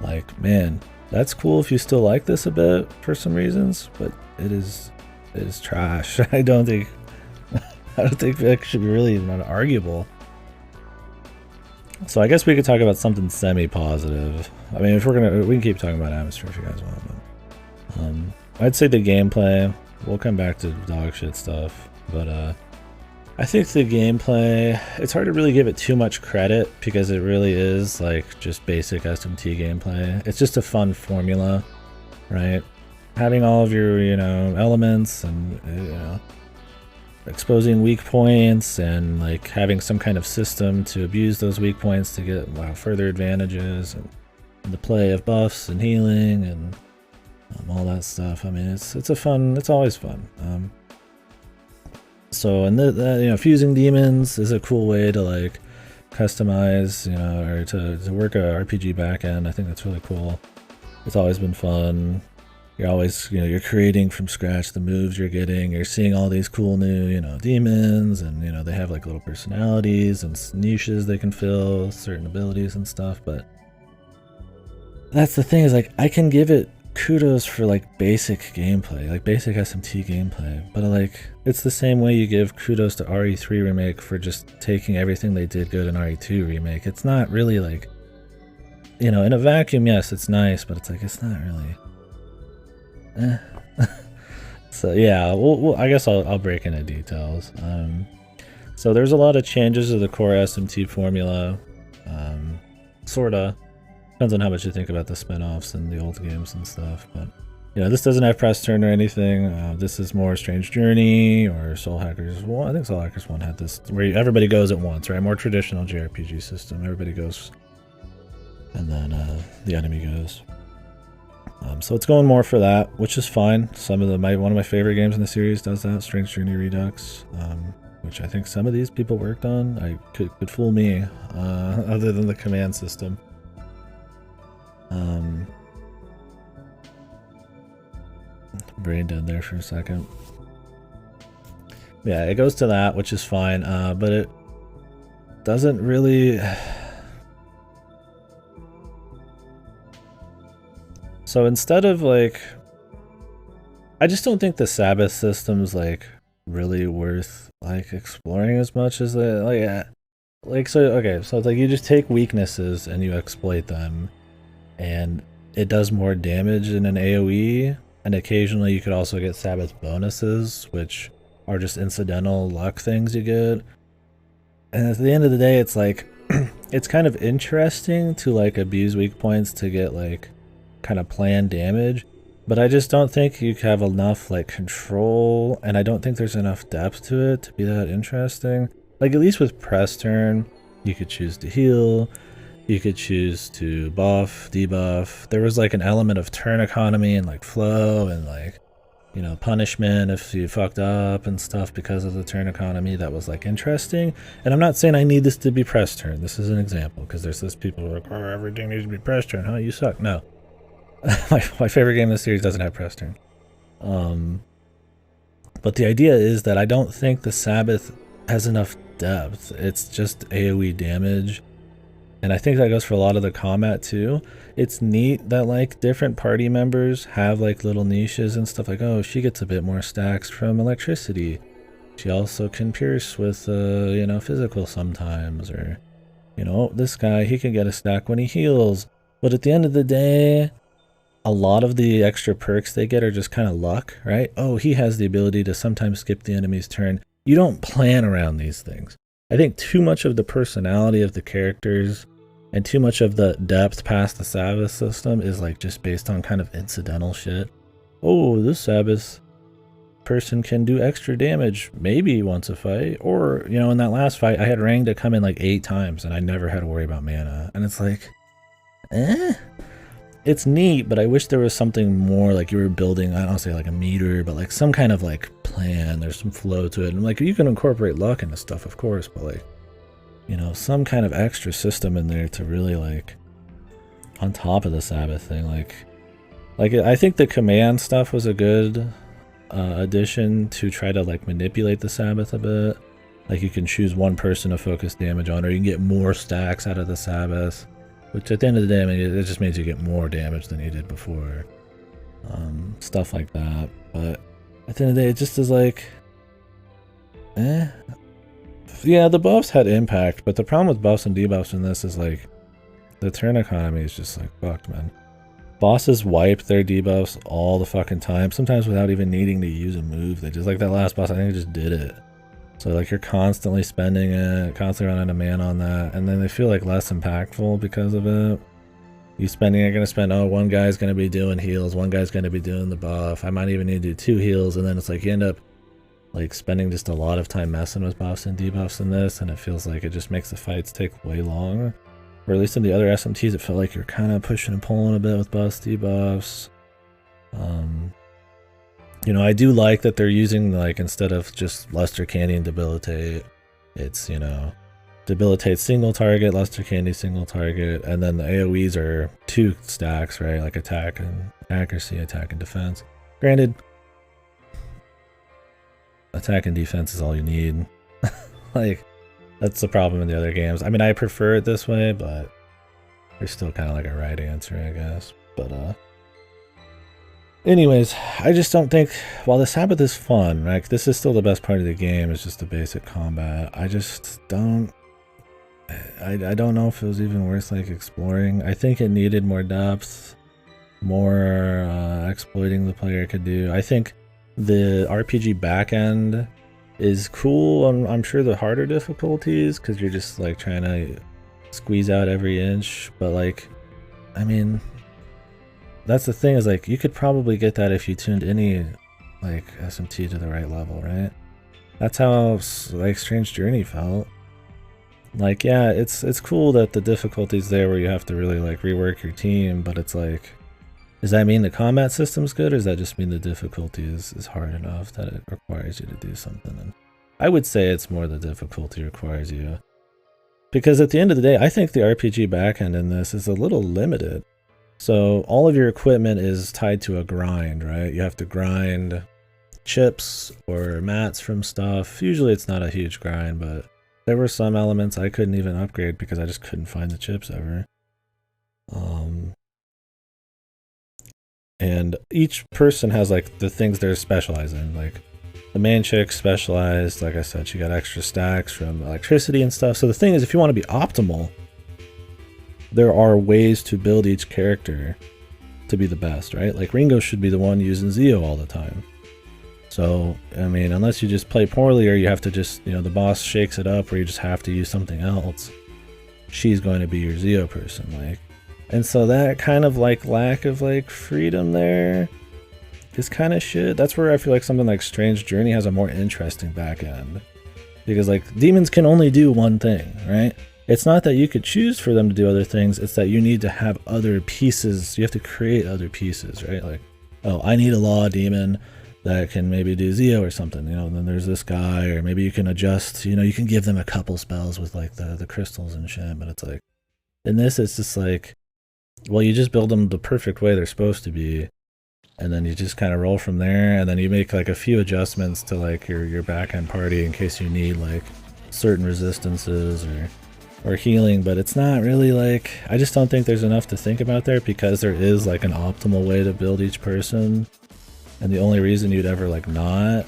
Like, man, that's cool if you still like this a bit for some reasons, but it is trash. I don't think that should be really even arguable. So I guess we could talk about something semi-positive. I mean, if we can keep talking about atmosphere if you guys want. But, I'd say the gameplay we'll come back to dog shit stuff, but I think the gameplay, it's hard to really give it too much credit because it really is like just basic SMT gameplay. It's just a fun formula, right? Having all of your, you know, elements and, you know, exposing weak points and like having some kind of system to abuse those weak points to get further advantages, and the play of buffs and healing and all that stuff. I mean, it's always fun. So, and you know, fusing demons is a cool way to like customize, you know, or to work a RPG backend. I think that's really cool. It's always been fun. You're always, you know, you're creating from scratch the moves you're getting. You're seeing all these cool new, you know, demons, and, you know, they have like little personalities and niches they can fill, certain abilities and stuff. But that's the thing, is like, I can give it kudos for like basic gameplay, like basic SMT gameplay, but like it's the same way you give kudos to RE3 remake for just taking everything they did good in RE2 remake. It's not really like, you know, in a vacuum, yes, it's nice, but it's like, it's not really so yeah, I guess I'll break into details. So there's a lot of changes to the core SMT formula, sorta. Depends on how much you think about the spin-offs and the old games and stuff, but you know, this doesn't have press turn or anything. This is more Strange Journey or Soul Hackers 1. I think Soul Hackers 1 had this, where everybody goes at once, right? More traditional JRPG system. Everybody goes, and then the enemy goes. So it's going more for that, which is fine. One of my favorite games in the series does that, Strange Journey Redux, which I think some of these people worked on. I could fool me, other than the command system. Brain dead there for a second. Yeah, it goes to that, which is fine, but it doesn't really. So instead of like, I just don't think the Sabbath system's like really worth like exploring as much as so okay, so it's like you just take weaknesses and you exploit them, and it does more damage in an AoE, and occasionally you could also get Sabbath bonuses, which are just incidental luck things you get. And at the end of the day, it's like it's kind of interesting to like abuse weak points to get like kind of planned damage, but I just don't think you have enough like control, and I don't think there's enough depth to it to be that interesting. Like, at least with press turn, you could choose to heal, you could choose to buff, debuff. There was like an element of turn economy and like flow and like, you know, punishment if you fucked up and stuff because of the turn economy. That was like interesting. And I'm not saying I need this to be press turn. This is an example, because there's this people who are like, oh, everything needs to be press turn. Huh? You suck. No. my favorite game in the series doesn't have press turn. But the idea is that I don't think the Sabbath has enough depth. It's just AoE damage. And I think that goes for a lot of the combat too. It's neat that like different party members have like little niches and stuff, like, oh, she gets a bit more stacks from electricity. She also can pierce with, you know, physical sometimes, or, you know, this guy, he can get a stack when he heals. But at the end of the day, a lot of the extra perks they get are just kind of luck, right? Oh, he has the ability to sometimes skip the enemy's turn. You don't plan around these things. I think too much of the personality of the characters and too much of the depth past the Sabbath system is like just based on kind of incidental shit. Oh, this Sabbath person can do extra damage maybe once a fight, or, you know, in that last fight I had Rangda come in like 8 times and I never had to worry about mana, and it's like, it's neat, but I wish there was something more, like you were building, I don't say like a meter, but like some kind of like plan. There's some flow to it, and like you can incorporate luck into stuff, of course, but like, you know, some kind of extra system in there to really like, on top of the Sabbath thing, like I think the command stuff was a good addition to try to like manipulate the Sabbath a bit. Like you can choose one person to focus damage on, or you can get more stacks out of the Sabbath. Which at the end of the day, I mean, it just means you get more damage than you did before. Stuff like that. But at the end of the day, it just is like, Yeah, the buffs had impact, but the problem with buffs and debuffs in this is like, the turn economy is just like fucked, man. Bosses wipe their debuffs all the fucking time, sometimes without even needing to use a move. They just, like that last boss, I think they just did it. So like you're constantly spending it, constantly running a man on that, and then they feel like less impactful because of it. You spending, you're gonna spend, oh, one guy's gonna be doing heals, one guy's gonna be doing the buff. I might even need to do 2 heals, and then it's like you end up like spending just a lot of time messing with buffs and debuffs in this, and it feels like it just makes the fights take way longer. Or at least in the other SMTs, it felt like you're kind of pushing and pulling a bit with buffs, debuffs. You know, I do like that they're using, like, instead of just Luster Candy and Debilitate, it's, you know, Debilitate single target, Luster Candy single target, and then the AoEs are 2 stacks, right? Like attack and accuracy, attack and defense. Granted, attack and defense is all you need. Like, that's the problem in the other games. I mean, I prefer it this way, but there's still kind of like a right answer, I guess. But, anyways, I just don't think, while the Sabbath is fun, right? This is still the best part of the game, it's just the basic combat. I just don't, I don't know if it was even worth, like, exploring. I think it needed more depth, more exploiting the player could do. I think the RPG backend is cool. I'm sure the harder difficulties, because you're just like trying to squeeze out every inch, but like, I mean, that's the thing, is like you could probably get that if you tuned any like SMT to the right level, right? That's how like Strange Journey felt. Like, yeah, it's cool that the difficulty's there where you have to really like rework your team, but it's like, does that mean the combat system's good, or does that just mean the difficulty is hard enough that it requires you to do something? And I would say it's more the difficulty requires you. Because at the end of the day, I think the RPG backend in this is a little limited. So all of your equipment is tied to a grind, right? You have to grind chips or mats from stuff. Usually it's not a huge grind, but there were some elements I couldn't even upgrade because I just couldn't find the chips ever. And each person has like the things they're specialized in. Like the main chick specialized, like I said, she got extra stacks from electricity and stuff. So the thing is, if you want to be optimal, there are ways to build each character to be the best, right? Like Ringo should be the one using Zeo all the time. So, I mean, unless you just play poorly or you have to just, you know, the boss shakes it up or you just have to use something else, she's going to be your Zeo person, like. And so that kind of like lack of like freedom there is kind of shit. That's where I feel like something like Strange Journey has a more interesting back end. Because like demons can only do one thing, right? It's not that you could choose for them to do other things, it's that you need to have other pieces. You have to create other pieces, right? Like, oh, I need a law demon that can maybe do Zeo or something, you know, and then there's this guy, or maybe you can adjust, you know, you can give them a couple spells with like the crystals and shit, but it's like, in this it's just like, well, you just build them the perfect way they're supposed to be, and then you just kind of roll from there, and then you make like a few adjustments to like your back-end party in case you need like certain resistances or healing, but it's not really like, I just don't think there's enough to think about there, because there is like an optimal way to build each person, and the only reason you'd ever like not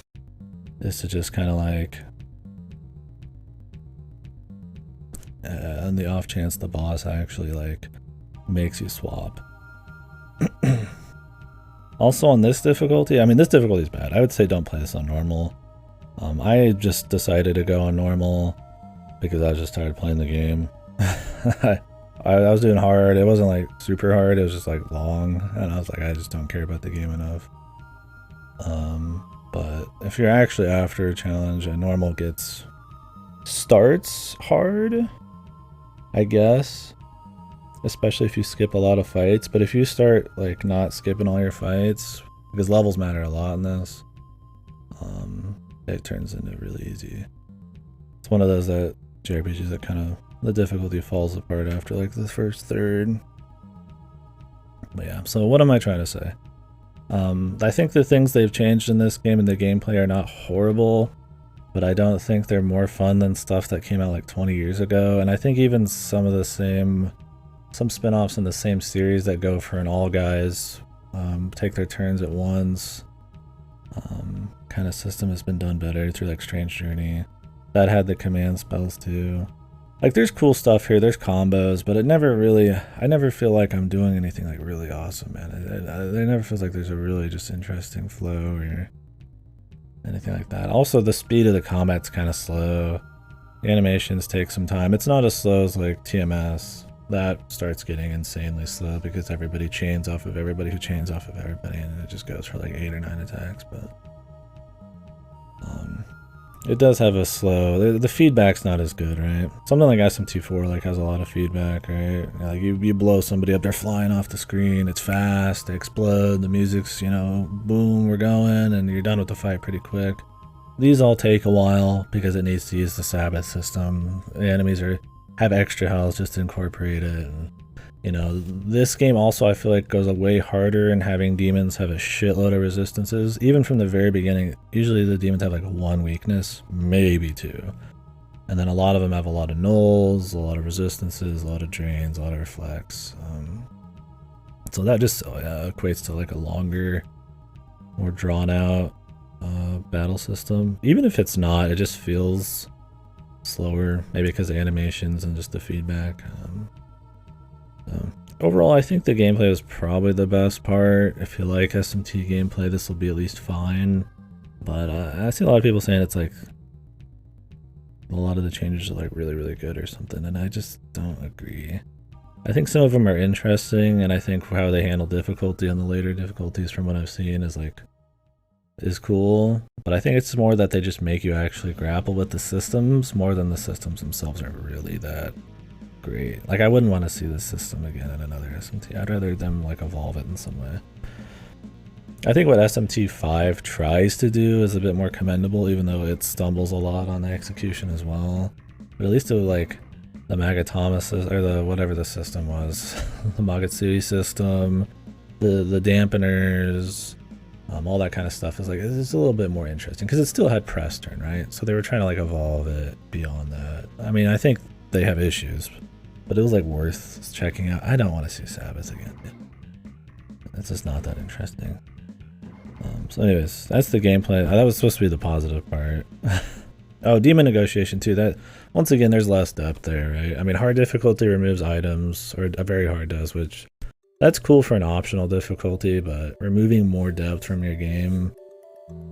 is to just kind of like on the off chance the boss actually like makes you swap. Also on this difficulty, I mean, this difficulty is bad. I would say don't play this on normal. I just decided to go on normal because I was just tired of playing the game. I was doing hard. It wasn't like super hard, it was just like long, and I was like, I just don't care about the game enough. But if you're actually after a challenge, a normal starts hard, I guess. Especially if you skip a lot of fights, but if you start like not skipping all your fights, because levels matter a lot in this, it turns into really easy. It's one of those that JRPGs that kind of, the difficulty falls apart after like the first third. But yeah, so what am I trying to say? I think the things they've changed in this game and the gameplay are not horrible, but I don't think they're more fun than stuff that came out like 20 years ago. And I think even some spin-offs in the same series that go for an all guys, take their turns at once, kind of system has been done better through like Strange Journey. That had the command spells too. Like, there's cool stuff here, there's combos, but it never really, I never feel like I'm doing anything like really awesome, man. It never feels like there's a really just interesting flow or anything like that. Also, the speed of the combat's kind of slow. The animations take some time. It's not as slow as like TMS. That starts getting insanely slow because everybody chains off of everybody who chains off of everybody, and it just goes for like 8 or 9 attacks, but it does have a slow, the feedback's not as good, right? Something like SMT4 like has a lot of feedback, right? Like you blow somebody up, they're flying off the screen, it's fast, they explode, the music's, you know, boom, we're going, and you're done with the fight pretty quick. These all take a while because it needs to use the Sabbath system. The enemies have extra health just to incorporate it. And, you know, this game also I feel like goes way harder in having demons have a shitload of resistances. Even from the very beginning, usually the demons have like 1 weakness, maybe 2. And then a lot of them have a lot of nulls, a lot of resistances, a lot of drains, a lot of reflects. So that just equates to like a longer, more drawn out battle system. Even if it's not, it just feels slower, maybe because of animations and just the feedback. Overall, I think the gameplay is probably the best part. If you like SMT gameplay, this will be at least fine. But I see a lot of people saying it's like a lot of the changes are like really, really good or something, and I just don't agree. I think some of them are interesting, and I think how they handle difficulty on the later difficulties from what I've seen is cool, but I think it's more that they just make you actually grapple with the systems more than the systems themselves are really that great. Like, I wouldn't want to see this system again in another SMT. I'd rather them like evolve it in some way. I think what SMT5 tries to do is a bit more commendable, even though it stumbles a lot on the execution as well. But at least it was like the Magatama system, or the whatever the system was, the Magatsui system, the dampeners, all that kind of stuff is like, it's a little bit more interesting because it still had press turn, right? So they were trying to like evolve it beyond that. I mean, I think they have issues, but it was like worth checking out. I don't want to see Sabbath again. It's just not that interesting. So anyways, that's the gameplay. That was supposed to be the positive part. Oh, demon negotiation too. That, once again, there's less depth there, right? I mean, hard difficulty removes items, or a very hard does, which that's cool for an optional difficulty, but removing more depth from your game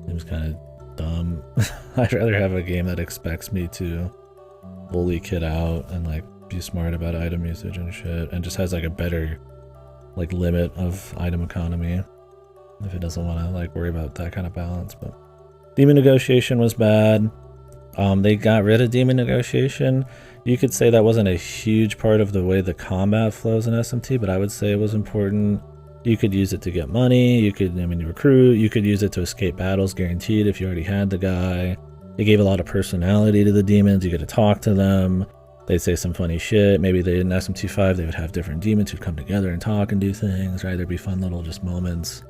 seems kind of dumb. I'd rather have a game that expects me to bully kid out and like be smart about item usage and shit, and just has like a better like limit of item economy if it doesn't want to like worry about that kind of balance. But demon negotiation was bad. They got rid of demon negotiation. You could say that wasn't a huge part of the way the combat flows in SMT, but I would say it was important. You could use it to get money, you could, I mean, recruit, you could use it to escape battles guaranteed if you already had the guy. It gave a lot of personality to the demons, you get to talk to them, they'd say some funny shit. Maybe they in SMT5 they would have different demons who'd come together and talk and do things, right? There'd be fun little just moments.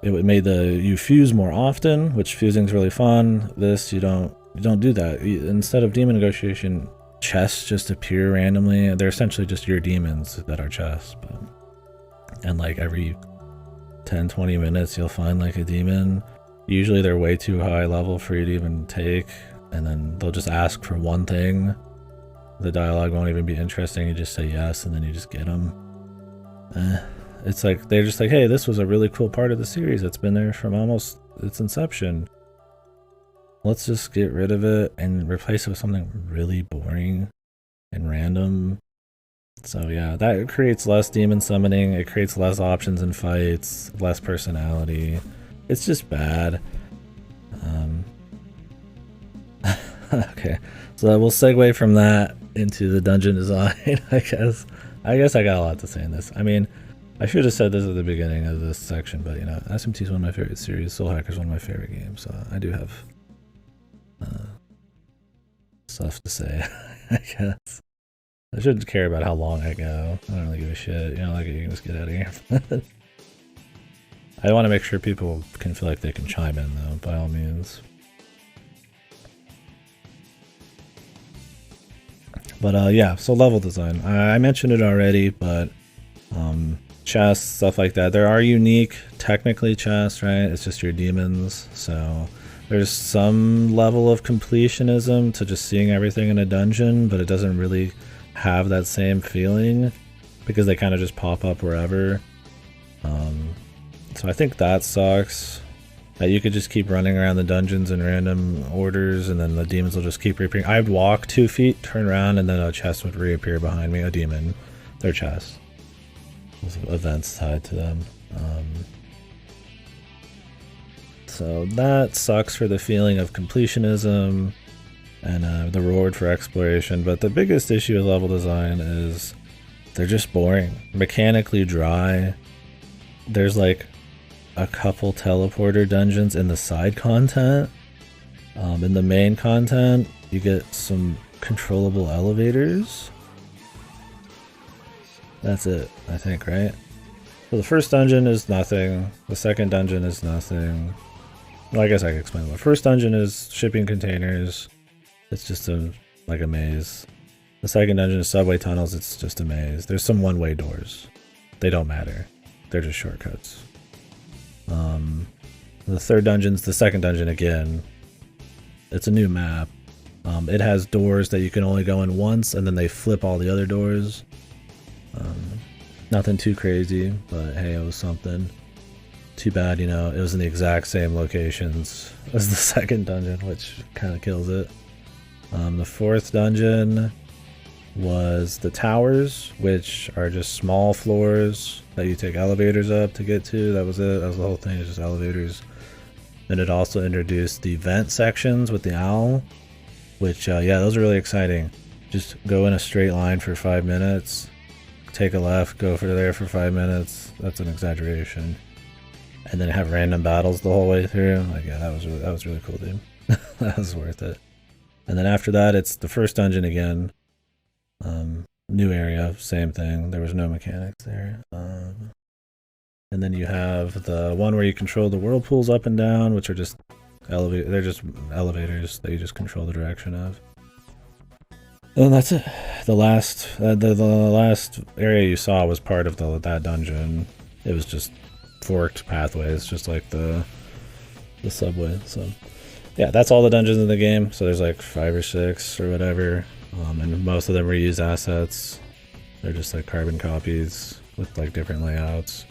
It would made you fuse more often, which fusing's really fun. This you don't do that. Instead of demon negotiation, chests just appear randomly. They're essentially just your demons that are chests. And like every 10-20 minutes you'll find like a demon. Usually they're way too high level for you to even take, and then they'll just ask for one thing. The dialogue won't even be interesting. You just say yes and then you just get them. It's like they're just like, hey, this was a really cool part of the series that's been there from almost its inception. Let's just get rid of it and replace it with something really boring and random. So yeah, that creates less demon summoning, it creates less options in fights, less personality. It's just bad. Okay, so we'll segue from that into the dungeon design, I guess. I got a lot to say in this. I mean, I should have said this at the beginning of this section, but you know, SMT is one of my favorite series, Soul Hacker is one of my favorite games, so I do have stuff to say, I guess. I shouldn't care about how long I go. I don't really give a shit. You know, like, you can just get out of here. I want to make sure people can feel like they can chime in, though, by all means. But yeah, so level design. I mentioned it already, but chests, stuff like that. There are unique, technically, chests, right? It's just your demons. So There's some level of completionism to just seeing everything in a dungeon, but it doesn't really have that same feeling because they kind of just pop up wherever. So I think that sucks. You could just keep running around the dungeons in random orders, and then the demons will just keep reappearing. I'd walk 2 feet, turn around, and then a chest would reappear behind me. A demon. Their chest. There's events tied to them. So that sucks for the feeling of completionism and the reward for exploration. But the biggest issue with level design is they're just boring. Mechanically dry. There's like a couple teleporter dungeons in the side content. In the main content, you get some controllable elevators. That's it, I think, right? So the first dungeon is nothing. The second dungeon is nothing. Well, I guess I can explain. The first dungeon is shipping containers. It's just like a maze. The second dungeon is subway tunnels. It's just a maze. There's some one-way doors. They don't matter. They're just shortcuts. The third dungeon's the second dungeon again. It's a new map. It has doors that you can only go in once, and then they flip all the other doors. Nothing too crazy, but hey, it was something. Too bad, you know, it was in the exact same locations as the second dungeon, which kind of kills it. The fourth dungeon was the towers, which are just small floors that you take elevators up to get to. That was it. That was the whole thing, just elevators. Then it also introduced the vent sections with the owl, which, yeah, those are really exciting. Just go in a straight line for 5 minutes, take a left, go for there for 5 minutes. That's an exaggeration. And then have random battles the whole way through. Like, yeah, that was really cool, dude. That was worth it. And then after that, it's the first dungeon again. New area, same thing. There was no mechanics there. And then you have the one where you control the whirlpools up and down, which are just they're just elevators that you just control the direction of. And that's it. The last area you saw was part of that dungeon. It was just forked pathways, just like the subway. So yeah, that's all the dungeons in the game. So there's like 5 or 6 or whatever, and most of them reuse assets. They're just like carbon copies with like different layouts.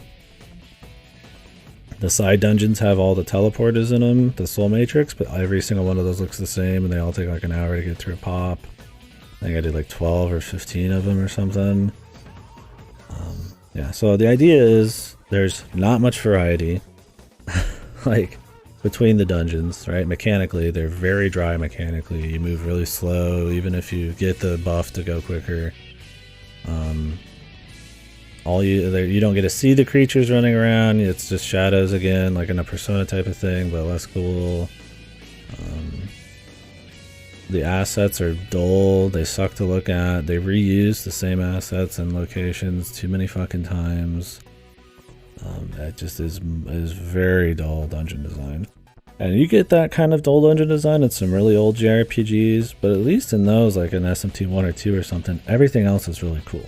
The side dungeons have all the teleporters in them, the soul matrix, but every single one of those looks the same, and they all take like an hour to get through a pop. I think I did like 12 or 15 of them or something. Yeah, so the idea is there's not much variety like between the dungeons, right? Mechanically, they're very dry mechanically. You move really slow, even if you get the buff to go quicker. You don't get to see the creatures running around. It's just shadows again, like in a Persona type of thing, but less cool. The assets are dull. They suck to look at. They reuse the same assets and locations too many fucking times. It just is very dull dungeon design. And you get that kind of dull dungeon design in some really old JRPGs, but at least in those, like in SMT 1 or 2 or something, everything else is really cool.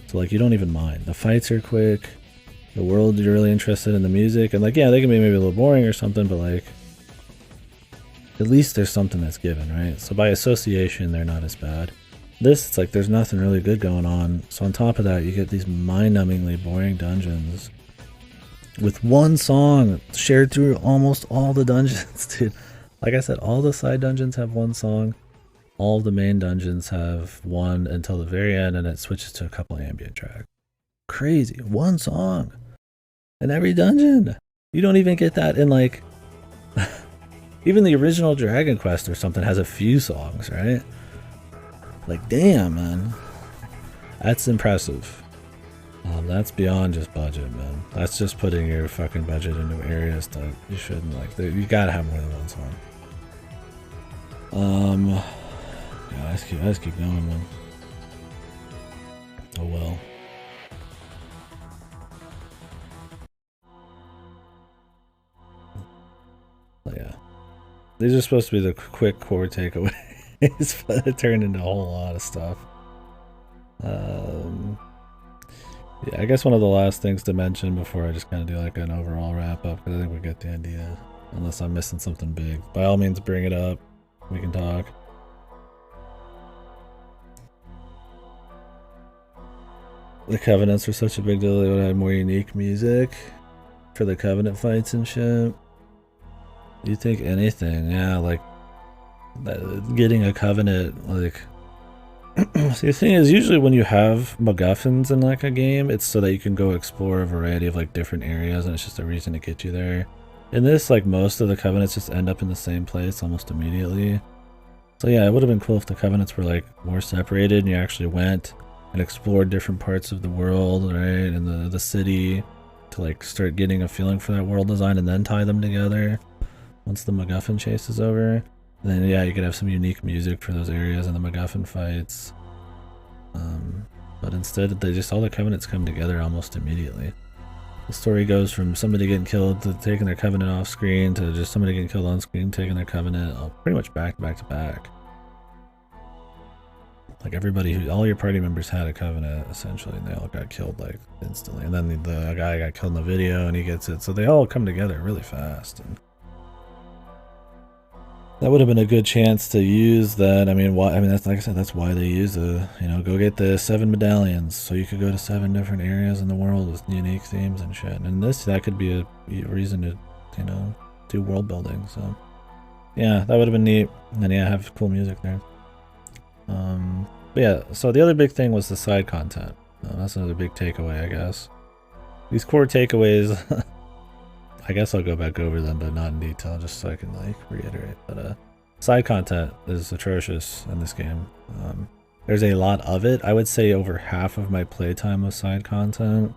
So like you don't even mind. The fights are quick. The world, you're really interested in the music, and like, yeah, they can be maybe a little boring or something, but like at least there's something that's given, right? So by association, they're not as bad. This, it's like there's nothing really good going on. So on top of that, you get these mind-numbingly boring dungeons with one song shared through almost all the dungeons, dude. Like I said, all the side dungeons have one song. All the main dungeons have one until the very end, and it switches to a couple ambient tracks. Crazy. One song in every dungeon. You don't even get that in like... Even the original Dragon Quest or something has a few songs, right? Like, damn, man. That's impressive. That's beyond just budget, man. That's just putting your fucking budget into areas that you shouldn't, like. You gotta have more than one song. Yeah, I just keep going, man. Oh well. But yeah. These are supposed to be the quick core takeaways, but it turned into a whole lot of stuff. Yeah, I guess one of the last things to mention before I just kind of do like an overall wrap up, because I think we get the idea. Unless I'm missing something big. By all means, bring it up. We can talk. The Covenants were such a big deal, they would have more unique music for the Covenant fights and shit. You think anything, yeah, like getting a Covenant, like see, the thing is, usually when you have MacGuffins in like a game, it's so that you can go explore a variety of like different areas, and it's just a reason to get you there. In this, like most of the Covenants just end up in the same place almost immediately. So yeah, it would have been cool if the Covenants were like more separated and you actually went and explored different parts of the world, right, and the city, to like start getting a feeling for that world design and then tie them together once the MacGuffin chase is over. And then yeah, you could have some unique music for those areas and the MacGuffin fights. But instead, they just all the Covenants come together almost immediately. The story goes from somebody getting killed to taking their Covenant off screen to just somebody getting killed on screen, taking their Covenant, pretty much back to back. Like everybody all your party members had a Covenant essentially, and they all got killed like instantly. And then the guy got killed in the video and he gets it. So they all come together really fast. And that would have been a good chance to use that. I mean, why? I mean, that's like I said, that's why they use go get the 7 medallions, so you could go to 7 different areas in the world with unique themes and shit. And that could be a reason to, do world building. So, yeah, that would have been neat. And then yeah, have cool music there. But yeah, so the other big thing was the side content. That's another big takeaway, I guess. These core takeaways. I guess I'll go back over them, but not in detail, just so I can like reiterate. But side content is atrocious in this game. There's a lot of it. I would say over half of my playtime was side content.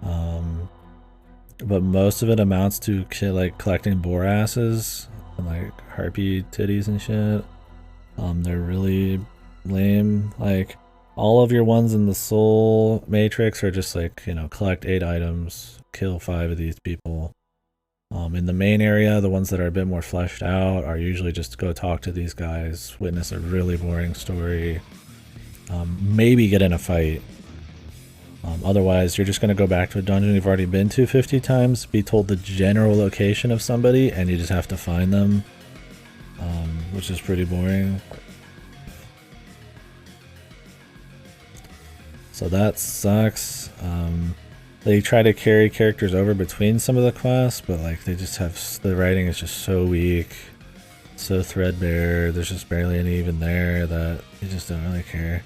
But most of it amounts to like collecting boar asses and like harpy titties and shit. They're really lame. Like all of your ones in the soul matrix are just like, collect 8 items, kill 5 of these people. In the main area, the ones that are a bit more fleshed out are usually just go talk to these guys, witness a really boring story, maybe get in a fight. Otherwise, you're just going to go back to a dungeon you've already been to 50 times, be told the general location of somebody, and you just have to find them, which is pretty boring. So that sucks. They try to carry characters over between some of the quests, but like they just have, the writing is just so weak, so threadbare. There's just barely any even there that you just don't really care.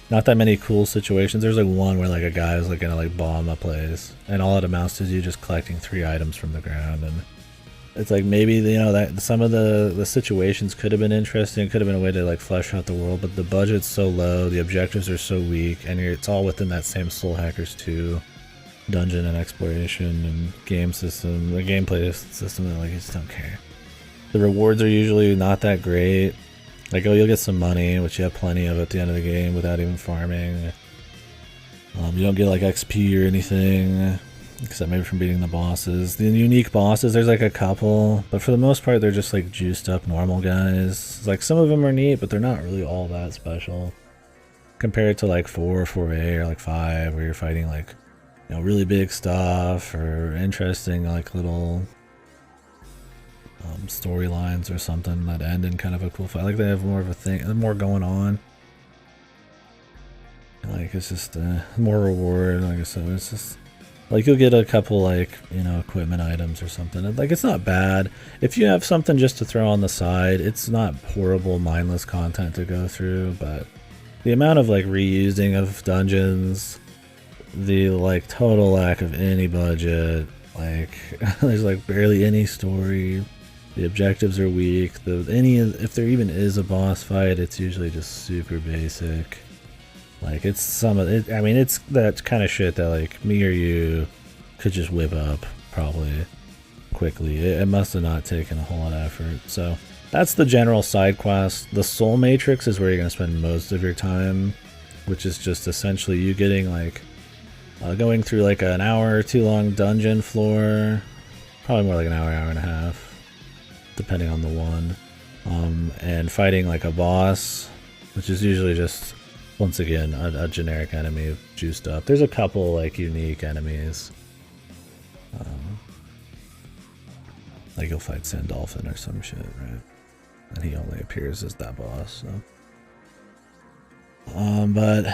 Not that many cool situations. There's like one where like a guy is like gonna like bomb a place, and all it amounts to is you just collecting 3 items from the ground. And it's like maybe that some of the situations could have been interesting, could have been a way to like flesh out the world, but the budget's so low, the objectives are so weak, and it's all within that same Soul Hackers 2 dungeon and exploration and game system, the gameplay system that like you just don't care. The rewards are usually not that great. Like, oh, you'll get some money, which you have plenty of at the end of the game without even farming. You don't get like XP or anything, except maybe from beating the bosses. The unique bosses, there's like a couple, but for the most part they're just like juiced up normal guys. Like some of them are neat, but they're not really all that special compared to like 4 or 4A or like 5, where you're fighting like, really big stuff or interesting like little storylines or something that end in kind of a cool fight. Like they have more of a thing, more going on. Like it's just more reward. Like I said, it's just like you'll get a couple like equipment items or something. Like it's not bad if you have something just to throw on the side. It's not horrible, mindless content to go through, but the amount of like reusing of dungeons, the like total lack of any budget, like there's like barely any story. The objectives are weak. If there even is a boss fight, it's usually just super basic. Like it's some of it. I mean, it's that kind of shit that like me or you could just whip up probably quickly. It must have not taken a whole lot of effort. So that's the general side quest. The Soul Matrix is where you're gonna spend most of your time, which is just essentially you getting like going through like an hour or 2 long dungeon floor, probably more like an hour and a half, depending on the one, and fighting like a boss, which is usually just, once again, a generic enemy juiced up. There's a couple like unique enemies, Like you'll fight Sandolphin or some shit, right? And he only appears as that boss, so. But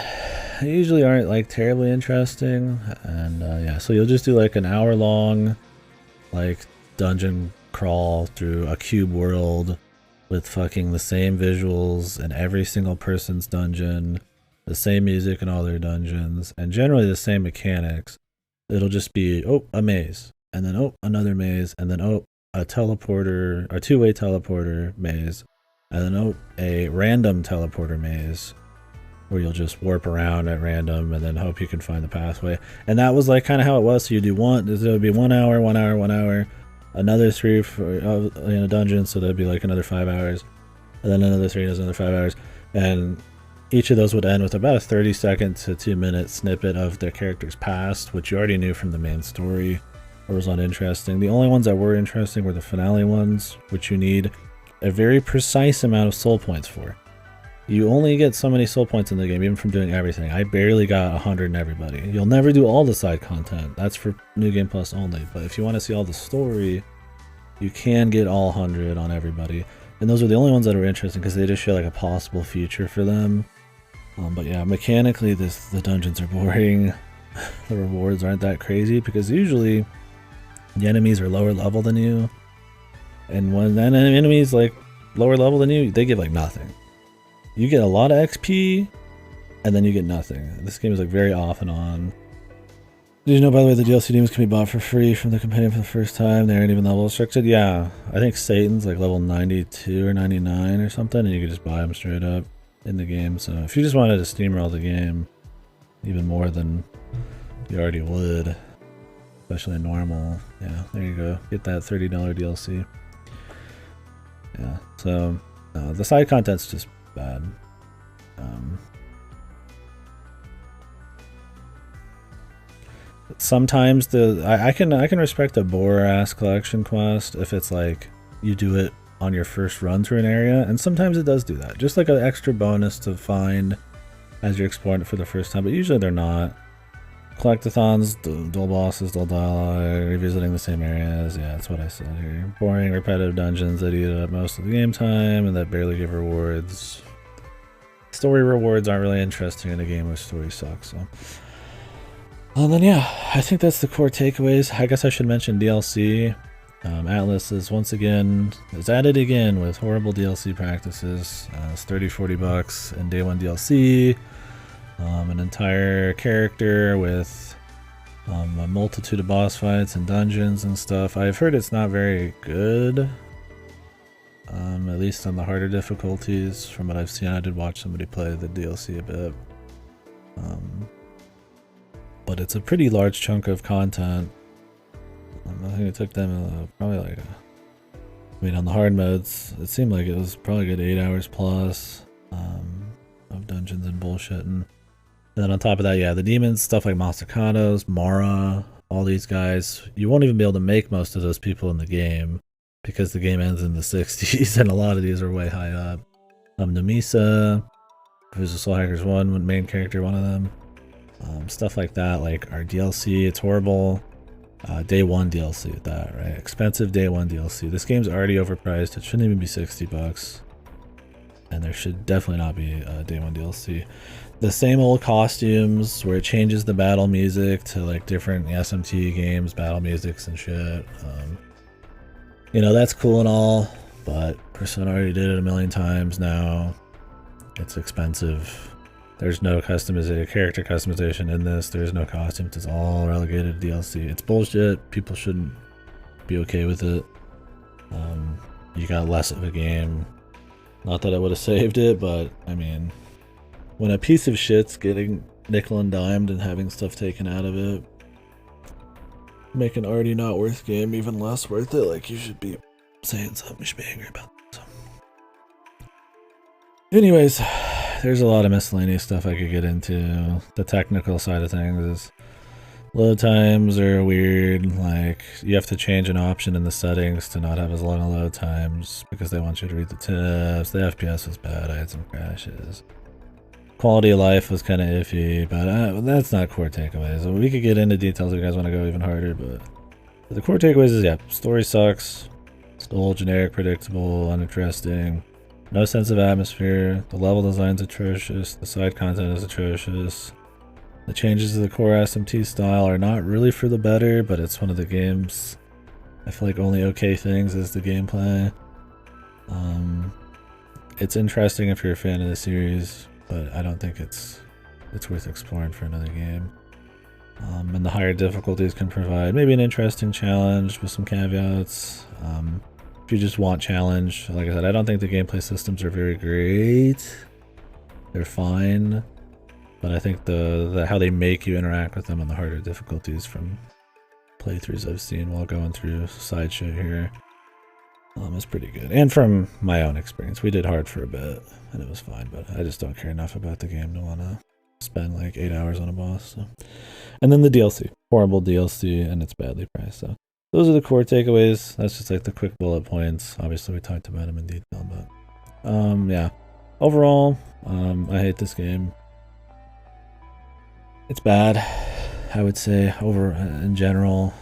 they usually aren't like terribly interesting, and yeah, so you'll just do like an hour long like dungeon crawl through a cube world with fucking the same visuals in every single person's dungeon, the same music in all their dungeons, and generally the same mechanics. It'll just be, oh, a maze, and then oh, another maze, and then oh, a teleporter, a two-way teleporter maze, and then oh, a random teleporter maze where you'll just warp around at random and then hope you can find the pathway. And that was like kind of how it was. So you do one, it would be 1 hour, 1 hour, 1 hour, another 3 for, in a dungeon, so that'd be like another 5 hours, and then another 3, another 5 hours, and each of those would end with about a 30-second to 2-minute snippet of their character's past, which you already knew from the main story or was uninteresting. The only ones that were interesting were the finale ones, which you need a very precise amount of soul points for. You only get so many soul points in the game, even from doing everything. I barely got 100 in everybody. You'll never do all the side content. That's for New Game Plus only. But if you want to see all the story, you can get all 100 on everybody. And those are the only ones that are interesting because they just show like a possible future for them. But yeah, mechanically, the dungeons are boring. The rewards aren't that crazy because usually the enemies are lower level than you. And when an enemy's like lower level than you, they give like nothing. You get a lot of XP, and then you get nothing. This game is like very off and on. Did you know, by the way, the DLC demons can be bought for free from the companion for the first time? They aren't even level restricted? Yeah, I think Satan's like level 92 or 99 or something, and you can just buy them straight up in the game. So if you just wanted to steamroll the game even more than you already would, especially normal, yeah, there you go. Get that $30 DLC. Yeah, so the side content's just bad. Sometimes I can respect a bore-ass collection quest if it's like you do it on your first run through an area, and sometimes it does do that. Just like an extra bonus to find as you're exploring it for the first time, but usually they're not. Collectathons, dual bosses, dual dialogue, revisiting the same areas. Yeah, that's what I said here. Boring, repetitive dungeons that eat up most of the game time and that barely give rewards. Story rewards aren't really interesting in a game where story sucks, so. And then yeah, I think that's the core takeaways. I guess I should mention DLC. Atlas is at it again with horrible DLC practices. It's $30-40 in day one DLC. An entire character with a multitude of boss fights and dungeons and stuff. I've heard it's not very good, at least on the harder difficulties. From what I've seen, I did watch somebody play the DLC a bit, but it's a pretty large chunk of content. I think it took them probably like on the hard modes, it seemed like it was probably a good 8 hours plus of dungeons and bullshit. And then on top of that, yeah, the demons, stuff like Masacados, Mara, all these guys, you won't even be able to make most of those people in the game because the game ends in the 60s and a lot of these are way high up. Namisa, who's a Soul Hackers 1 main character, one of them. Stuff like that, like our DLC, it's horrible. Day 1 DLC with that, right? Expensive day 1 DLC. This game's already overpriced. It shouldn't even be $60. And there should definitely not be a day 1 DLC. The same old costumes where it changes the battle music to like different SMT games, battle musics and shit. You know, that's cool and all, but Persona already did it a million times now. It's expensive. There's no customization, character customization in this. There's no costumes. It's all relegated to DLC. It's bullshit. People shouldn't be okay with it. You got less of a game. Not that I would have saved it, but I mean, when a piece of shit's getting nickel and dimed and having stuff taken out of it, make an already not worth game even less worth it, like you should be saying something. You should be angry about that. So. Anyways, there's a lot of miscellaneous stuff I could get into. The technical side of things is load times are weird. Like you have to change an option in the settings to not have as long a load times because they want you to read the tips. The FPS was bad. I had some crashes. Quality of life was kind of iffy, but that's not core takeaways. We could get into details if you guys want to go even harder, but the core takeaways is, yeah, story sucks. Still generic, predictable, uninteresting. No sense of atmosphere. The level design's atrocious. The side content is atrocious. The changes to the core SMT style are not really for the better, but it's one of the game's, I feel like, only okay things is the gameplay. It's interesting if you're a fan of the series, but I don't think it's worth exploring for another game. And the higher difficulties can provide maybe an interesting challenge with some caveats. If you just want challenge, like I said, I don't think the gameplay systems are very great. They're fine, but I think the how they make you interact with them on the harder difficulties from playthroughs I've seen while going through side shit here is pretty good. And from my own experience, we did hard for a bit and it was fine, but I just don't care enough about the game to want to spend like 8 hours on a boss. So. And then the DLC, horrible DLC, and it's badly priced. So those are the core takeaways. That's just like the quick bullet points. Obviously we talked about them in detail, but yeah. Overall, I hate this game. It's bad, I would say, in general.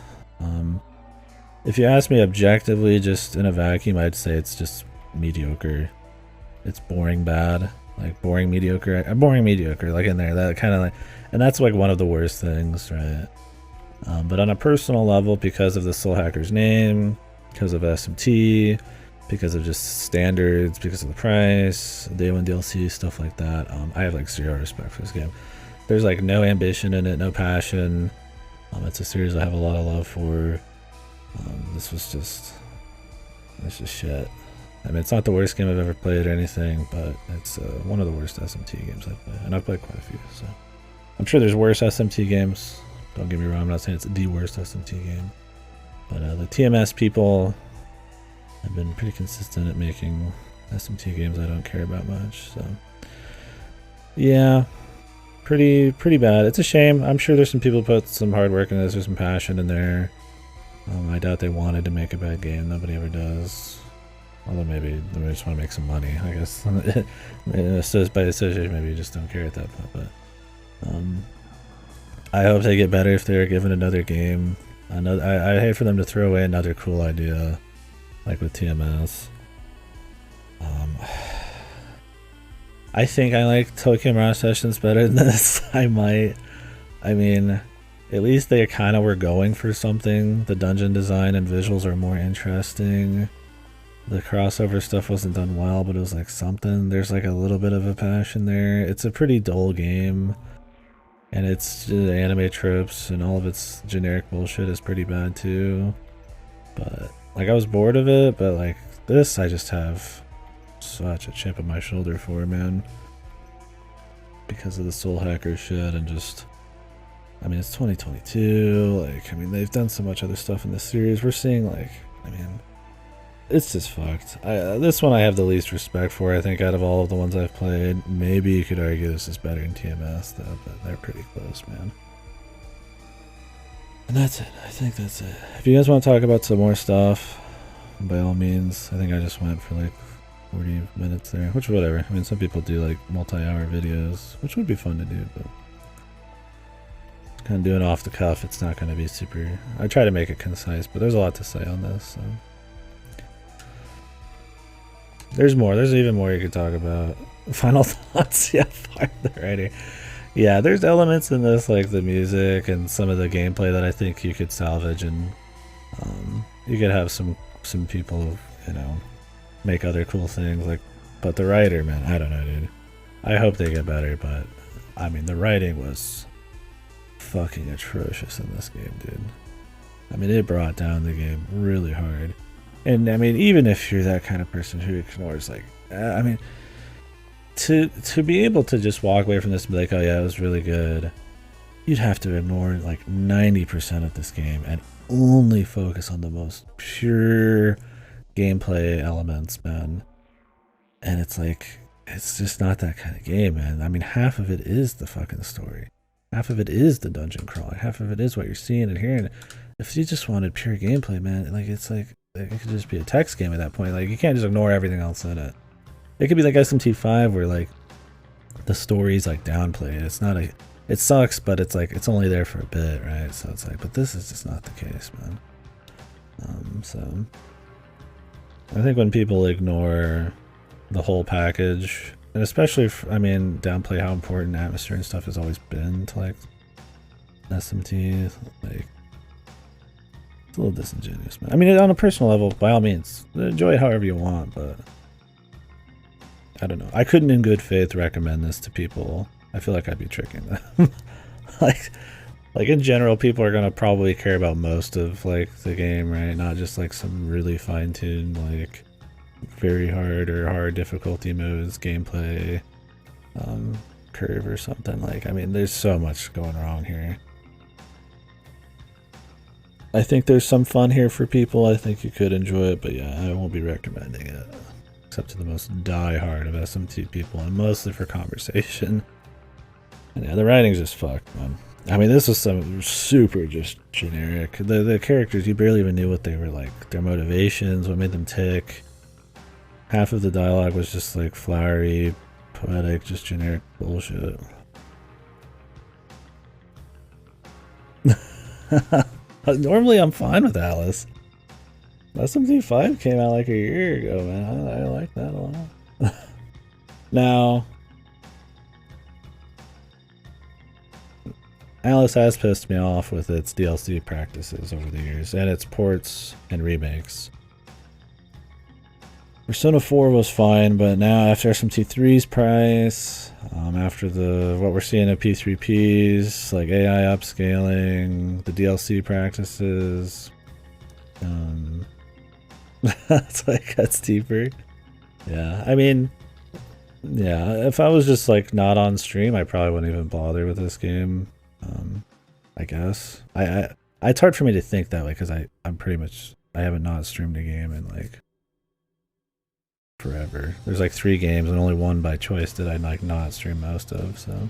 If you ask me objectively, just in a vacuum, I'd say it's just mediocre. It's boring bad. Like boring mediocre, like in there, that kind of like, and that's like one of the worst things, right? But on a personal level, because of the Soul Hacker's name, because of SMT, because of just standards, because of the price, day one DLC, stuff like that, I have like zero respect for this game. There's like no ambition in it, no passion. It's a series I have a lot of love for. This was just, it's just shit. I mean, it's not the worst game I've ever played or anything, but it's one of the worst SMT games I've played. And I've played quite a few, so. I'm sure there's worse SMT games. Don't get me wrong, I'm not saying it's the worst SMT game. But the TMS people have been pretty consistent at making SMT games I don't care about much, so. Yeah, pretty bad. It's a shame. I'm sure there's some people who put some hard work in this, there's some passion in there. I doubt they wanted to make a bad game. Nobody ever does. Although maybe they just want to make some money, I guess. By association, maybe you just don't care at that point. But I hope they get better if they're given another game. I hate for them to throw away another cool idea, like with TMS. I think I like Tokyo Mirage Sessions better than this. I might. I mean, at least they kind of were going for something. The dungeon design and visuals are more interesting. The crossover stuff wasn't done well, but it was like something. There's like a little bit of a passion there. It's a pretty dull game. And it's anime tropes and all of its generic bullshit is pretty bad too. But like I was bored of it, but like this I just have such a chip on my shoulder for, man. Because of the Soul Hacker shit and just, I mean, it's 2022, like, I mean, they've done so much other stuff in this series. We're seeing like, I mean, it's just fucked. This one I have the least respect for, I think, out of all of the ones I've played. Maybe you could argue this is better than TMS, though, but they're pretty close, man. And that's it. I think that's it. If you guys want to talk about some more stuff, by all means. I think I just went for like 40 minutes there, which whatever. I mean, some people do like multi-hour videos, which would be fun to do, but kind of doing off the cuff, it's not going to be super. I try to make it concise, but there's a lot to say on this, so. There's more. There's even more you could talk about. Final thoughts? Yeah, farther already. Yeah, there's elements in this, like the music and some of the gameplay that I think you could salvage, and you could have some people, you know, make other cool things. Like, but the writer, man, I don't know, dude. I hope they get better, but I mean, the writing was fucking atrocious in this game, dude. I mean, it brought down the game really hard. And I mean, even if you're that kind of person who ignores, like, I mean, to be able to just walk away from this and be like, oh yeah, it was really good, you'd have to ignore like 90% of this game and only focus on the most pure gameplay elements, man. And it's like, it's just not that kind of game, man. I mean, half of it is the fucking story. Half of it is the dungeon crawling. Half of it is what you're seeing and hearing. If you just wanted pure gameplay, man, like, it's like, it could just be a text game at that point. Like, you can't just ignore everything else in it. It could be like SMT5 where like the story's like downplayed. It's not a, it sucks, but it's like, it's only there for a bit, right? So it's like, but this is just not the case, man. So I think when people ignore the whole package, and especially, I mean, downplay how important atmosphere and stuff has always been to like SMT, like it's a little disingenuous, man. I mean, on a personal level, by all means, enjoy it however you want, but I don't know. I couldn't in good faith recommend this to people. I feel like I'd be tricking them. like in general, people are gonna probably care about most of like the game, right? Not just like some really fine-tuned like very hard or hard difficulty modes, gameplay, curve or something. Like, I mean, there's so much going wrong here. I think there's some fun here for people. I think you could enjoy it, but yeah, I won't be recommending it. Except to the most die-hard of SMT people, and mostly for conversation. And yeah, the writing's just fucked, man. I mean, this was some super just generic. The characters, you barely even knew what they were like. Their motivations, what made them tick. Half of the dialogue was just like flowery, poetic, just generic bullshit. Normally I'm fine with Alice. SMT5 came out like a year ago, man. I like that a lot. Now, Alice has pissed me off with its DLC practices over the years, and its ports and remakes. Persona 4 was fine, but now after SMT3's price, after what we're seeing at P3Ps, like AI upscaling, the DLC practices, that's deeper. Yeah, I mean, yeah, if I was just like not on stream, I probably wouldn't even bother with this game. I guess it's hard for me to think that way because I'm pretty much I haven't not streamed a game in like forever. There's like 3 games and only one by choice that I like not stream most of, so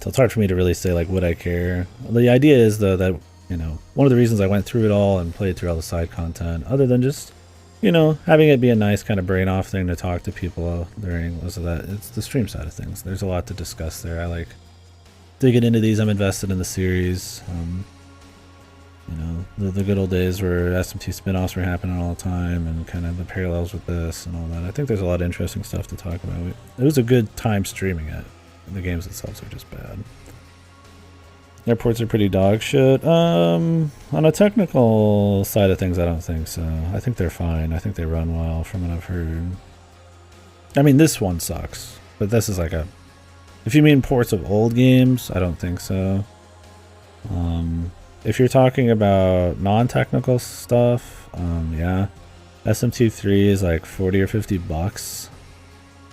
it's hard for me to really say like would I care. The idea is though that, you know, one of the reasons I went through it all and played through all the side content, other than just, you know, having it be a nice kind of brain off thing to talk to people during, was that it's the stream side of things. There's a lot to discuss there. I like digging into these. I'm invested in the series. You know, the good old days where SMT spin-offs were happening all the time and kind of the parallels with this and all that. I think there's a lot of interesting stuff to talk about. It was a good time streaming it. The games themselves are just bad. Airports are pretty dog shit. On a technical side of things, I don't think so. I think they're fine. I think they run well from what I've heard. I mean, this one sucks, but this is like a... If you mean ports of old games, I don't think so. If you're talking about non-technical stuff, yeah. SMT3 is like 40 or 50 bucks.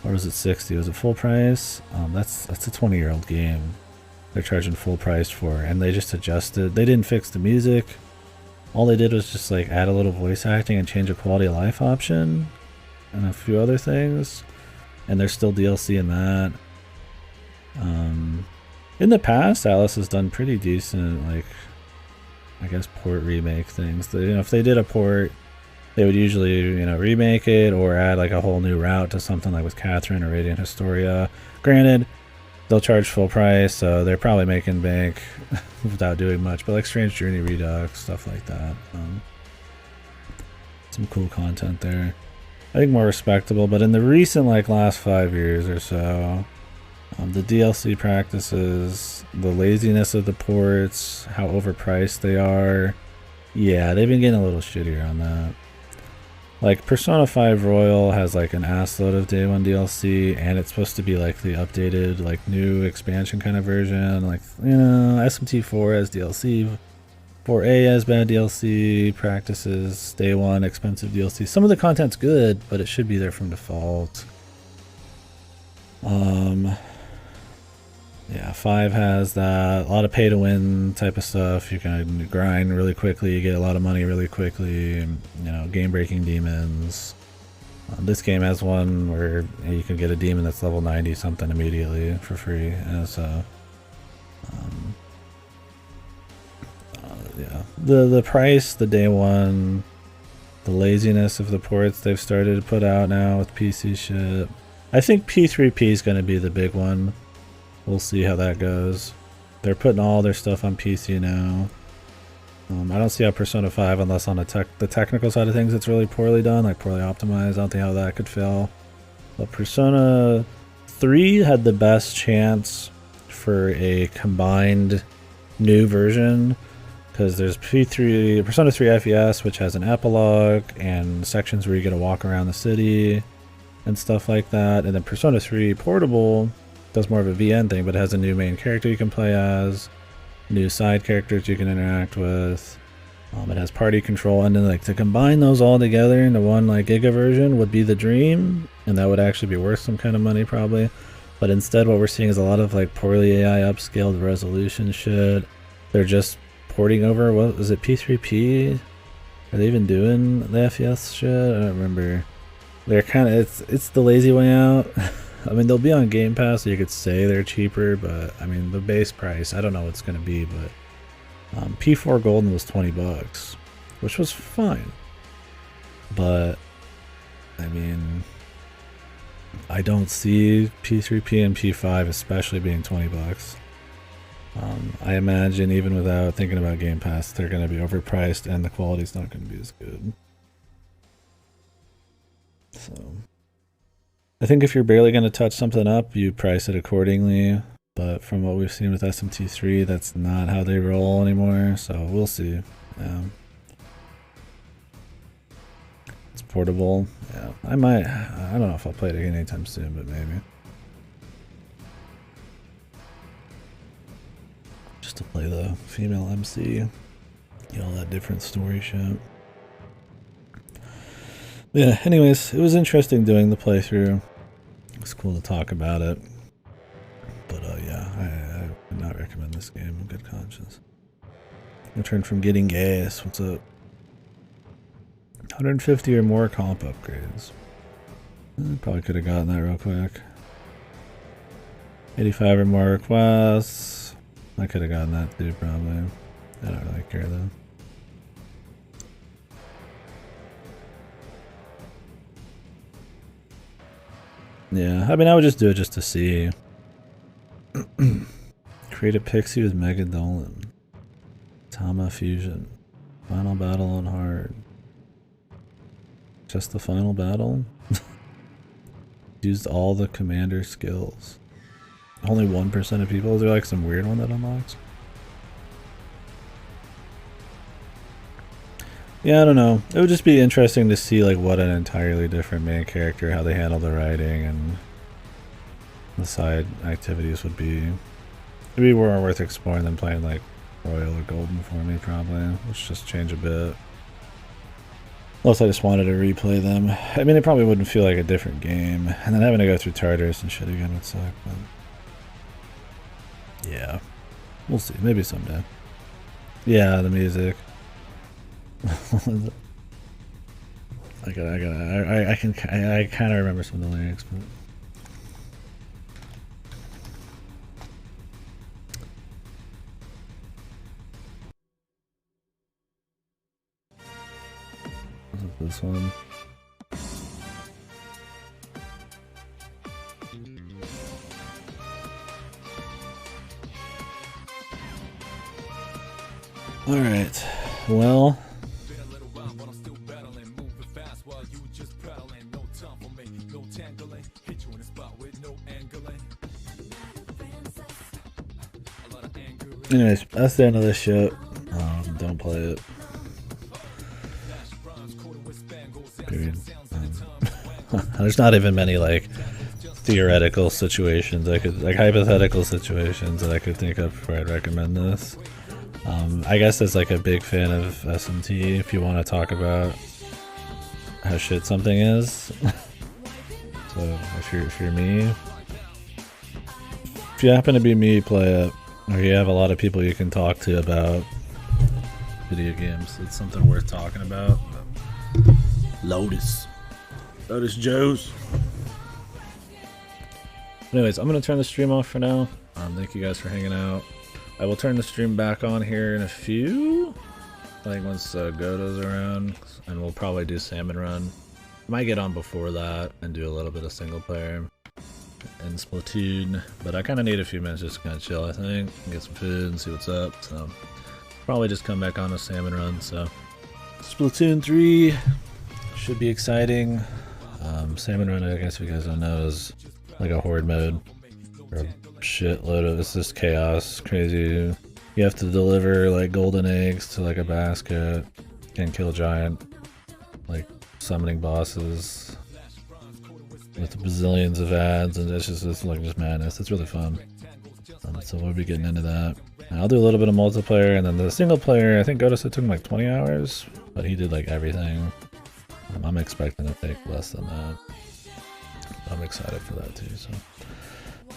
Or was it 60? Was it full price? That's a 20-year-old game. They're charging full price for, and they just adjusted. They didn't fix the music. All they did was just like add a little voice acting and change a quality of life option and a few other things. And there's still DLC in that. In the past, Alice has done pretty decent, like, I guess port remake things. You know, if they did a port, they would usually, you know, remake it or add like a whole new route to something like with Catherine or Radiant Historia. Granted, they'll charge full price, so they're probably making bank without doing much. But like Strange Journey Redux, stuff like that. Some cool content there. I think more respectable. But in the recent like last 5 years or so, the DLC practices, the laziness of the ports, how overpriced they are, yeah, they've been getting a little shittier on that. Like Persona 5 Royal has like an assload of day 1 DLC, and it's supposed to be like the updated, like new expansion kind of version. Like, you know, SMT4 has DLC, 4A has bad DLC practices, day 1 expensive DLC. Some of the content's good, but it should be there from default. Yeah, 5 has that, a lot of pay to win type of stuff. You can grind really quickly, you get a lot of money really quickly, you know, game breaking demons. This game has one where you can get a demon that's level 90 something immediately for free. And so, yeah, the price, the day 1, the laziness of the ports they've started to put out now with PC shit. I think P3P is going to be the big one. We'll see how that goes. They're putting all their stuff on PC now. I don't see how Persona 5, unless on the technical side of things, it's really poorly done, like poorly optimized. I don't think how that could fail. But Persona 3 had the best chance for a combined new version, because there's Persona 3 FES, which has an epilogue and sections where you get to walk around the city and stuff like that. And then Persona 3 Portable does more of a VN thing, but it has a new main character you can play as, new side characters you can interact with. It has party control, and then like to combine those all together into one like Giga version would be the dream, and that would actually be worth some kind of money probably. But instead what we're seeing is a lot of like poorly AI upscaled resolution shit. They're just porting over, what was it, P3P? Are they even doing the FES shit? I don't remember. They're kind of, it's the lazy way out. I mean, they'll be on Game Pass, so you could say they're cheaper, but I mean, the base price, I don't know what it's going to be, but P4 Golden was $20, which was fine. But, I mean, I don't see P3P and P5 especially being $20. I imagine even without thinking about Game Pass, they're going to be overpriced and the quality's not going to be as good. So I think if you're barely going to touch something up, you price it accordingly. But from what we've seen with SMT3, that's not how they roll anymore. So we'll see. Yeah. It's portable. Yeah, I don't know if I'll play it again anytime soon, but maybe. Just to play the female MC. Get all that different story shit. Yeah, anyways, it was interesting doing the playthrough. It's cool to talk about it. But yeah, I would not recommend this game in good conscience. Return from getting gas. What's up? 150 or more comp upgrades. Probably could have gotten that real quick. 85 or more requests. I could have gotten that too, probably. I don't really care though. Yeah, I mean, I would just do it just to see. Create a pixie with Mega Dolan. Tama Fusion. Final battle on hard. Just the final battle? Used all the commander skills. Only 1% of people? Is there like some weird one that unlocks? Yeah, I don't know. It would just be interesting to see like what an entirely different main character, how they handle the writing and the side activities would be. It'd be more worth exploring than playing like Royal or Golden for me probably. Let's just change a bit. Unless I just wanted to replay them. I mean, it probably wouldn't feel like a different game. And then having to go through Tartarus and shit again would suck, but yeah. We'll see. Maybe someday. Yeah, the music. I kind of remember some of the lyrics, but this one. All right. Well, anyways, that's the end of this shit. Don't play it. Period. There's not even many like theoretical situations I could, like hypothetical situations that I could think of before I'd recommend this. I guess as like a big fan of SMT, if you want to talk about how shit something is. So if you're me, if you happen to be me, play it. Or you have a lot of people you can talk to about video games, it's something worth talking about. Lotus Joe's. Anyways, I'm gonna turn the stream off for now. Thank you guys for hanging out. I will turn the stream back on here in a few. I think once Godo's around, and we'll probably do Salmon Run. Might get on before that and do a little bit of single player and Splatoon, but I kind of need a few minutes just to kind of chill, I think, and get some food and see what's up. So Probably just come back on a salmon run, so. Splatoon 3 should be exciting. Salmon run, I guess if you guys don't know, is like a horde mode. Or a shitload of, it's just chaos, crazy. You have to deliver like golden eggs to like a basket and kill giant, like summoning bosses with bazillions of ads, and it's like just madness. It's really fun. So we'll be getting into that. I'll do a little bit of multiplayer, and then the single player, I think Goda said took him like 20 hours, but he did like everything. I'm expecting to take less than that. I'm excited for that too. So,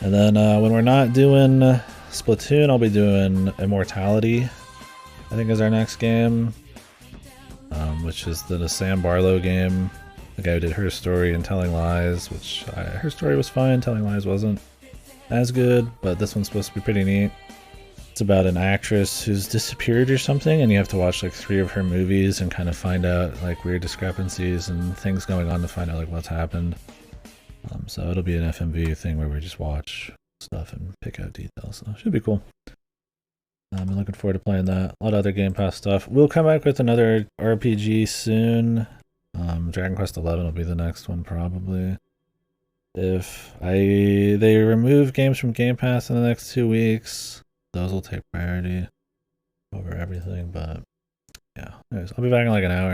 and then when we're not doing Splatoon, I'll be doing Immortality, I think is our next game, which is the Sam Barlow game. The guy who did Her Story and Telling Lies, which Her Story was fine, Telling Lies wasn't as good, but this one's supposed to be pretty neat. It's about an actress who's disappeared or something, and you have to watch like 3 of her movies and kind of find out like weird discrepancies and things going on to find out like what's happened. So it'll be an FMV thing where we just watch stuff and pick out details. So it should be cool. I'm looking forward to playing that. A lot of other Game Pass stuff. We'll come back with another RPG soon. Dragon Quest XI will be the next one probably. If they remove games from Game Pass in the next 2 weeks, those will take priority over everything. But yeah, anyways, I'll be back in like an hour.